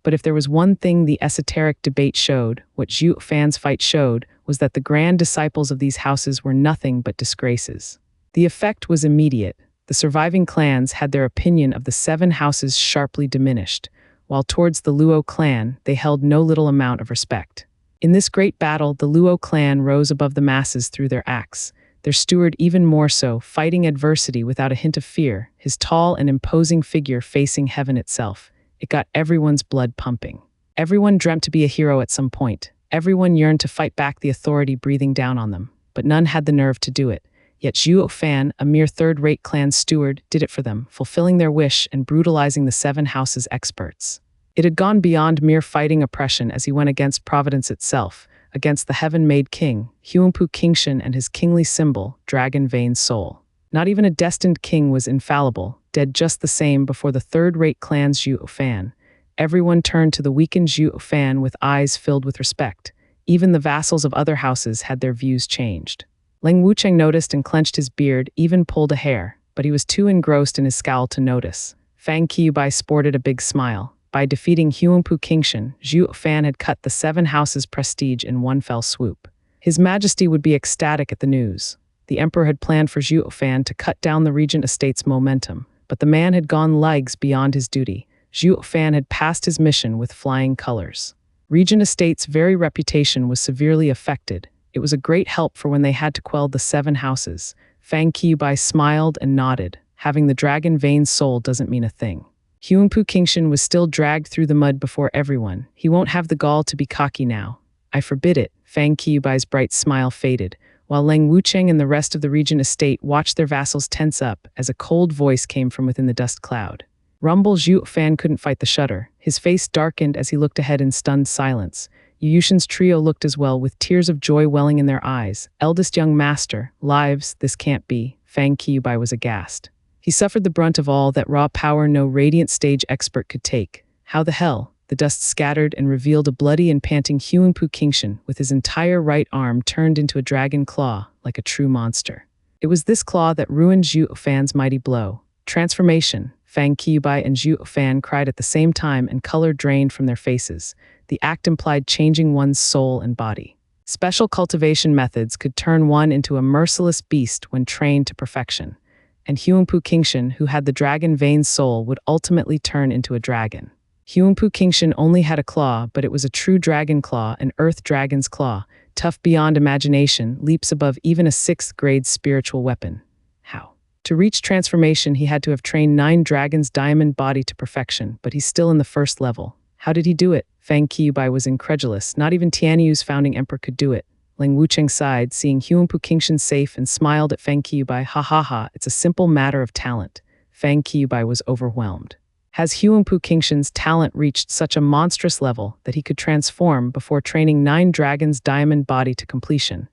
But if there was one thing the esoteric debate showed, what Zhuo Fan's fight showed, was that the grand disciples of these houses were nothing but disgraces. The effect was immediate. The surviving clans had their opinion of the 7 houses sharply diminished, while towards the Luo clan, they held no little amount of respect. In this great battle, the Luo clan rose above the masses through their acts, their steward even more so, fighting adversity without a hint of fear, his tall and imposing figure facing heaven itself. It got everyone's blood pumping. Everyone dreamt to be a hero at some point. Everyone yearned to fight back the authority breathing down on them, but none had the nerve to do it. Yet Zhuo Fan, a mere third-rate clan steward, did it for them, fulfilling their wish and brutalizing the 7 houses' experts. It had gone beyond mere fighting oppression as he went against Providence itself, against the heaven-made king, Huangpu Qingshan and his kingly symbol, Dragon Vein Soul. Not even a destined king was infallible, dead just the same before the third-rate clan's Zhuo Fan. Everyone turned to the weakened Zhuo Fan with eyes filled with respect. Even the vassals of other houses had their views changed. Leng Wucheng noticed and clenched his beard, even pulled a hair, but he was too engrossed in his scowl to notice. Fang Qiubai sported a big smile. By defeating Huangpu Qingshan, Zhuo Fan had cut the 7 houses' prestige in one fell swoop. His Majesty would be ecstatic at the news. The Emperor had planned for Zhuo Fan to cut down the Regent Estate's momentum, but the man had gone leagues beyond his duty. Zhuo Fan had passed his mission with flying colors. Regent Estate's very reputation was severely affected. It was a great help for when they had to quell the 7 houses. Fang Qiubai smiled and nodded. Having the Dragon Vein Soul doesn't mean a thing. Huangpu Qingshan was still dragged through the mud before everyone. He won't have the gall to be cocky now. I forbid it. Fang Qiubai's bright smile faded, while Leng Wucheng and the rest of the Regent Estate watched their vassals tense up as a cold voice came from within the dust cloud. Rumble Zhuo Fan couldn't fight the shudder. His face darkened as he looked ahead in stunned silence. Yushin's trio looked as well, with tears of joy welling in their eyes. Eldest young master, lives, this can't be. Fang Qiubai was aghast. He suffered the brunt of all that raw power no radiant stage expert could take. How the hell? The dust scattered and revealed a bloody and panting Huangpu Qingshan with his entire right arm turned into a dragon claw, like a true monster. It was this claw that ruined Zhuo Fan's mighty blow. Transformation. Fang Qiubai and Zhuo Fan cried at the same time and color drained from their faces. The act implied changing one's soul and body. Special cultivation methods could turn one into a merciless beast when trained to perfection. And Huangpu Qingshan, who had the Dragon Vein Soul, would ultimately turn into a dragon. Huangpu Qingshan only had a claw, but it was a true dragon claw, an earth dragon's claw, tough beyond imagination, leaps above even a 6th-grade spiritual weapon. How? To reach transformation, he had to have trained 9 dragons' diamond body to perfection, but he's still in the first level. How did he do it? Fang Qiubai was incredulous. Not even Tianyu's founding emperor could do it. Ling Wucheng sighed, seeing Huangpu Qingshan safe, and smiled at Fang Qiubai. Ha ha ha, it's a simple matter of talent. Fang Qiubai was overwhelmed. Has Huangpu Qingshan's talent reached such a monstrous level that he could transform before training 9 dragons' diamond body to completion?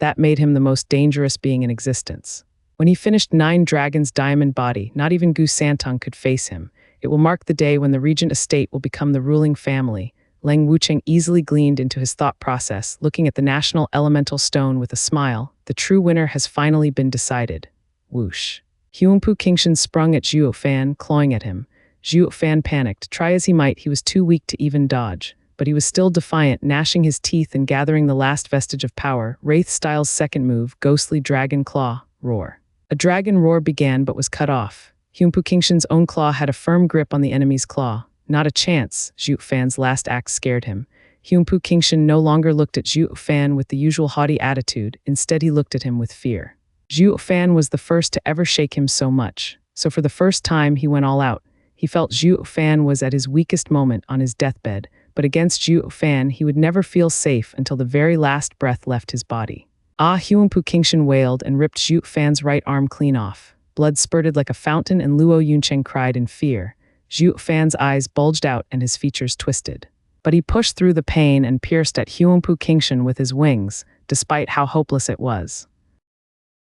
That made him the most dangerous being in existence. When he finished 9 dragons' diamond body, not even Gu Santong could face him. It will mark the day when the regent estate will become the ruling family. Ling Wucheng easily gleaned into his thought process, looking at the national elemental stone with a smile. The true winner has finally been decided. Whoosh. Huangpu Qingshan sprung at Zhuo Fan, clawing at him. Zhuo Fan panicked. Try as he might, he was too weak to even dodge. But he was still defiant, gnashing his teeth and gathering the last vestige of power. Wraith Style's second move, Ghostly Dragon Claw, Roar. A dragon roar began but was cut off. Huangpu Qingshan's own claw had a firm grip on the enemy's claw. Not a chance. Zhuo Fan's last act scared him. Huangpu Qingshan no longer looked at Zhuo Fan with the usual haughty attitude. Instead, he looked at him with fear. Zhuo Fan was the first to ever shake him so much. So for the first time, he went all out. He felt Zhuo Fan was at his weakest moment on his deathbed, but against Zhuo Fan, he would never feel safe until the very last breath left his body. Ah! Huangpu Qingshan wailed and ripped Zhuo Fan's right arm clean off. Blood spurted like a fountain and Luo Yuncheng cried in fear. Zhuo Fan's eyes bulged out and his features twisted. But he pushed through the pain and pierced at Huangpu Qingshan with his wings, despite how hopeless it was.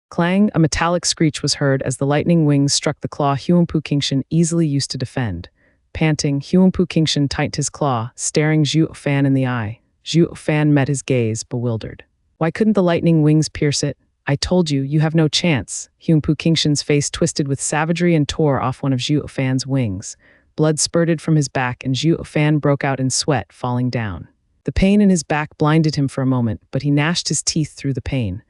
Clang! A metallic screech was heard as the lightning wings struck the claw Huangpu Qingshan easily used to defend. Panting, Huangpu Qingshan tightened his claw, staring Zhuo Fan in the eye. Zhuo Fan met his gaze, bewildered. Why couldn't the lightning wings pierce it? I told you, you have no chance. Huangpu Qingshan's face twisted with savagery and tore off one of Zhuo Fan's wings. Blood spurted from his back and Zhuo Fan broke out in sweat, falling down. The pain in his back blinded him for a moment, but he gnashed his teeth through the pain.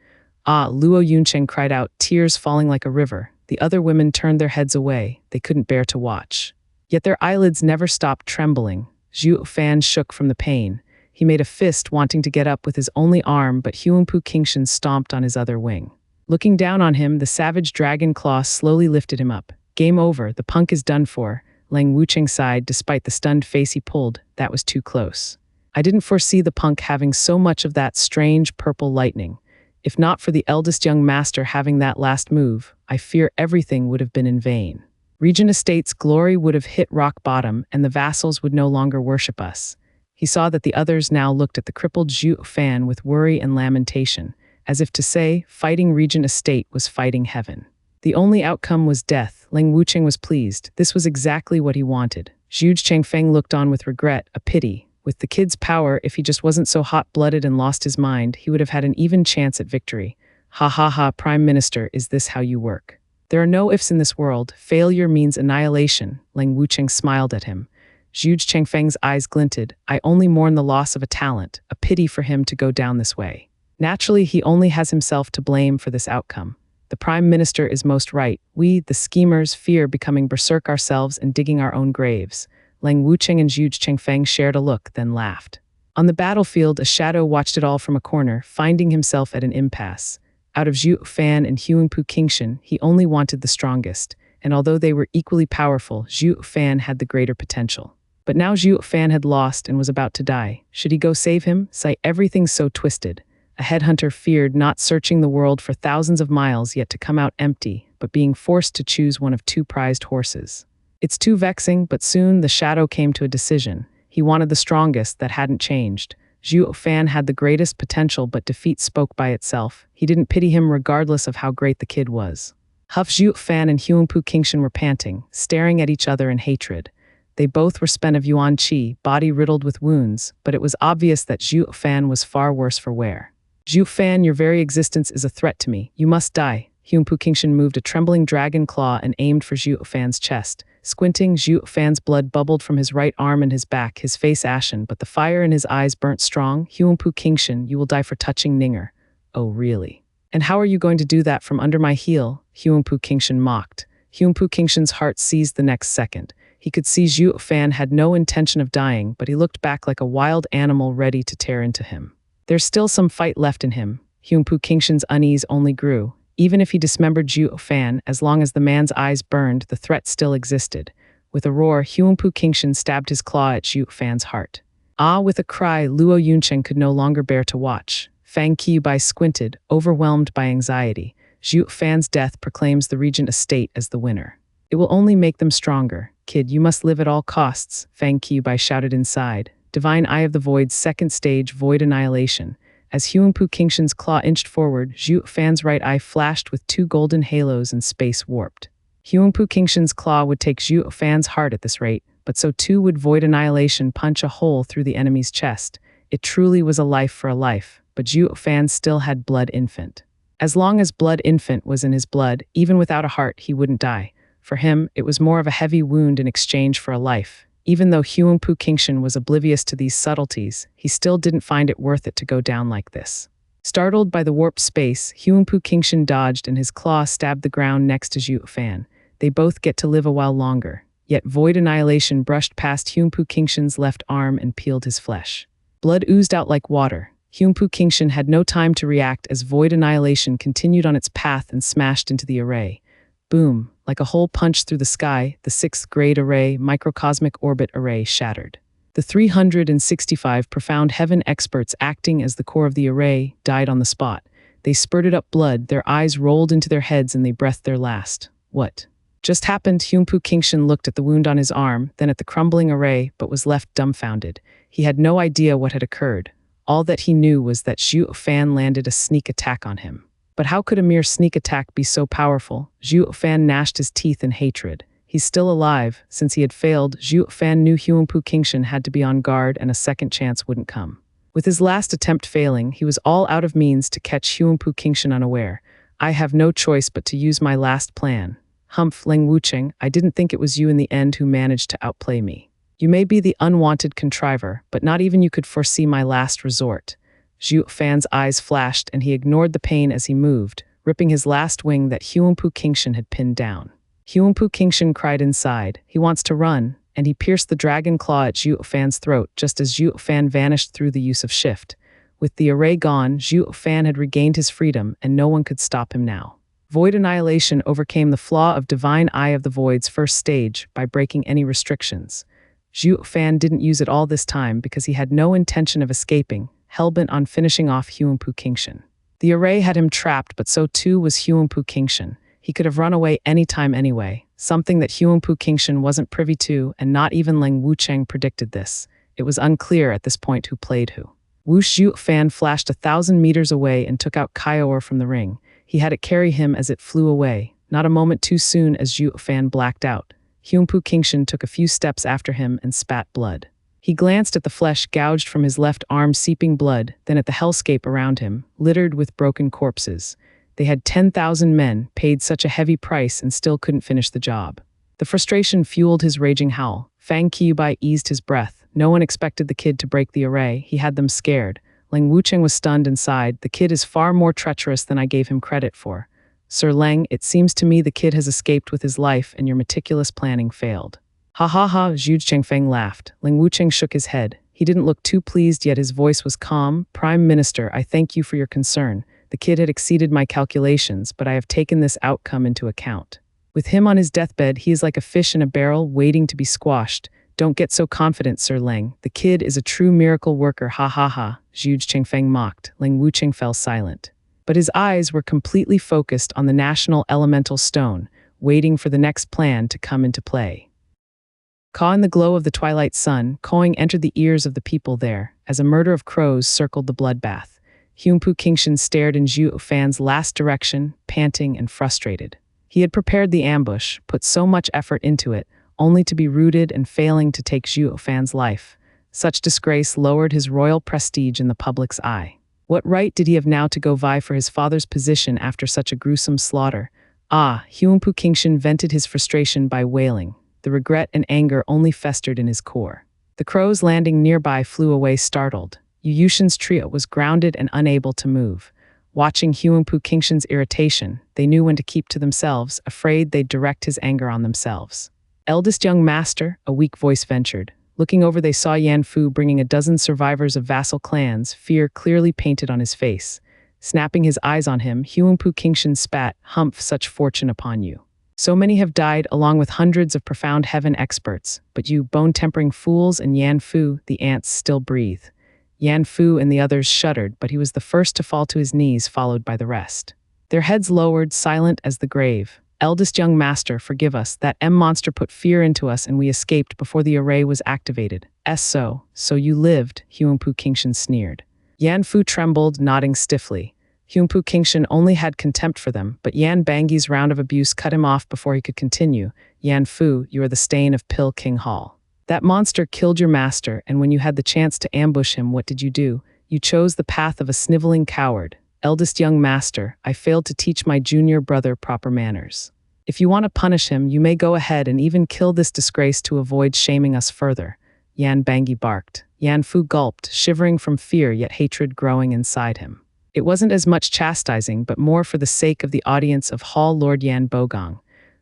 Ah! Luo Yuncheng cried out, tears falling like a river. The other women turned their heads away. They couldn't bear to watch. Yet their eyelids never stopped trembling. Zhuo Fan shook from the pain. He made a fist, wanting to get up with his only arm, but Huangpu Qingshan stomped on his other wing. Looking down on him, the savage dragon claw slowly lifted him up. Game over, the punk is done for. Ling Wucheng sighed despite the stunned face he pulled. That was too close. I didn't foresee the punk having so much of that strange purple lightning. If not for the eldest young master having that last move, I fear everything would have been in vain. Regent Estate's glory would have hit rock bottom and the vassals would no longer worship us. He saw that the others now looked at the crippled Zhuo Fan with worry and lamentation, as if to say, fighting Regent Estate was fighting heaven. The only outcome was death. Ling Wucheng was pleased. This was exactly what he wanted. Zhu Chengfeng looked on with regret, a pity. With the kid's power, if he just wasn't so hot-blooded and lost his mind, he would have had an even chance at victory. Ha ha ha, Prime Minister, is this how you work? There are no ifs in this world. Failure means annihilation. Ling Wucheng smiled at him. Zhu Chengfeng's eyes glinted. I only mourn the loss of a talent, a pity for him to go down this way. Naturally, he only has himself to blame for this outcome. The Prime Minister is most right. We, the schemers, fear becoming berserk ourselves and digging our own graves. Ling Wucheng and Zhu Chengfeng shared a look, then laughed. On the battlefield, a shadow watched it all from a corner, finding himself at an impasse. Out of Zhuo Fan and Huangpu Qingshan, he only wanted the strongest, and although they were equally powerful, Zhuo Fan had the greater potential. But now Zhuo Fan had lost and was about to die. Should he go save him? Everything's so twisted. A headhunter feared not searching the world for thousands of miles yet to come out empty, but being forced to choose one of 2 prized horses. It's too vexing, but soon the shadow came to a decision. He wanted the strongest that hadn't changed. Zhuo Fan had the greatest potential, but defeat spoke by itself. He didn't pity him regardless of how great the kid was. Zhuo Fan and Huangpu Qingshan were panting, staring at each other in hatred. They both were spent of yuan qi, body riddled with wounds, but it was obvious that Zhuo Fan was far worse for wear. Zhuo Fan, your very existence is a threat to me. You must die. Huangpu Qingshan moved a trembling dragon claw and aimed for Zhuo Fan's chest. Squinting, Zhuo Fan's blood bubbled from his right arm and his back, his face ashen, but the fire in his eyes burnt strong. Huangpu Qingshan, you will die for touching Ninger. Oh, really? And how are you going to do that from under my heel? Huangpu Qingshan mocked. Huangpu Qingshan's heart seized the next second. He could see Zhuo Fan had no intention of dying, but he looked back like a wild animal ready to tear into him. There's still some fight left in him. Huangpu Qingshan's unease only grew. Even if he dismembered Zhuo Fan, as long as the man's eyes burned, the threat still existed. With a roar, Huangpu Qingshan stabbed his claw at Zhuo Fan's heart. Ah, with a cry, Luo Yuncheng could no longer bear to watch. Fang Qiubai squinted, overwhelmed by anxiety. Zhuo Fan's death proclaims the regent estate as the winner. It will only make them stronger. Kid, you must live at all costs, Fang Qiubai shouted inside. Divine Eye of the Void's second stage, Void Annihilation. As Huangpu Qingshan's claw inched forward, Zhuo Fan's right eye flashed with two golden halos and space warped. Huangpu Qingshan's claw would take Zhuo Fan's heart at this rate, but so too would Void Annihilation punch a hole through the enemy's chest. It truly was a life for a life, but Zhuo Fan still had Blood Infant. As long as Blood Infant was in his blood, even without a heart, he wouldn't die. For him, it was more of a heavy wound in exchange for a life. Even though Huangpu Qingshan was oblivious to these subtleties, he still didn't find it worth it to go down like this. Startled by the warped space, Huangpu Qingshan dodged and his claw stabbed the ground next to Zhuo Fan. They both get to live a while longer. Yet Void Annihilation brushed past Huangpu Qingshan's left arm and peeled his flesh. Blood oozed out like water. Huangpu Qingshan had no time to react as Void Annihilation continued on its path and smashed into the array. Boom, like a hole punched through the sky, the 6th grade array, microcosmic orbit array, shattered. The 365 profound heaven experts acting as the core of the array died on the spot. They spurted up blood, their eyes rolled into their heads and they breathed their last. What just happened? Huangpu Qingshan looked at the wound on his arm, then at the crumbling array, but was left dumbfounded. He had no idea what had occurred. All that he knew was that Zhuo Fan landed a sneak attack on him. But how could a mere sneak attack be so powerful? Zhuo Fan gnashed his teeth in hatred. He's still alive. Since he had failed, Zhuo Fan knew Huangpu Qingshan had to be on guard and a second chance wouldn't come. With his last attempt failing, he was all out of means to catch Huangpu Qingshan unaware. I have no choice but to use my last plan. Humph, Ling Wucheng, I didn't think it was you in the end who managed to outplay me. You may be the unwanted contriver, but not even you could foresee my last resort. Zhuo Fan's eyes flashed and he ignored the pain as he moved, ripping his last wing that Huangpu Qingshan had pinned down. Huangpu Qingshan cried inside. He wants to run, and he pierced the dragon claw at Zhuo Fan's throat just as Zhuo Fan vanished through the use of shift. With the array gone, Zhuo Fan had regained his freedom and no one could stop him now. Void Annihilation overcame the flaw of Divine Eye of the Void's first stage by breaking any restrictions. Zhuo Fan didn't use it all this time because he had no intention of escaping, hellbent on finishing off Huangpu Qingshan. The array had him trapped, but so too was Huangpu Qingshan. He could have run away anytime anyway, something that Huangpu Qingshan wasn't privy to, and not even Ling Wucheng predicted this. It was unclear at this point who played who. Whoosh! Zhuo Fan flashed 1,000 meters away and took out Kaior from the ring. He had it carry him as it flew away, not a moment too soon as Zhuo Fan blacked out. Huangpu Qingshan took a few steps after him and spat blood. He glanced at the flesh gouged from his left arm seeping blood, then at the hellscape around him, littered with broken corpses. They had 10,000 men, paid such a heavy price and still couldn't finish the job. The frustration fueled his raging howl. Fang Qiubai eased his breath. No one expected the kid to break the array. He had them scared. Ling Wucheng was stunned and sighed. The kid is far more treacherous than I gave him credit for. Sir Leng, it seems to me the kid has escaped with his life and your meticulous planning failed. Ha ha ha, Zhu Chengfeng laughed. Ling Wucheng shook his head. He didn't look too pleased, yet his voice was calm. Prime Minister, I thank you for your concern. The kid had exceeded my calculations, but I have taken this outcome into account. With him on his deathbed, he is like a fish in a barrel waiting to be squashed. Don't get so confident, Sir Leng. The kid is a true miracle worker, ha ha ha, Zhu Chengfeng mocked. Ling Wucheng fell silent. But his eyes were completely focused on the national elemental stone, waiting for the next plan to come into play. Caught in the glow of the twilight sun, cawing entered the ears of the people there, as a murder of crows circled the bloodbath. Huangpu Qingshan stared in Zhuo Fan's last direction, panting and frustrated. He had prepared the ambush, put so much effort into it, only to be routed and failing to take Zhuo Fan's life. Such disgrace lowered his royal prestige in the public's eye. What right did he have now to go vie for his father's position after such a gruesome slaughter? Ah, Huangpu Qingshan vented his frustration by wailing. The regret and anger only festered in his core. The crows landing nearby flew away startled. Yu Yushin's trio was grounded and unable to move. Watching Huangpu Qingshan's irritation, they knew when to keep to themselves, afraid they'd direct his anger on themselves. Eldest young master, a weak voice ventured. Looking over, they saw Yan Fu bringing a dozen survivors of vassal clans, fear clearly painted on his face. Snapping his eyes on him, Huangpu Qingshan spat, "Humph, such fortune upon you. So many have died, along with hundreds of profound heaven experts, but you bone-tempering fools and Yan Fu, the ants still breathe." Yan Fu and the others shuddered, but he was the first to fall to his knees, followed by the rest. Their heads lowered, silent as the grave. "Eldest young master, forgive us. That monster put fear into us and we escaped before the array was activated." So you lived," Huangpu Qingshan sneered. Yan Fu trembled, nodding stiffly. Huangpu Qingshan only had contempt for them, but Yan Bangi's round of abuse cut him off before he could continue. "Yan Fu, you are the stain of Pil King Hall. That monster killed your master, and when you had the chance to ambush him, what did you do? You chose the path of a sniveling coward. Eldest young master, I failed to teach my junior brother proper manners. If you want to punish him, you may go ahead and even kill this disgrace to avoid shaming us further." Yan Bangi barked. Yan Fu gulped, shivering from fear yet hatred growing inside him. It wasn't as much chastising, but more for the sake of the audience of Hall Lord Yan Bogong.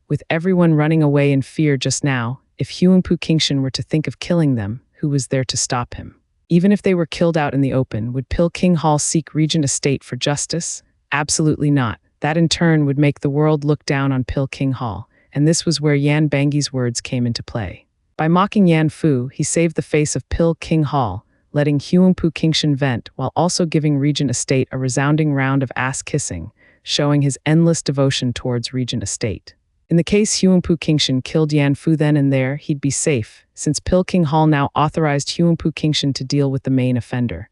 With everyone running away in fear just now, if Huangpu Qingshan were to think of killing them, who was there to stop him? Even if they were killed out in the open, would Pil King Hall seek Regent Estate for justice? Absolutely not. That in turn would make the world look down on Pil King Hall, and this was where Yan Bangi's words came into play. By mocking Yan Fu, he saved the face of Pil King Hall, letting Huangpu Qingshan vent while also giving Regent Estate a resounding round of ass-kissing, showing his endless devotion towards Regent Estate. In the case Huangpu Qingshan killed Yan Fu then and there, he'd be safe, since Pil King Hall now authorized Huangpu Qingshan to deal with the main offender.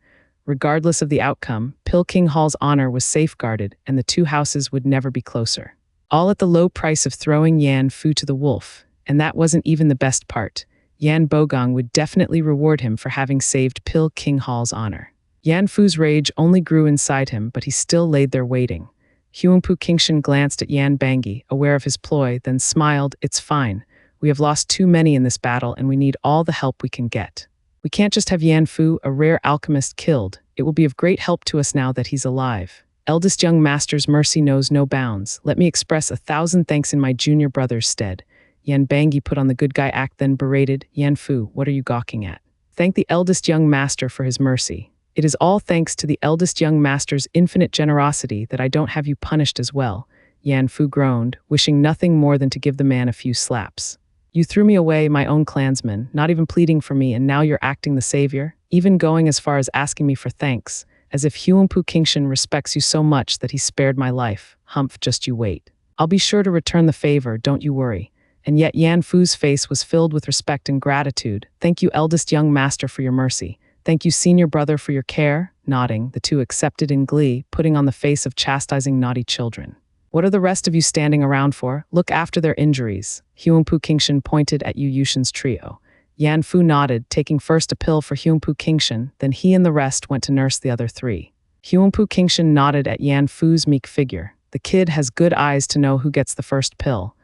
Regardless of the outcome, Pil King Hall's honor was safeguarded, and the two houses would never be closer. All at the low price of throwing Yan Fu to the wolf, and that wasn't even the best part. Yan Bogong would definitely reward him for having saved Pil King Hall's honor. Yan Fu's rage only grew inside him, but he still laid there waiting. Huangpu Qingshan glanced at Yan Bangi, aware of his ploy, then smiled. "It's fine. We have lost too many in this battle, and we need all the help we can get. We can't just have Yan Fu, a rare alchemist, killed. It will be of great help to us now that he's alive. Eldest young master's mercy knows no bounds. Let me express 1,000 thanks in my junior brother's stead." Yan Bangi put on the good guy act, then berated, "Yan Fu, what are you gawking at? Thank the eldest young master for his mercy. It is all thanks to the eldest young master's infinite generosity that I don't have you punished as well." Yan Fu groaned, wishing nothing more than to give the man a few slaps. "You threw me away, my own clansman, not even pleading for me, and now you're acting the savior, even going as far as asking me for thanks, as if Huangpu Qingshan respects you so much that he spared my life. Humph, just you wait. I'll be sure to return the favor, don't you worry." And yet Yan Fu's face was filled with respect and gratitude. "Thank you, eldest young master, for your mercy. Thank you, senior brother, for your care." Nodding, the two accepted in glee, putting on the face of chastising naughty children. "What are the rest of you standing around for? Look after their injuries." Huangpu Qingshan pointed at Yu Yushin's trio. Yan Fu nodded, taking first a pill for Huangpu Qingshan, then he and the rest went to nurse the other three. Huangpu Qingshan nodded at Yan Fu's meek figure. The kid has good eyes to know who gets the first pill.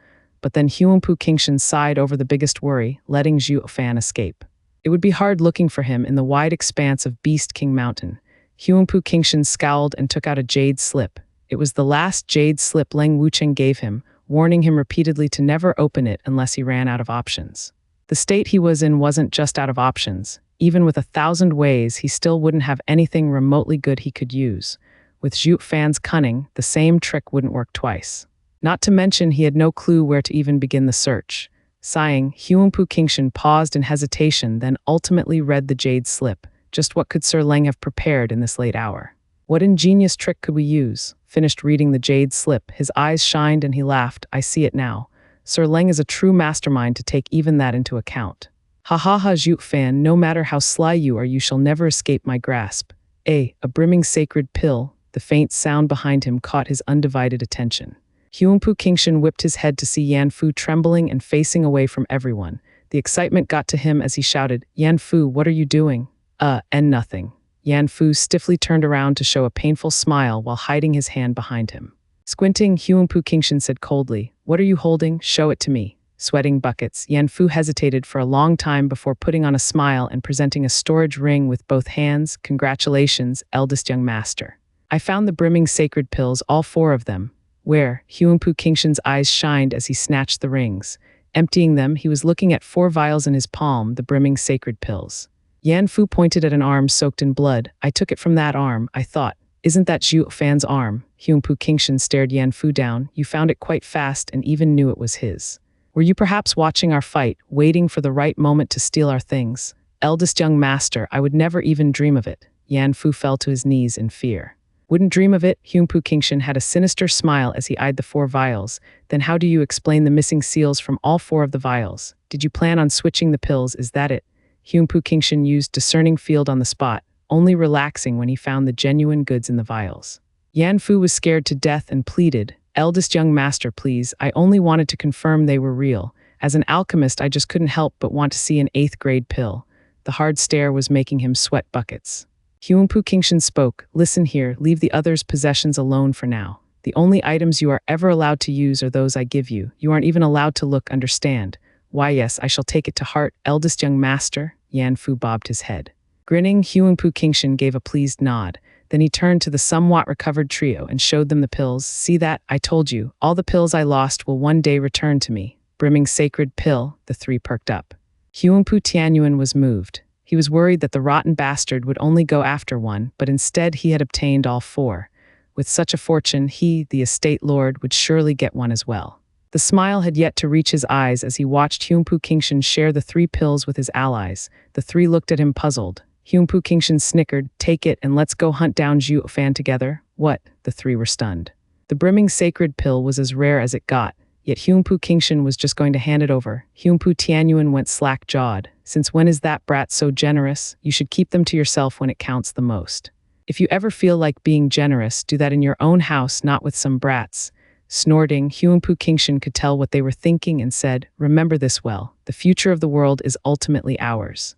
But then Huangpu Qingshan sighed over the biggest worry, letting Zhuo Fan escape. It would be hard looking for him in the wide expanse of Beast King Mountain. Huangpu Qingshan scowled and took out a jade slip. It was the last jade slip Leng Wucheng gave him, warning him repeatedly to never open it unless he ran out of options. The state he was in wasn't just out of options. Even with 1,000 ways, he still wouldn't have anything remotely good he could use. With Zhuo Fan's cunning, the same trick wouldn't work twice. Not to mention he had no clue where to even begin the search. Sighing, Huangpu Qingshan paused in hesitation, then ultimately read the jade slip. Just what could Sir Leng have prepared in this late hour? What ingenious trick could we use? Finished reading the jade slip, his eyes shined and he laughed. "I see it now. Sir Leng is a true mastermind to take even that into account. Ha ha ha, Zhuo Fan, no matter how sly you are, you shall never escape my grasp." A brimming sacred pill. The faint sound behind him caught his undivided attention. Huangpu Qingshan whipped his head to see Yan Fu trembling and facing away from everyone. The excitement got to him as he shouted, "Yan Fu, what are you doing?" And nothing." Yan Fu stiffly turned around to show a painful smile while hiding his hand behind him. Squinting, Huangpu Qingshan said coldly, "What are you holding? Show it to me." Sweating buckets, Yan Fu hesitated for a long time before putting on a smile and presenting a storage ring with both hands. "Congratulations, eldest young master. I found the brimming sacred pills, all 4 of them." "Where?" Huangpu Qingshan's eyes shined as he snatched the rings. Emptying them, he was looking at 4 vials in his palm, the brimming sacred pills. Yan Fu pointed at an arm soaked in blood. "I took it from that arm, I thought." Isn't that Zhuo Fan's arm? Hyunpu Kingshan stared Yan Fu down. You found it quite fast and even knew it was his. Were you perhaps watching our fight, waiting for the right moment to steal our things? Eldest young master, I would never even dream of it. Yan Fu fell to his knees in fear. Wouldn't dream of it? Hyunpu Kingshan had a sinister smile as he eyed the 4 vials. Then how do you explain the missing seals from all 4 of the vials? Did you plan on switching the pills, is that it? Hyunpu Kingshan used discerning field on the spot, only relaxing when he found the genuine goods in the vials. Yan Fu was scared to death and pleaded, Eldest young master, please, I only wanted to confirm they were real. As an alchemist, I just couldn't help but want to see an 8th grade pill. The hard stare was making him sweat buckets. Hyunpu Kingshan spoke, listen here, leave the others' possessions alone for now. The only items you are ever allowed to use are those I give you. You aren't even allowed to look, understand. Why yes, I shall take it to heart, eldest young master. Yan Fu bobbed his head. Grinning, Hyunpu Kingshan gave a pleased nod. Then he turned to the somewhat recovered trio and showed them the pills. See that? I told you, all the pills I lost will one day return to me. Brimming sacred pill, the 3 perked up. Hyunpu Tianyuan was moved. He was worried that the rotten bastard would only go after one, but instead he had obtained all 4. With such a fortune, he, the estate lord, would surely get one as well. The smile had yet to reach his eyes as he watched Hyunpu Kingshan share the 3 pills with his allies. The 3 looked at him puzzled. Hyunpu Kingshan snickered, take it and let's go hunt down Zhuo Fan together. What? The 3 were stunned. The brimming sacred pill was as rare as it got, yet Hyunpu Kingshan was just going to hand it over. Hyunpu Tianyuan went slack-jawed. Since when is that brat so generous? You should keep them to yourself when it counts the most. If you ever feel like being generous, do that in your own house, not with some brats. Snorting, Hyunpu Kingshan could tell what they were thinking and said, remember this well, the future of the world is ultimately ours.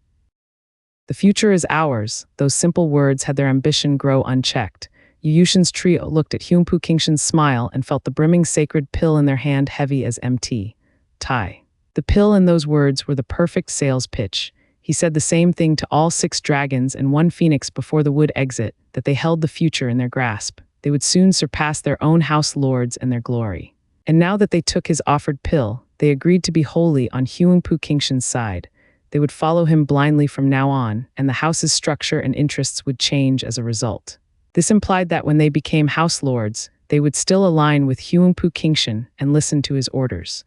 The future is ours. Those simple words had their ambition grow unchecked. Yuyushin's trio looked at Hyunpu Kingshan's smile and felt the brimming sacred pill in their hand heavy as MT. Tai. The pill and those words were the perfect sales pitch. He said the same thing to all 6 dragons and 1 phoenix before the wood exit, that they held the future in their grasp. They would soon surpass their own house lords and their glory. And now that they took his offered pill, they agreed to be wholly on Hyunpu Kingshan's side. They would follow him blindly from now on, and the house's structure and interests would change as a result. This implied that when they became house lords, they would still align with Hyunpu Kingshan and listen to his orders.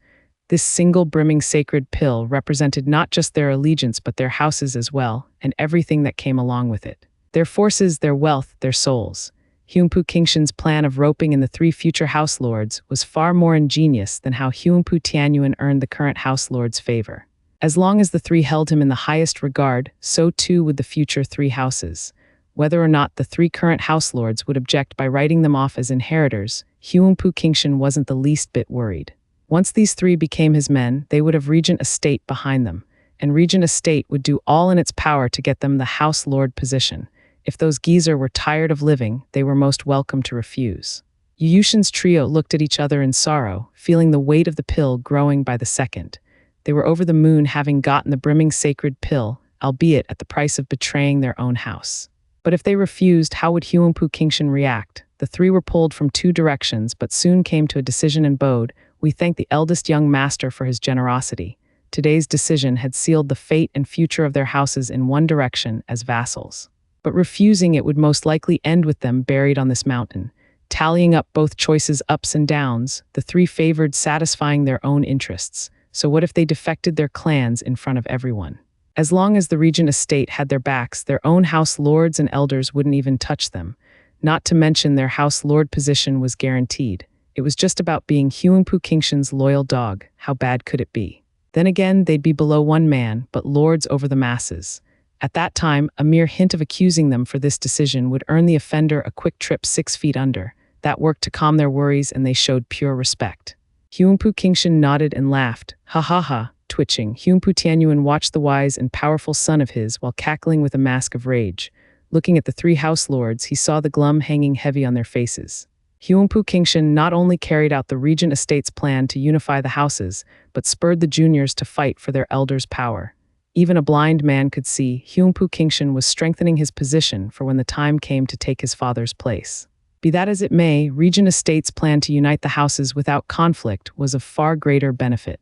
This single brimming sacred pill represented not just their allegiance but their houses as well, and everything that came along with it. Their forces, their wealth, their souls. Hyunpu Kingshan's plan of roping in the 3 future house lords was far more ingenious than how Hyunpu Tianyuan earned the current house lord's favor. As long as the 3 held him in the highest regard, so too would the future 3 houses. Whether or not the 3 current house lords would object by writing them off as inheritors, Hyunpu Kingshan wasn't the least bit worried. Once these 3 became his men, they would have Regent Estate behind them, and Regent Estate would do all in its power to get them the house lord position. If those geezer were tired of living, they were most welcome to refuse. Yuyushin's trio looked at each other in sorrow, feeling the weight of the pill growing by the second. They were over the moon having gotten the brimming sacred pill, albeit at the price of betraying their own house. But if they refused, how would Hyunpu Kingshan react? The 3 were pulled from 2 directions, but soon came to a decision and bowed. We thank the eldest young master for his generosity. Today's decision had sealed the fate and future of their houses in one direction as vassals. But refusing it would most likely end with them buried on this mountain. Tallying up both choices' ups and downs, the 3 favored satisfying their own interests. So what if they defected their clans in front of everyone? As long as the Regent Estate had their backs, their own house lords and elders wouldn't even touch them. Not to mention their house lord position was guaranteed. It was just about being Hyunpu Kingshan's loyal dog. How bad could it be? Then again, they'd be below 1 man, but lords over the masses. At that time, a mere hint of accusing them for this decision would earn the offender a quick trip 6 feet under. That worked to calm their worries, and they showed pure respect. Hyunpu Kingshan nodded and laughed. Ha ha ha, twitching. Hyunpu Tianyuan watched the wise and powerful son of his while cackling with a mask of rage. Looking at the 3 house lords, he saw the glum hanging heavy on their faces. Hyunpu Kingshan not only carried out the Regent Estate's plan to unify the houses, but spurred the juniors to fight for their elders' power. Even a blind man could see Hyunpu Kingshan was strengthening his position for when the time came to take his father's place. Be that as it may, Regent Estate's plan to unite the houses without conflict was of far greater benefit.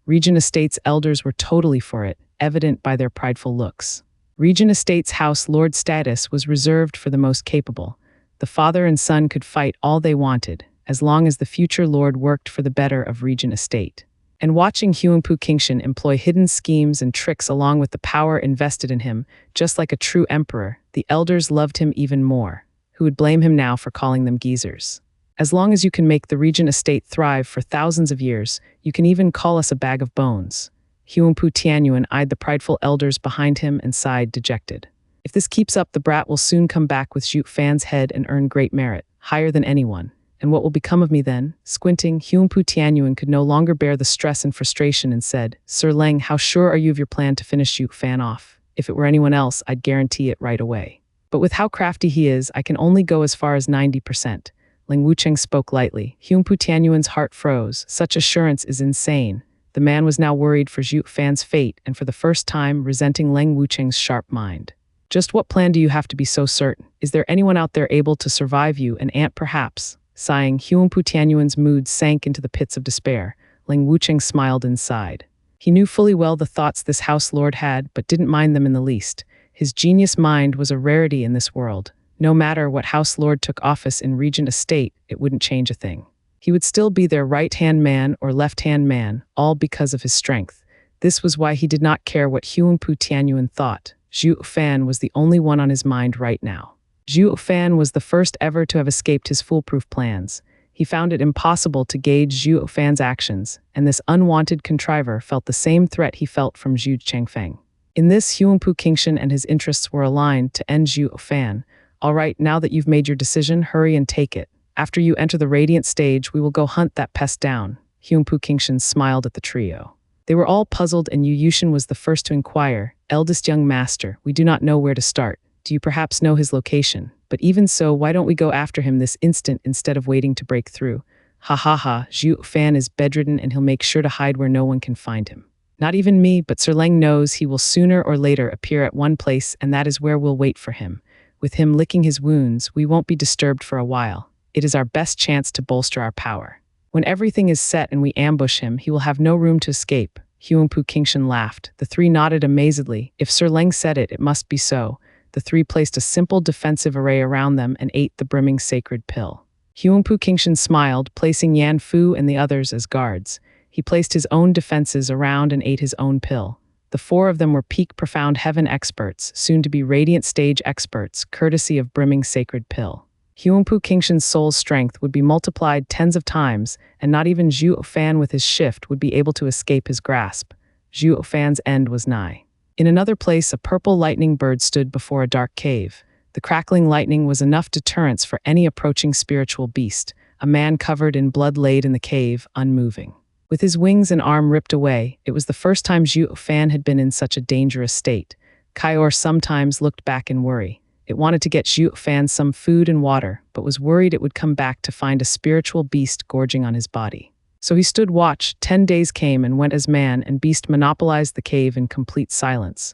Regent Estate's elders were totally for it, evident by their prideful looks. Regent Estate's house lord status was reserved for the most capable. The father and son could fight all they wanted, as long as the future lord worked for the better of Regent Estate. And watching Huangpu Qingshan employ hidden schemes and tricks along with the power invested in him, just like a true emperor, the elders loved him even more. Who would blame him now for calling them geezers? As long as you can make the Regent Estate thrive for thousands of years, you can even call us a bag of bones. Huangpu Tianyuan eyed the prideful elders behind him and sighed dejected. If this keeps up, the brat will soon come back with Zhuo Fan's head and earn great merit, higher than anyone. And what will become of me then? Squinting, Huangpu Tianyuan could no longer bear the stress and frustration and said, Sir Leng, how sure are you of your plan to finish Zhuo Fan off? If it were anyone else, I'd guarantee it right away. But with how crafty he is, I can only go as far as 90%. Leng Wucheng spoke lightly. Huangpu Tianyuan's heart froze. Such assurance is insane. The man was now worried for Zhuo Fan's fate and for the first time resenting Leng Wucheng's sharp mind. Just what plan do you have to be so certain? Is there anyone out there able to survive you, an ant perhaps? Sighing, Huangpu Tianyuan's mood sank into the pits of despair. Leng Wucheng smiled and sighed. He knew fully well the thoughts this house lord had, but didn't mind them in the least. His genius mind was a rarity in this world. No matter what house lord took office in Regent Estate, it wouldn't change a thing. He would still be their right-hand man or left-hand man, all because of his strength. This was why he did not care what Huangpu Tianyuan thought. Zhuo Fan was the only one on his mind right now. Zhuo Fan was the first ever to have escaped his foolproof plans. He found it impossible to gauge Zhuo Fan's actions, and this unwanted contriver felt the same threat he felt from Zhu Chengfeng. In this, Huangpu Qingshan and his interests were aligned to end Zhuo Fan. All right, now that you've made your decision, hurry and take it. After you enter the Radiant stage, we will go hunt that pest down. Huangpu Qingshan smiled at the trio. They were all puzzled, and Yu Yushan was the first to inquire. Eldest young master, we do not know where to start. Do you perhaps know his location? But even so, why don't we go after him this instant instead of waiting to break through? Ha ha ha, Zhuo Fan is bedridden and he'll make sure to hide where no one can find him. Not even me, but Sir Leng knows he will sooner or later appear at one place, and that is where we'll wait for him. With him licking his wounds, we won't be disturbed for a while. It is our best chance to bolster our power. When everything is set and we ambush him, he will have no room to escape. Huangpu Qingshan laughed. The three nodded amazedly. If Sir Leng said it, it must be so. The three placed a simple defensive array around them and ate the brimming sacred pill. Huangpu Qingshan smiled, placing Yan Fu and the others as guards. He placed his own defenses around and ate his own pill. The four of them were peak profound heaven experts, soon to be radiant stage experts, courtesy of brimming sacred pill. Huangpu Qingshan's soul's strength would be multiplied tens of times, and not even Zhuo Fan with his shift would be able to escape his grasp. Zhuo Fan's end was nigh. In another place, a purple lightning bird stood before a dark cave. The crackling lightning was enough deterrence for any approaching spiritual beast. A man covered in blood laid in the cave, unmoving. With his wings and arm ripped away, it was the first time Zhuo Fan had been in such a dangerous state. Kaior sometimes looked back in worry. It wanted to get Zhuo Fan some food and water, but was worried it would come back to find a spiritual beast gorging on his body. So he stood watch. 10 days came and went as man and beast monopolized the cave in complete silence.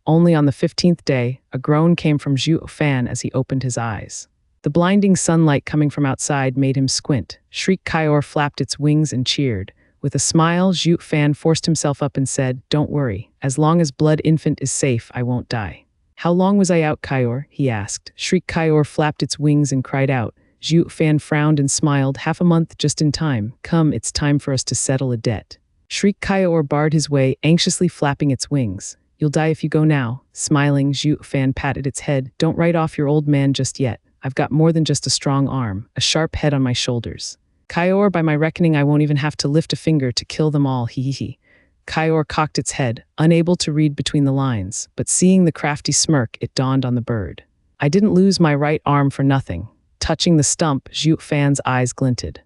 Only on the 15th day, a groan came from Zhuo Fan as he opened his eyes. The blinding sunlight coming from outside made him squint. Shriek Kaior flapped its wings and cheered. With a smile, Zhuo Fan forced himself up and said, "Don't worry. As long as Blood Infant is safe, I won't die." "How long was I out, Kaior?" he asked. Shriek Kaior flapped its wings and cried out. Zhuo Fan frowned and smiled. "Half a month, just in time. Come, it's time for us to settle a debt." Shriek Kaior barred his way, anxiously flapping its wings. "You'll die if you go now." Smiling, Zhuo Fan patted its head. "Don't write off your old man just yet. I've got more than just a strong arm, a sharp head on my shoulders. Kaior, by my reckoning, I won't even have to lift a finger to kill them all, hee hee hee." Kaior cocked its head, unable to read between the lines, but seeing the crafty smirk, it dawned on the bird. "I didn't lose my right arm for nothing." Touching the stump, Zhuo Fan's eyes glinted.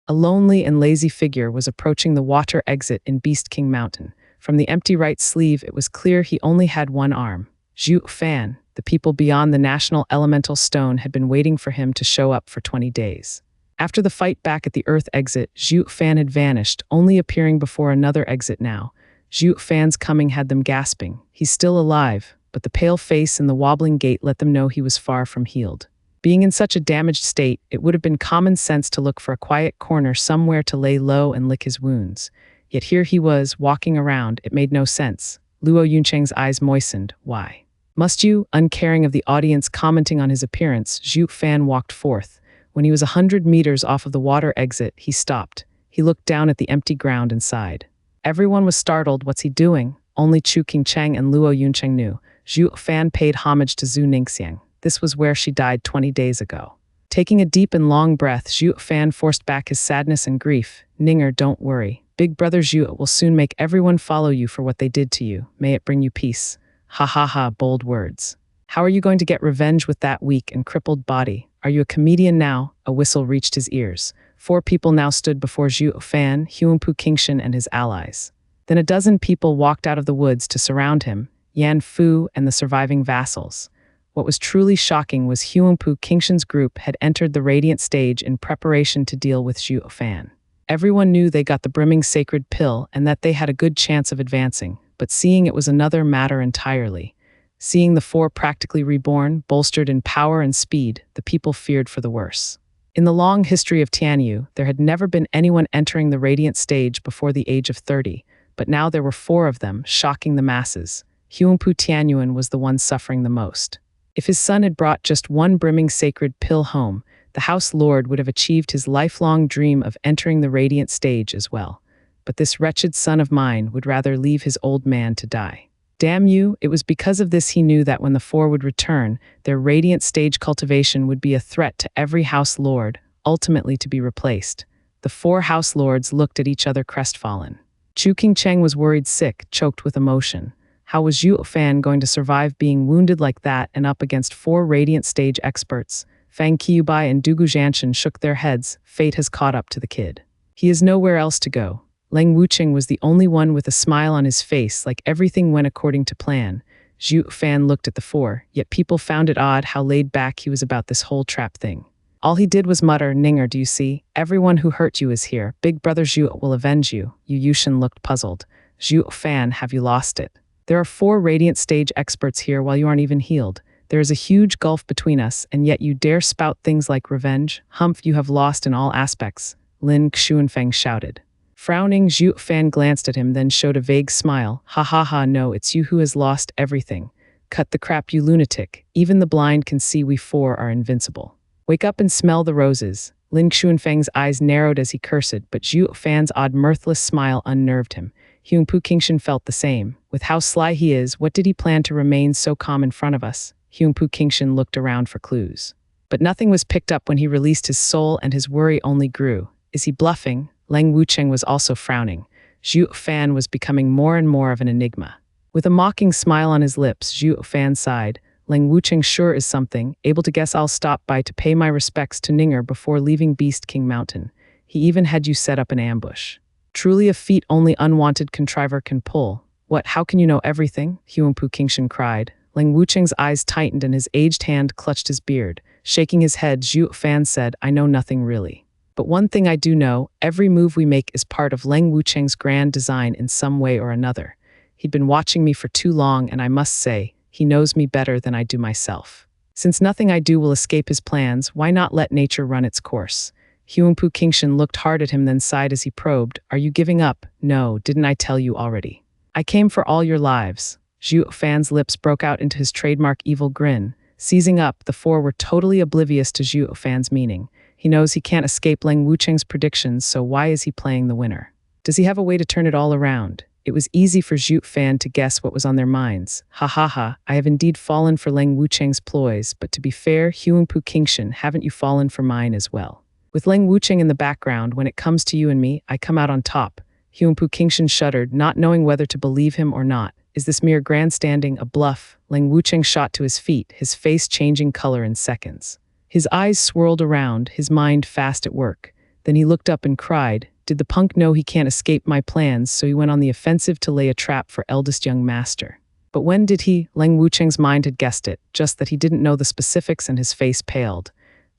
A lonely and lazy figure was approaching the water exit in Beast King Mountain. From the empty right sleeve, it was clear he only had one arm. Zhuo Fan, the people beyond the National Elemental Stone had been waiting for him to show up for 20 days. After the fight back at the Earth exit, Zhuo Fan had vanished, only appearing before another exit now. Zhuo Fan's coming had them gasping. He's still alive, but the pale face and the wobbling gait let them know he was far from healed. Being in such a damaged state, it would have been common sense to look for a quiet corner somewhere to lay low and lick his wounds. Yet here he was, walking around. It made no sense. Luo Yuncheng's eyes moistened. Why? Must you? Uncaring of the audience commenting on his appearance, Zhuo Fan walked forth. When he was 100 meters off of the water exit, he stopped. He looked down at the empty ground and sighed. Everyone was startled. What's he doing? Only Chu Qingcheng and Luo Yuncheng knew. Zhuo Fan paid homage to Zhu Ningxiang. This was where she died 20 days ago. Taking a deep and long breath, Zhuo Fan forced back his sadness and grief. Ninger, don't worry. Big brother Zhuo will soon make everyone follow you for what they did to you. May it bring you peace. Ha ha ha, bold words. How are you going to get revenge with that weak and crippled body? Are you a comedian now? A whistle reached his ears. 4 people now stood before Zhuo Fan, Huangpu Qingshan, and his allies. Then a dozen people walked out of the woods to surround him, Yan Fu and the surviving vassals. What was truly shocking was Huangpu Qingshan's group had entered the Radiant stage in preparation to deal with Zhuo Fan. Everyone knew they got the brimming sacred pill and that they had a good chance of advancing, but seeing it was another matter entirely. Seeing the 4 practically reborn, bolstered in power and speed, the people feared for the worse. In the long history of Tianyu, there had never been anyone entering the Radiant stage before the age of 30, but now there were 4 of them, shocking the masses. Huangpu Tianyuan was the one suffering the most. If his son had brought just one brimming sacred pill home, the House Lord would have achieved his lifelong dream of entering the Radiant stage as well. But this wretched son of mine would rather leave his old man to die. Damn you, it was because of this he knew that when the 4 would return, their Radiant stage cultivation would be a threat to every House Lord, ultimately to be replaced. The 4 House Lords looked at each other crestfallen. Chu Qingcheng was worried sick, choked with emotion. How was Zhuo Fan going to survive being wounded like that and up against 4 Radiant stage experts? Fang Qiubai and Dugu Zhanshan shook their heads. Fate has caught up to the kid. He has nowhere else to go. Leng Wuqing was the only one with a smile on his face, like everything went according to plan. Zhuo Fan looked at the 4, yet people found it odd how laid back he was about this whole trap thing. All he did was mutter, Ninger, do you see? Everyone who hurt you is here. Big brother Zhuo will avenge you. Yu Yushin looked puzzled. Zhuo Fan, have you lost it? There are 4 Radiant stage experts here while you aren't even healed. There is a huge gulf between us, and yet you dare spout things like revenge? Humph, you have lost in all aspects, Lin Xuanfeng shouted. Frowning, Zhuo Fan glanced at him, then showed a vague smile. Ha ha ha, no, it's you who has lost everything. Cut the crap, you lunatic. Even the blind can see we 4 are invincible. Wake up and smell the roses. Lin Xuanfeng's eyes narrowed as he cursed, but Zhuo Fan's odd mirthless smile unnerved him. Huangpu Qingshan felt the same. With how sly he is, what did he plan to remain so calm in front of us? Huangpu Qingshan looked around for clues. But nothing was picked up when he released his soul, and his worry only grew. Is he bluffing? Leng Wucheng was also frowning. Zhuo Fan was becoming more and more of an enigma. With a mocking smile on his lips, Zhuo Fan sighed. Leng Wucheng sure is something, able to guess I'll stop by to pay my respects to Ninger before leaving Beast King Mountain. He even had you set up an ambush. Truly a feat only unwanted contriver can pull. What, how can you know everything? Huangpu Qingshan cried. Leng Wucheng's eyes tightened and his aged hand clutched his beard. Shaking his head, Zhuo Fan said, I know nothing really. But one thing I do know, every move we make is part of Leng Wucheng's grand design in some way or another. He'd been watching me for too long, and I must say, he knows me better than I do myself. Since nothing I do will escape his plans, why not let nature run its course? Huangpu Qingshan looked hard at him, then sighed as he probed. Are you giving up? No, didn't I tell you already? I came for all your lives. Zhuo Fan's lips broke out into his trademark evil grin. Seizing up, the 4 were totally oblivious to Zhuo Fan's meaning. He knows he can't escape Leng Wucheng's predictions, so why is he playing the winner? Does he have a way to turn it all around? It was easy for Zhuo Fan to guess what was on their minds. Ha ha ha, I have indeed fallen for Leng Wucheng's ploys, but to be fair, Huangpu Qingshan, haven't you fallen for mine as well? With Leng Wucheng in the background, when it comes to you and me, I come out on top. Huangpu Qingshan shuddered, not knowing whether to believe him or not. Is this mere grandstanding, a bluff? Leng Wucheng shot to his feet, his face changing color in seconds. His eyes swirled around, his mind fast at work. Then he looked up and cried, did the punk know he can't escape my plans, so he went on the offensive to lay a trap for eldest young master. But when did he? Leng Wucheng's mind had guessed it, just that he didn't know the specifics and his face paled.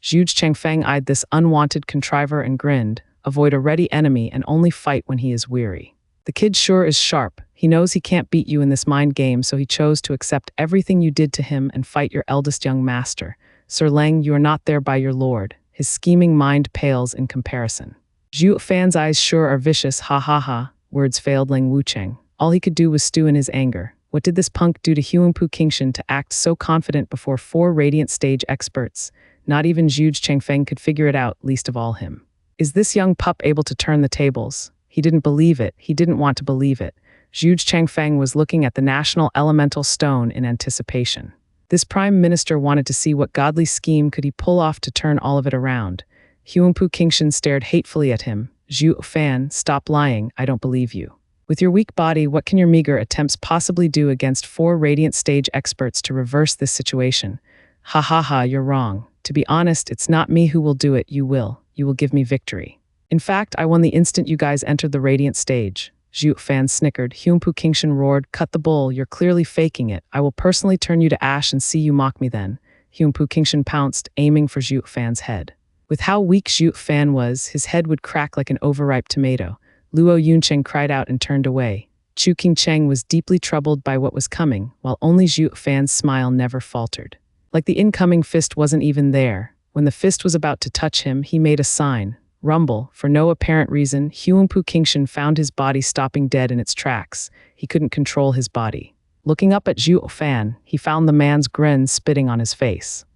Zhu Chengfeng eyed this unwanted contriver and grinned, avoid a ready enemy and only fight when he is weary. The kid sure is sharp. He knows he can't beat you in this mind game, so he chose to accept everything you did to him and fight your eldest young master. Sir Leng, you are not there by your lord. His scheming mind pales in comparison. Zhuo Fan's eyes sure are vicious, ha ha ha. Words failed Leng Wucheng. All he could do was stew in his anger. What did this punk do to Huanpu Kingshan to act so confident before 4 radiant stage experts? Not even Zhuge Changfeng could figure it out, least of all him. Is this young pup able to turn the tables? He didn't believe it. He didn't want to believe it. Zhuge Changfeng was looking at the national elemental stone in anticipation. This prime minister wanted to see what godly scheme could he pull off to turn all of it around. Huanpu Kingshan stared hatefully at him. Zhuo Fan, stop lying, I don't believe you. With your weak body, what can your meager attempts possibly do against 4 radiant stage experts to reverse this situation? Ha ha ha, you're wrong. To be honest, it's not me who will do it, you will. You will give me victory. In fact, I won the instant you guys entered the radiant stage. Zhuo Fan snickered. Huanpu Kingshan roared, cut the bull, you're clearly faking it. I will personally turn you to ash and see you mock me then. Huanpu Kingshan pounced, aiming for Zhuo Fan's head. With how weak Zhuo Fan was, his head would crack like an overripe tomato. Luo Yuncheng cried out and turned away. Chu Qingcheng was deeply troubled by what was coming, while only Zhuo Fan's smile never faltered. Like the incoming fist wasn't even there. When the fist was about to touch him, he made a sign. Rumble. For no apparent reason, Huanpu Kingshan found his body stopping dead in its tracks. He couldn't control his body. Looking up at Zhuo Fan, he found the man's grin spitting on his face.